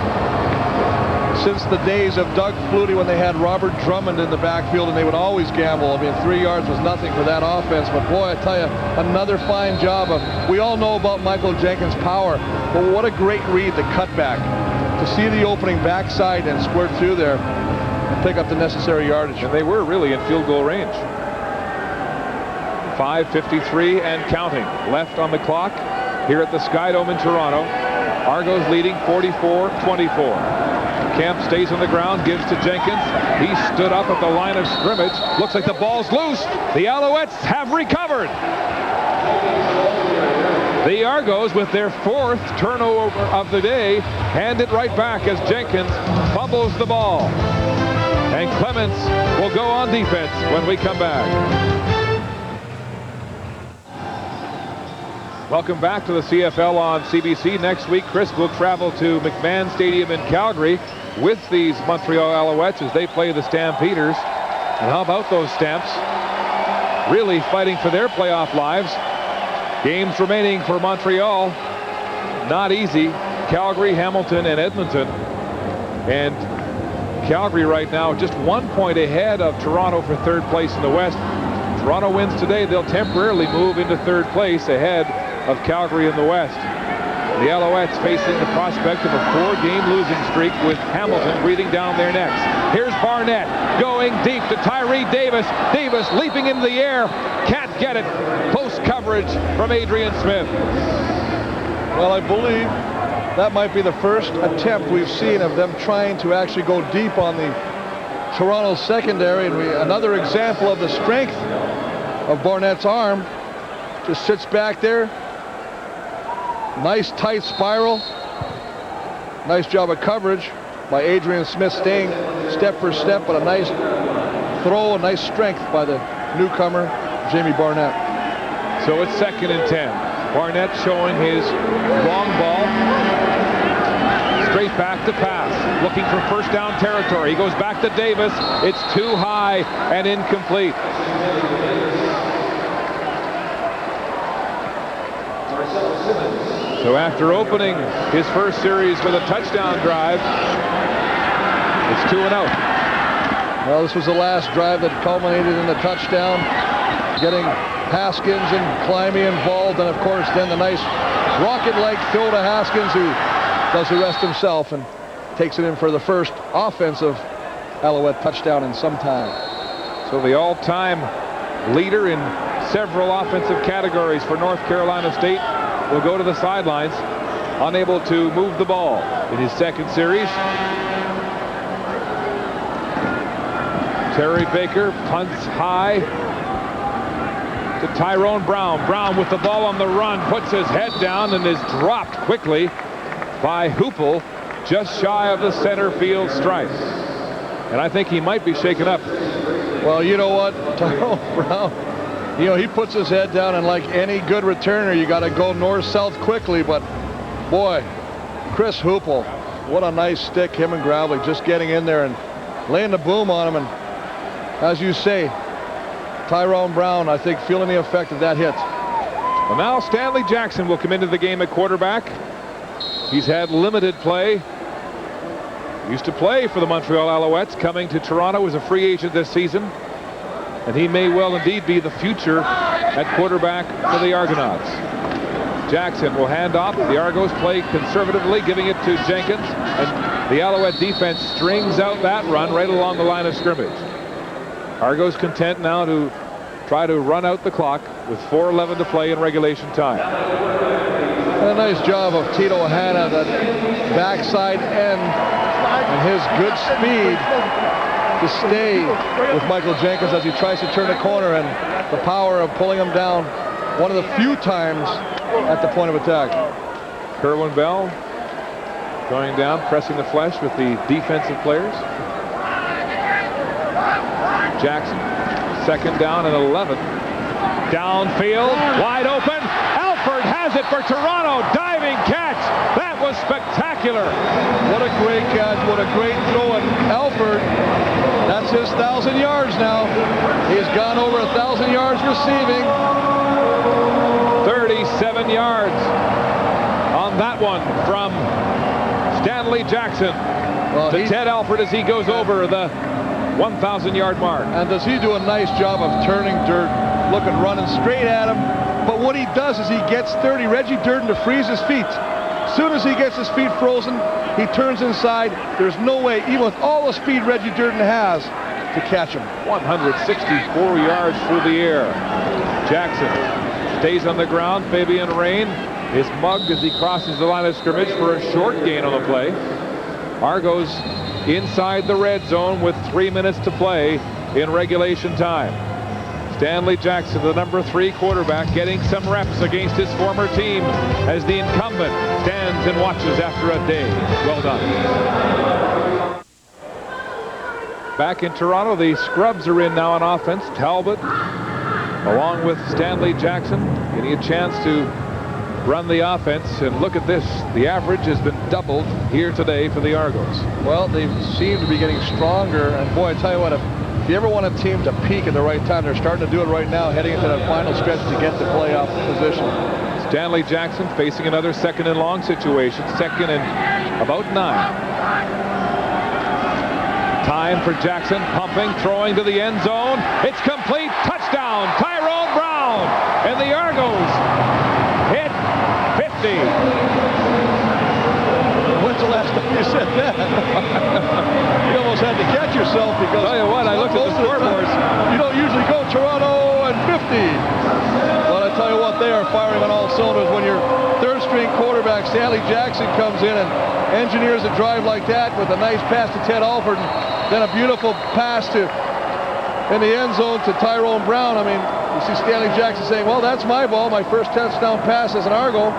since the days of Doug Flutie when they had Robert Drummond in the backfield, and they would always gamble. I mean, 3 yards was nothing for that offense, but boy, I tell you, another fine job of, we all know about Michael Jenkins' power, but what a great read, the cutback. To see the opening backside and squirt through there and pick up the necessary yardage. And they were really in field goal range. 5:53 and counting left on the clock here at the Skydome in Toronto. Argos leading 44-24. Kemp stays on the ground, gives to Jenkins. He stood up at the line of scrimmage. Looks like the ball's loose. The Alouettes have recovered. The Argos, with their 4th turnover of the day, hand it right back as Jenkins fumbles the ball. And Clements will go on defense when we come back. Welcome back to the CFL on CBC. Next week, Chris will travel to McMahon Stadium in Calgary with these Montreal Alouettes as they play the Stampeders. And how about those Stamps? Really fighting for their playoff lives. Games remaining for Montreal. Not easy. Calgary, Hamilton, and Edmonton. And Calgary right now just 1 point ahead of Toronto for 3rd place in the West. Toronto wins today, they'll temporarily move into 3rd place ahead of Calgary in the West. The Alouettes facing the prospect of a 4-game losing streak with Hamilton breathing down their necks. Here's Barnett going deep to Tyree Davis. Davis leaping into the air. Can't get it. Close coverage from Adrian Smith. Well, I believe that might be the first attempt we've seen of them trying to actually go deep on the Toronto secondary. And another example of the strength of Barnett's arm. Just sits back there. Nice tight spiral. Nice job of coverage by Adrian Smith, staying step for step, but a nice throw, a nice strength by the newcomer, Jamie Barnett. So it's 2nd and 10. Barnett showing his long ball. Straight back to pass, looking for 1st down territory. He goes back to Davis. It's too high and incomplete. So after opening his first series with a touchdown drive, it's 2-0. Well, this was the last drive that culminated in the touchdown, getting Haskins and Climby involved, and of course then the nice rocket-like throw to Haskins, who does the rest himself and takes it in for the first offensive Alouette touchdown in some time. So the all-time leader in several offensive categories for North Carolina State will go to the sidelines, unable to move the ball in his 2nd series. Terry Baker punts high to Tyrone Brown. Brown with the ball on the run, puts his head down and is dropped quickly by Hoople, just shy of the center field stripe. And I think he might be shaken up. Well, you know what, Tyrone Brown, you know, he puts his head down, and like any good returner, you got to go north-south quickly. But boy, Chris Hoople, what a nice stick, him and Gravely just getting in there and laying the boom on him. And as you say, Tyrone Brown, I think, feeling the effect of that hit. Well, now Stanley Jackson will come into the game at quarterback. He's had limited play. Used to play for the Montreal Alouettes, coming to Toronto as a free agent this season. And he may well indeed be the future at quarterback for the Argonauts. Jackson will hand off. The Argos play conservatively, giving it to Jenkins. And the Alouette defense strings out that run right along the line of scrimmage. Argos content now to try to run out the clock with 4:11 to play in regulation time. And a nice job of Tito Hanna, that backside end, and his good speed to stay with Michael Jenkins as he tries to turn the corner, and the power of pulling him down one of the few times at the point of attack. Kerwin Bell going down, pressing the flesh with the defensive players. Jackson, 2nd down and 11. Downfield, wide open. Alford has it for Toronto. Diving catch. That was spectacular. What a great catch. What a great throw. And Alford, that's his 1,000 yards now. He's gone over 1,000 yards receiving. 37 yards on that one from Stanley Jackson to Ted Alford as he goes over the 1,000-yard mark. And does he do a nice job of turning Durden, looking, running straight at him. But what he does is he gets 30. Reggie Durden to freeze his feet. As soon as he gets his feet frozen, he turns inside. There's no way, even with all the speed Reggie Durden has, to catch him. 164 yards through the air. Jackson stays on the ground. Fabian Rain is mugged as he crosses the line of scrimmage for a short gain on the play. Argos inside the red zone with 3 minutes to play in regulation time. Stanley Jackson, the number 3 quarterback, getting some reps against his former team as the incumbent stands and watches after a day. Well done. Back in Toronto, the scrubs are in now on offense. Talbot, along with Stanley Jackson, getting a chance to run the offense. And look at this. The average has been doubled here today for the Argos. Well, they seem to be getting stronger. And boy, I tell you what, if you ever want a team to peak at the right time, they're starting to do it right now, heading into that final stretch to get the playoff position. Stanley Jackson facing another 2nd and long situation. 2nd and about 9. Time for Jackson, pumping, throwing to the end zone. It's complete. Touchdown, Tyrone Brown. And the Argos hit 50. When's the last time you said that? You almost had to catch yourself because... I'll tell you what, I looked at the scoreboards. You don't usually go Toronto and 50. But I tell you what, they are firing on all cylinders. When your 3rd-string quarterback, Stanley Jackson, comes in and engineers a drive like that with a nice pass to Ted Alford, and then a beautiful pass in the end zone to Tyrone Brown. I mean, you see Stanley Jackson saying, well, that's my ball, my first touchdown pass as an Argo.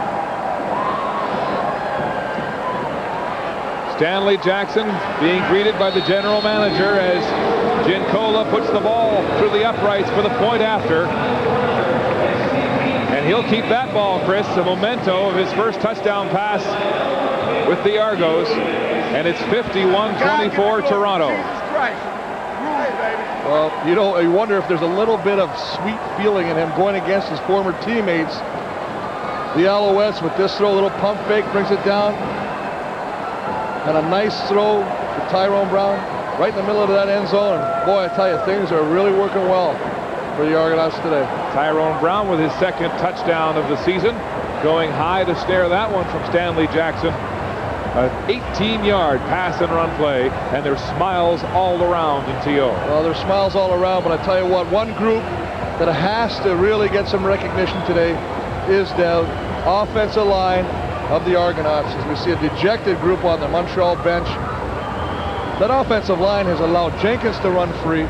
Stanley Jackson being greeted by the general manager as Gincola puts the ball through the uprights for the point after. And he'll keep that ball, Chris, a memento of his first touchdown pass with the Argos. And it's 51-24 Toronto. Well, you know, you wonder if there's a little bit of sweet feeling in him going against his former teammates. The Alouettes with this throw, a little pump fake, brings it down. And a nice throw to Tyrone Brown right in the middle of that end zone. And boy, I tell you, things are really working well for the Argonauts today. Tyrone Brown with his 2nd touchdown of the season, going high to snare that one from Stanley Jackson. An 18-yard pass and run play, and there's smiles all around in TO. Well, there's smiles all around, but I tell you what, one group that has to really get some recognition today is the offensive line of the Argonauts. As we see a dejected group on the Montreal bench. That offensive line has allowed Jenkins to run free,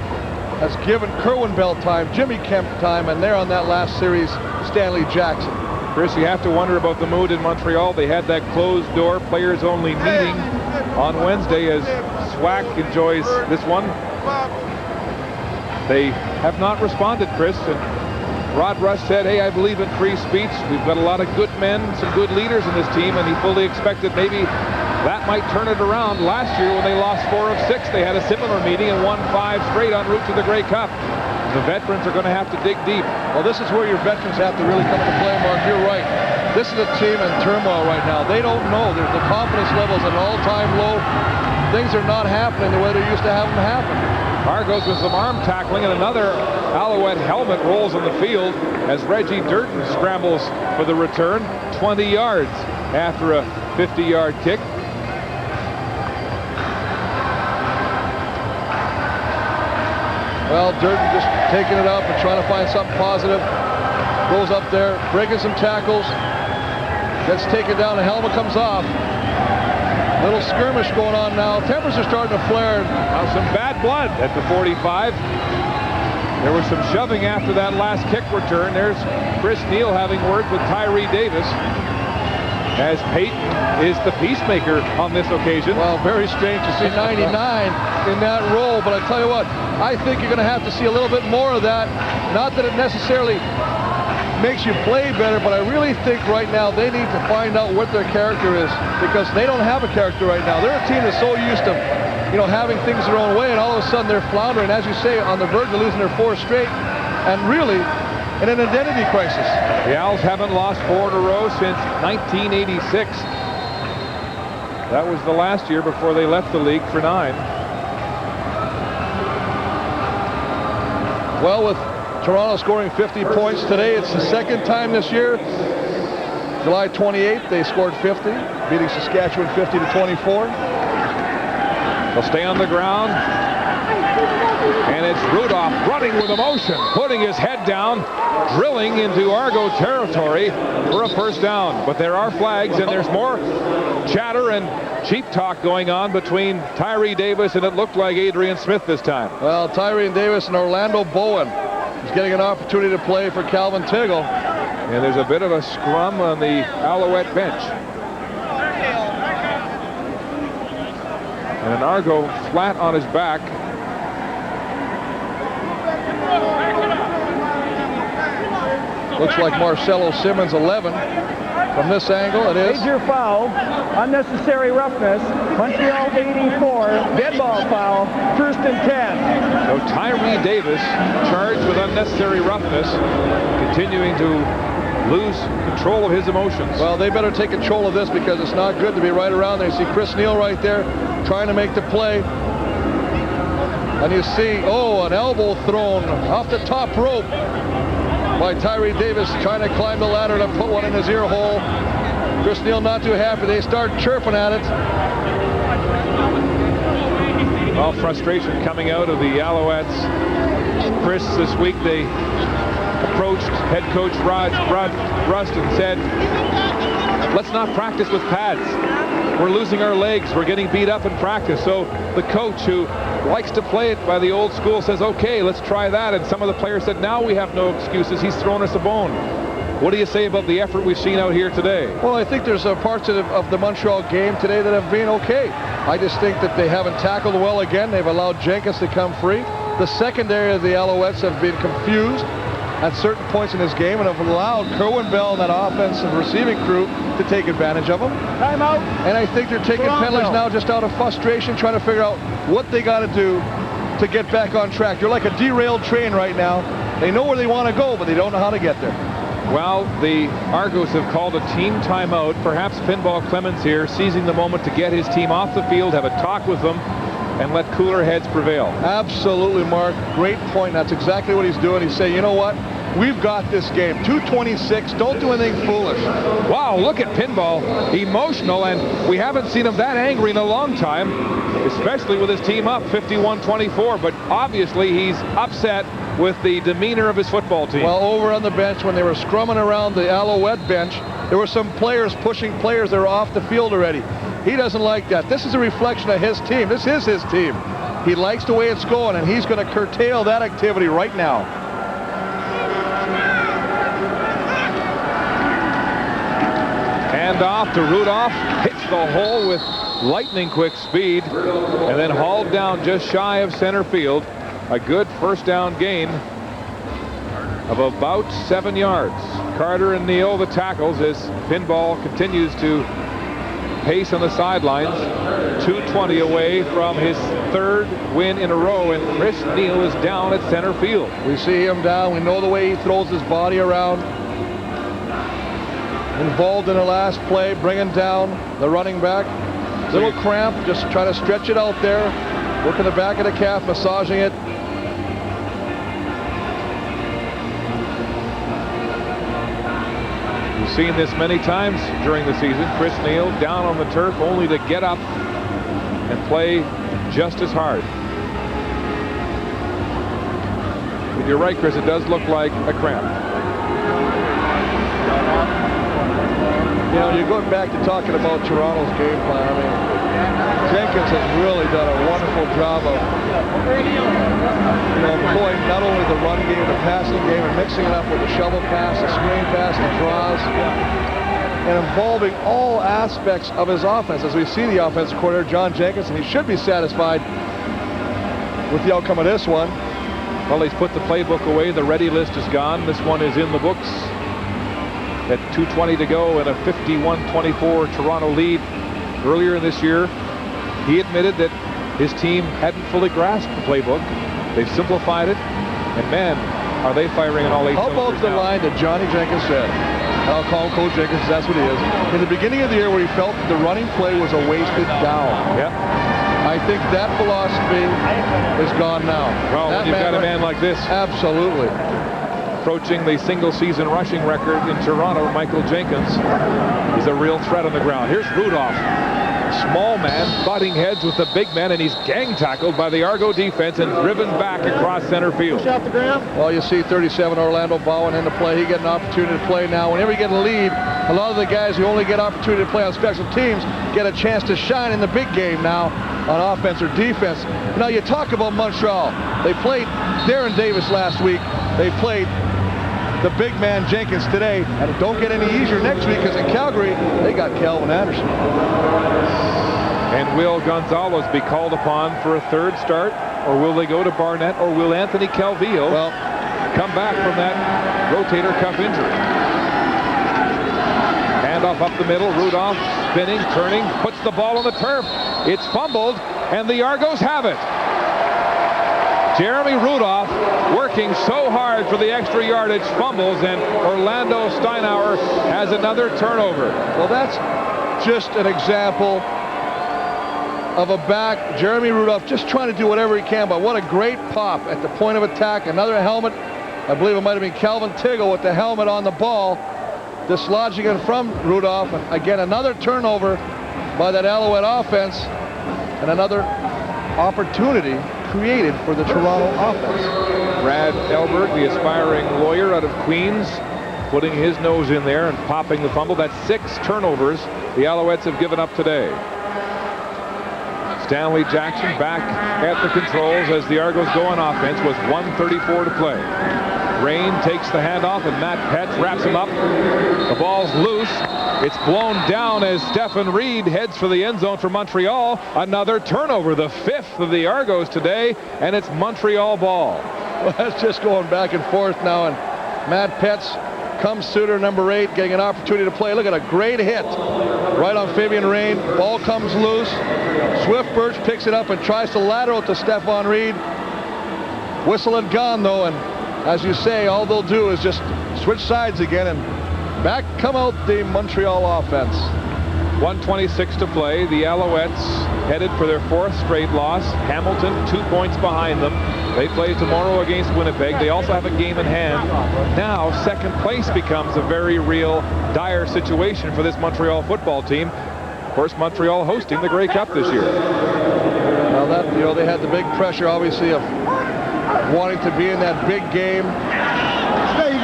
has given Kerwin Bell time, Jimmy Kemp time, and there on that last series, Stanley Jackson. Chris, you have to wonder about the mood in Montreal. They had that closed door players only meeting on Wednesday as SWAC enjoys this one. They have not responded, Chris. And Rod Rush said, hey, I believe in free speech. We've got a lot of good men, some good leaders in this team, and he fully expected maybe that might turn it around. Last year when they lost 4 of 6, they had a similar meeting and won 5 straight en route to the Grey Cup. The veterans are going to have to dig deep. Well, this is where your veterans have to really come into play, Mark. You're right. This is a team in turmoil right now. They don't know. The confidence level is at an all-time low. Things are not happening the way they used to have them happen. Argos with some arm tackling, and another Alouette helmet rolls on the field as Reggie Durton scrambles for the return 20 yards after a 50-yard kick. Well, Durton just taking it up and trying to find something positive. Goes up there, breaking some tackles. Gets taken down, the helmet comes off. Little skirmish going on now. Tempers are starting to flare. Now some bad blood at the 45. There was some shoving after that last kick return. There's Chris Neal having words with Tyree Davis, as Peyton is the peacemaker on this occasion. Well, very strange to see 99 in that role, but I tell you what, I think you're going to have to see a little bit more of that. Not that it necessarily makes you play better, but I really think right now they need to find out what their character is, because they don't have a character right now. They're a team that's so used to, you know, having things their own way, and all of a sudden they're floundering, as you say, on the verge of losing their 4 straight, and really in an identity crisis. The Owls haven't lost 4 in a row since 1986. That was the last year before they left the league for 9. Well, with Toronto scoring 50 points today, it's the 2nd time this year. July 28th, they scored 50, beating Saskatchewan 50-24. They'll stay on the ground. And it's Rudolph running with emotion, putting his head down, drilling into Argo territory for a first down. But there are flags, and there's more chatter and cheap talk going on between Tyree Davis and it looked like Adrian Smith this time. Well, Tyree Davis and Orlando Bowen. He's getting an opportunity to play for Calvin Tiggle. And there's a bit of a scrum on the Alouette bench. And an Argo flat on his back. Looks like Marcelo Simmons 11. From this angle, it is. Major foul, unnecessary roughness. Montreal 84, dead ball foul, 1st and 10. So Tyree Davis charged with unnecessary roughness, continuing to lose control of his emotions. Well, they better take control of this because it's not good to be right around there. You see Chris Neal right there trying to make the play. And you see, an elbow thrown off the top rope by Tyree Davis, trying to climb the ladder to put one in his ear hole. Chris Neal not too happy. They start chirping at it. Well, frustration coming out of the Alouettes. Chris, this week they approached head coach Rod Rust and said, let's not practice with pads. We're losing our legs. We're getting beat up in practice. So the coach, who likes to play it by the old school, says, okay, let's try that. And some of the players said, now we have no excuses. He's thrown us a bone. What do you say about the effort we've seen out here today? Well, I think there's parts of the Montreal game today that have been okay. I just think that they haven't tackled well again. They've allowed Jenkins to come free. The secondary of the Alouettes have been confused at certain points in this game and have allowed Kerwin Bell and that offensive receiving crew to take advantage of them. Timeout. And I think they're taking penalties now just out of frustration, trying to figure out what they got to do to get back on track. They're like a derailed train right now. They know where they want to go, but they don't know how to get there. Well, the Argos have called a team timeout. Perhaps Pinball Clemens here, seizing the moment to get his team off the field, have a talk with them, and let cooler heads prevail. Absolutely, Mark. Great point. That's exactly what he's doing. He's saying, you know what? We've got this game. 2:26. Don't do anything foolish. Wow, look at Pinball. Emotional, and we haven't seen him that angry in a long time, especially with his team up 51-24. But obviously, he's upset with the demeanor of his football team. Well, over on the bench, when they were scrumming around the Alouette bench, there were some players pushing players that were off the field already. He doesn't like that. This is a reflection of his team. This is his team. He likes the way it's going, and he's going to curtail that activity right now. Hand off to Rudolph. Hits the hole with lightning quick speed, and then hauled down just shy of center field. A good first down gain of about 7 yards. Carter and Neal the tackles as Pinball continues to pace on the sidelines. 2:20 away from his third win in a row, and Chris Neal is down at center field. We see him down. We know the way he throws his body around. Involved in the last play, bringing down the running back. Little cramp, just trying to stretch it out there. Working the back of the calf, massaging it. We've seen this many times during the season. Chris Neal down on the turf only to get up and play just as hard. But you're right, Chris, it does look like a cramp. You know, you're going back to talking about Toronto's game plan. I mean, Jenkins has really done a wonderful job of, employing not only the run game, the passing game, and mixing it up with the shovel pass, the screen pass, the draws, and involving all aspects of his offense. As we see the offensive coordinator, John Jenkins, and he should be satisfied with the outcome of this one. Well, he's put the playbook away. The ready list is gone. This one is in the books. At 2:20 to go and a 51-24 Toronto lead earlier in this year, he admitted that his team hadn't fully grasped the playbook. They've simplified it, and man, are they firing on all 8 cylinders. How about the line that Johnny Jenkins said? I'll call him Coach Jenkins, that's what he is. In the beginning of the year, where he felt the running play was a wasted down. Yeah. I think that philosophy is gone now. Well, when you've got a man like this. Absolutely. Approaching the single-season rushing record in Toronto, Michael Jenkins is a real threat on the ground. Here's Rudolph. Small man butting heads with the big man, and he's gang tackled by the Argo defense and driven back across center field. Push off the ground. Well, you see 37 Orlando Bowen into play. He get an opportunity to play now. Whenever you get a lead, a lot of the guys who only get opportunity to play on special teams get a chance to shine in the big game now on offense or defense. Now, you talk about Montreal. They played Darren Davis last week. they played the big man Jenkins today, and it don't get any easier next week because in Calgary, they got Calvin Anderson. And will Gonzalez be called upon for a third start, or will they go to Barnett, or will Anthony Calvillo come back from that rotator cuff injury? Handoff up the middle, Rudolph spinning, turning, puts the ball on the turf. It's fumbled, and the Argos have it. Jeremy Rudolph working so hard for the extra yardage, fumbles, and Orlando Steinauer has another turnover. Well, that's just an example of a back, Jeremy Rudolph, just trying to do whatever he can, but what a great pop at the point of attack. Another helmet. I believe it might have been Calvin Tiggle with the helmet on the ball, dislodging it from Rudolph. And again, another turnover by that Alouette offense, and another opportunity created for the Toronto offense. Brad Elbert, the aspiring lawyer out of Queens, putting his nose in there and popping the fumble. That's 6 turnovers the Alouettes have given up today. Stanley Jackson back at the controls as the Argos go on offense with 1:34 to play. Rain takes the handoff, and Matt Petz wraps him up. The ball's loose. It's blown down as Stephen Reed heads for the end zone for Montreal. Another turnover, the 5th of the Argos today, and it's Montreal ball. Well, that's just going back and forth now, and Matt Petz comes suitor number 8, getting an opportunity to play. Look at a great hit right on Fabian Rain. Ball comes loose. Swift Birch picks it up and tries to lateral to Stephon Reed. Whistle had gone, though, and as you say, all they'll do is just switch sides again, and back come out the Montreal offense. 1:26 to play. The Alouettes headed for their 4th straight loss. Hamilton 2 points behind them. They play tomorrow against Winnipeg. They also have a game in hand. Now, second place becomes a very real, dire situation for this Montreal football team. Of course, Montreal hosting the Grey Cup this year. Well, that, you know, they had the big pressure, obviously, of wanting to be in that big game.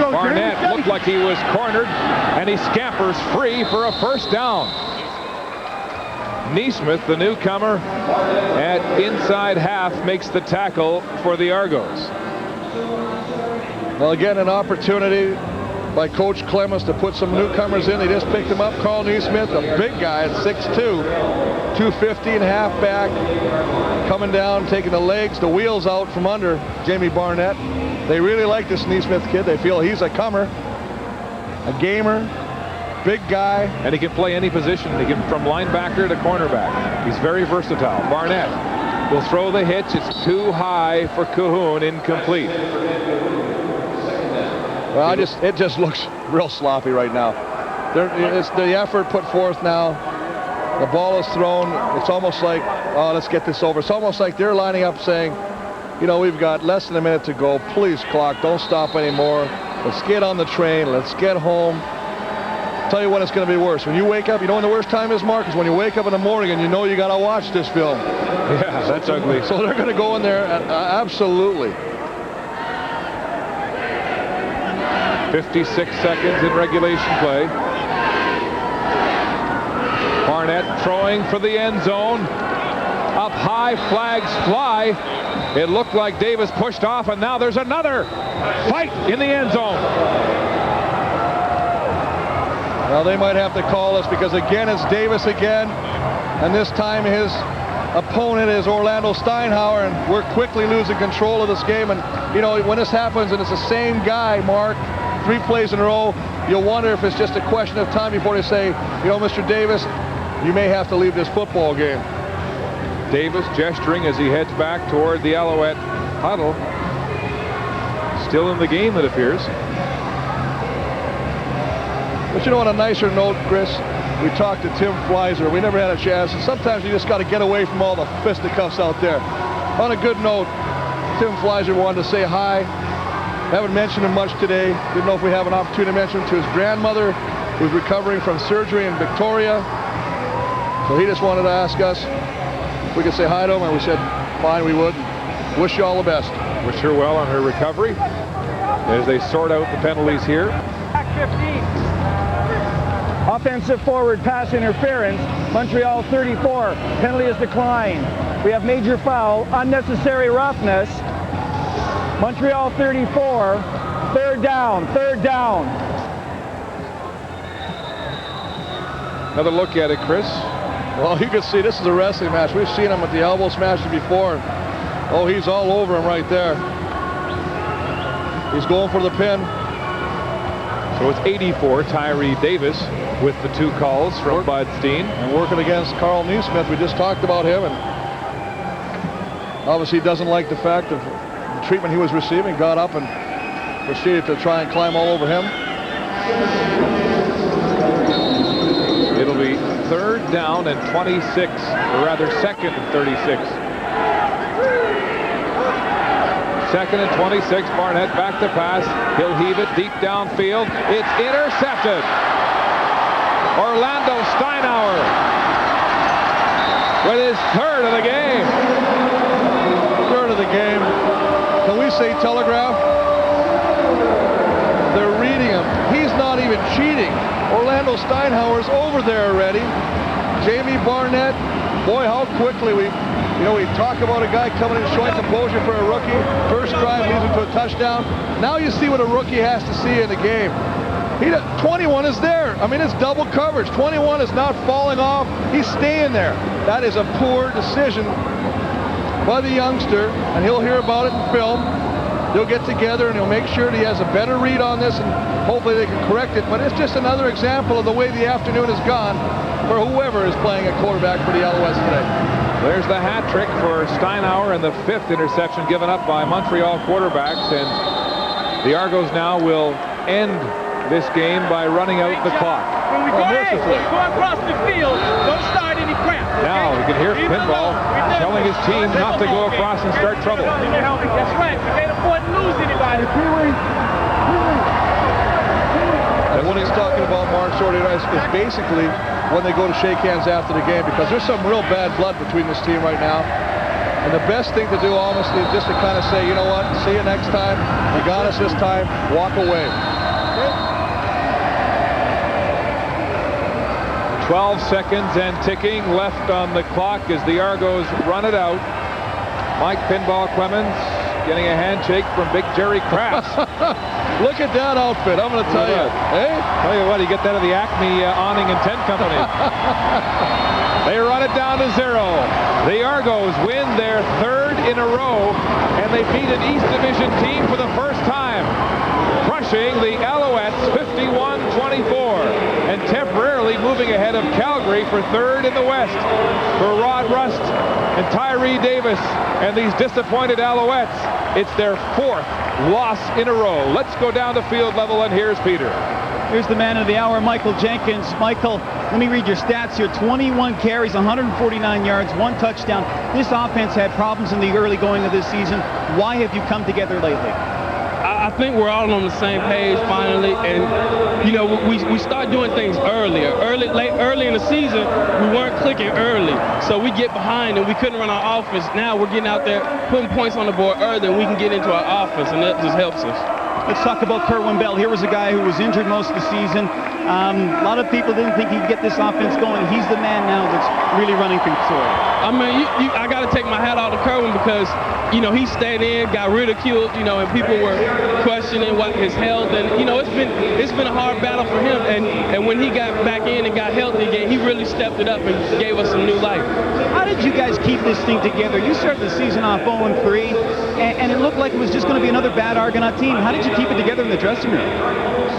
Barnett looked like he was cornered, and he scampers free for a first down. Neesmith, the newcomer at inside half, makes the tackle for the Argos. Well, again, an opportunity by Coach Clemens to put some newcomers in. They just picked him up. Carl Neesmith, a big guy at 6'2", 215 halfback, coming down, taking the legs, the wheels out from under Jamie Barnett. They really like this Neesmith kid. They feel he's a comer, a gamer, big guy. And he can play any position. He can from linebacker to cornerback. He's very versatile. Barnett will throw the hitch. It's too high for Cahoon, incomplete. Well, it just looks real sloppy right now. It's the effort put forth now. The ball is thrown. It's almost like, oh, let's get this over. It's almost like they're lining up saying, you know, we've got less than a minute to go. Please, clock, don't stop anymore. Let's get on the train. Let's get home. Tell you what, it's going to be worse. When you wake up, you know when the worst time is, Mark, is when you wake up in the morning and you know you got to watch this film. Yeah, that's ugly. So they're going to go in there, absolutely. 56 seconds in regulation play. Barnett throwing for the end zone. Up high, flags fly. It looked like Davis pushed off, and now there's another fight in the end zone. Well, they might have to call us because, again, it's Davis again. And this time his opponent is Orlando Steinauer, and we're quickly losing control of this game. And, you know, when this happens and it's the same guy, Mark, 3 plays in a row, you'll wonder if it's just a question of time before they say, you know, Mr. Davis, you may have to leave this football game. Davis gesturing as he heads back toward the Alouette huddle. Still in the game, it appears. But you know, on a nicer note, Chris, we talked to Tim Fleiser. We never had a chance. And sometimes you just got to get away from all the fisticuffs out there. On a good note, Tim Fleiser wanted to say hi. Haven't mentioned him much today. Didn't know if we have an opportunity to mention him to his grandmother, who's recovering from surgery in Victoria. So he just wanted to ask us if we could say hi to him, and we said, fine, we would. Wish you all the best. Wish her well on her recovery as they sort out the penalties here. Back 15. Offensive forward pass interference. Montreal 34. Penalty is declined. We have major foul, unnecessary roughness. Montreal 34. Third down, third down. Another look at it, Chris. Well, you can see this is a wrestling match. We've seen him with the elbow smashes before. Oh, he's all over him right there. He's going for the pin. So it's 84, Tyree Davis with the 2 calls from Bud Steen. And working against Carl Neesmith. We just talked about him, and obviously he doesn't like the fact of the treatment he was receiving. Got up and proceeded to try and climb all over him. It'll be third down and 26, or rather second and 36. Second and 26, Barnett back to pass. He'll heave it deep downfield. It's intercepted. Orlando Steinauer with his third of the game. Third of the game. Can we say telegraph? They're reading him. He's not even cheating. Orlando Steinauer's over there already. Jamie Barnett, boy, how quickly we talk about a guy coming in showing composure for a rookie. First drive leads him to a touchdown. Now you see what a rookie has to see in the game. 21 is there. I mean, it's double coverage. 21 is not falling off. He's staying there. That is a poor decision by the youngster, and he'll hear about it in film. They'll get together and he'll make sure that he has a better read on this, and hopefully they can correct it. But it's just another example of the way the afternoon has gone for whoever is playing a quarterback for the Alouettes today. There's the hat trick for Steinauer and the 5th interception given up by Montreal quarterbacks. And the Argos now will end this game by running out the clock. When we go across the field, don't start any crap. Okay? Now we can hear Pinball telling his team not to go across and start trouble. That's right. We can't afford to lose anybody. And what he's talking about, Mark Shorty, is basically when they go to shake hands after the game, because there's some real bad blood between this team right now. And the best thing to do, honestly, is just to kind of say, you know what, see you next time. You got us this time. Walk away. 12 seconds and ticking left on the clock as the Argos run it out. Mike Pinball Clemens getting a handshake from Big Jerry Kraft. Look at that outfit, I'm going to tell you. Hey? Tell you what, you get that at the Acme Awning and Tent Company. They run it down to 0. The Argos win their 3rd in a row, and they beat an East Division team for the first time, crushing the Alouettes 51-24, and temporarily moving ahead of Calgary for 3rd in the West. For Rod Rust and Tyree Davis and these disappointed Alouettes, it's their 4th loss in a row. Let's go down to field level, and here's Peter. Here's the man of the hour, Michael Jenkins. Michael, let me read your stats here. 21 carries, 149 yards, 1 touchdown. This offense had problems in the early going of this season. Why have you come together lately? I think we're all on the same page finally, and we start doing things early in the season. We weren't clicking early, so we get behind and we couldn't run our offense. Now we're getting out there, putting points on the board early, and we can get into our offense, and that just helps us. Let's talk about Kerwin Bell. Here was a guy who was injured most of the season. A lot of people didn't think he'd get this offense going. He's the man now that's really running things forward. I mean, I got to take my hat off to Kerwin because, he stayed in, got ridiculed, and people were questioning what his health, and it's been a hard battle for him. And when he got back in and got healthy again, he really stepped it up and gave us some new life. How did you guys keep this thing together? You started the season off 0-3, and it looked like it was just going to be another bad Argonaut team. How did you keep it together in the dressing room?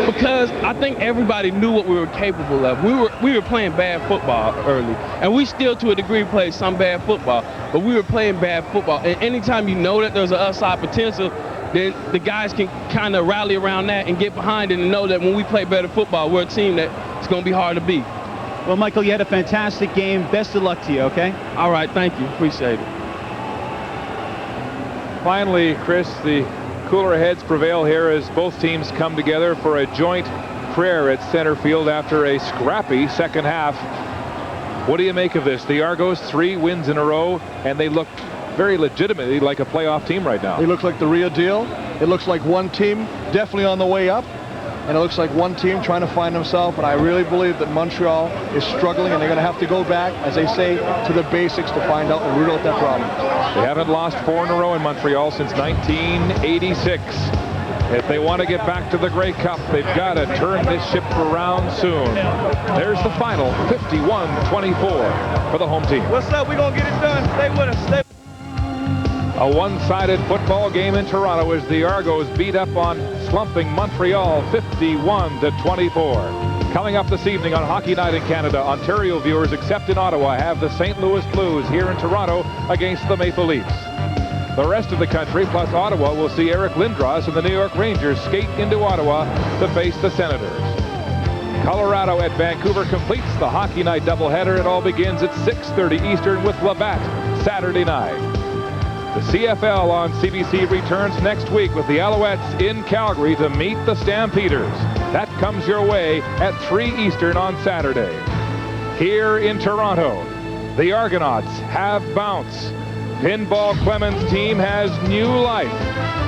Because I think everybody knew what we were capable of. We were playing bad football early, and we still to a degree play some bad football, but we were playing bad football. And anytime you know that there's an upside potential, then the guys can kind of rally around that and get behind it and know that when we play better football, we're a team that it's going to be hard to beat. Well, Michael, you had a fantastic game. Best of luck to you, okay? All right, thank you. Appreciate it. Finally, Chris, the cooler heads prevail here as both teams come together for a joint prayer at center field after a scrappy second half. What do you make of this? The Argos, 3 wins in a row, and they look very legitimately like a playoff team right now. They look like the real deal. It looks like one team definitely on the way up, and it looks like one team trying to find themselves. And I really believe that Montreal is struggling, and they're going to have to go back, as they say, to the basics to find out and root out that problem. They haven't lost 4 in a row in Montreal since 1986. If they want to get back to the Grey Cup, they've got to turn this ship around soon. There's the final, 51-24 for the home team. What's up? We're going to get it done. Stay with us. Stay. A one-sided football game in Toronto as the Argos beat up on slumping Montreal 51-24. Coming up this evening on Hockey Night in Canada, Ontario viewers, except in Ottawa, have the St. Louis Blues here in Toronto against the Maple Leafs. The rest of the country, plus Ottawa, will see Eric Lindros and the New York Rangers skate into Ottawa to face the Senators. Colorado at Vancouver completes the Hockey Night doubleheader. It all begins at 6:30 Eastern with Labatt Saturday night. The CFL on CBC returns next week with the Alouettes in Calgary to meet the Stampeders. That comes your way at 3 Eastern on Saturday. Here in Toronto, the Argonauts have bounce. Pinball Clemens' team has new life.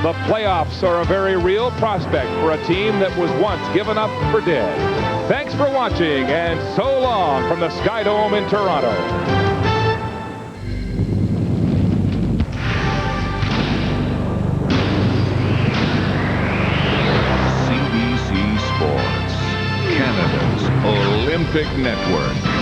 The playoffs are a very real prospect for a team that was once given up for dead. Thanks for watching, and so long from the Sky Dome in Toronto. Canada's Olympic Network.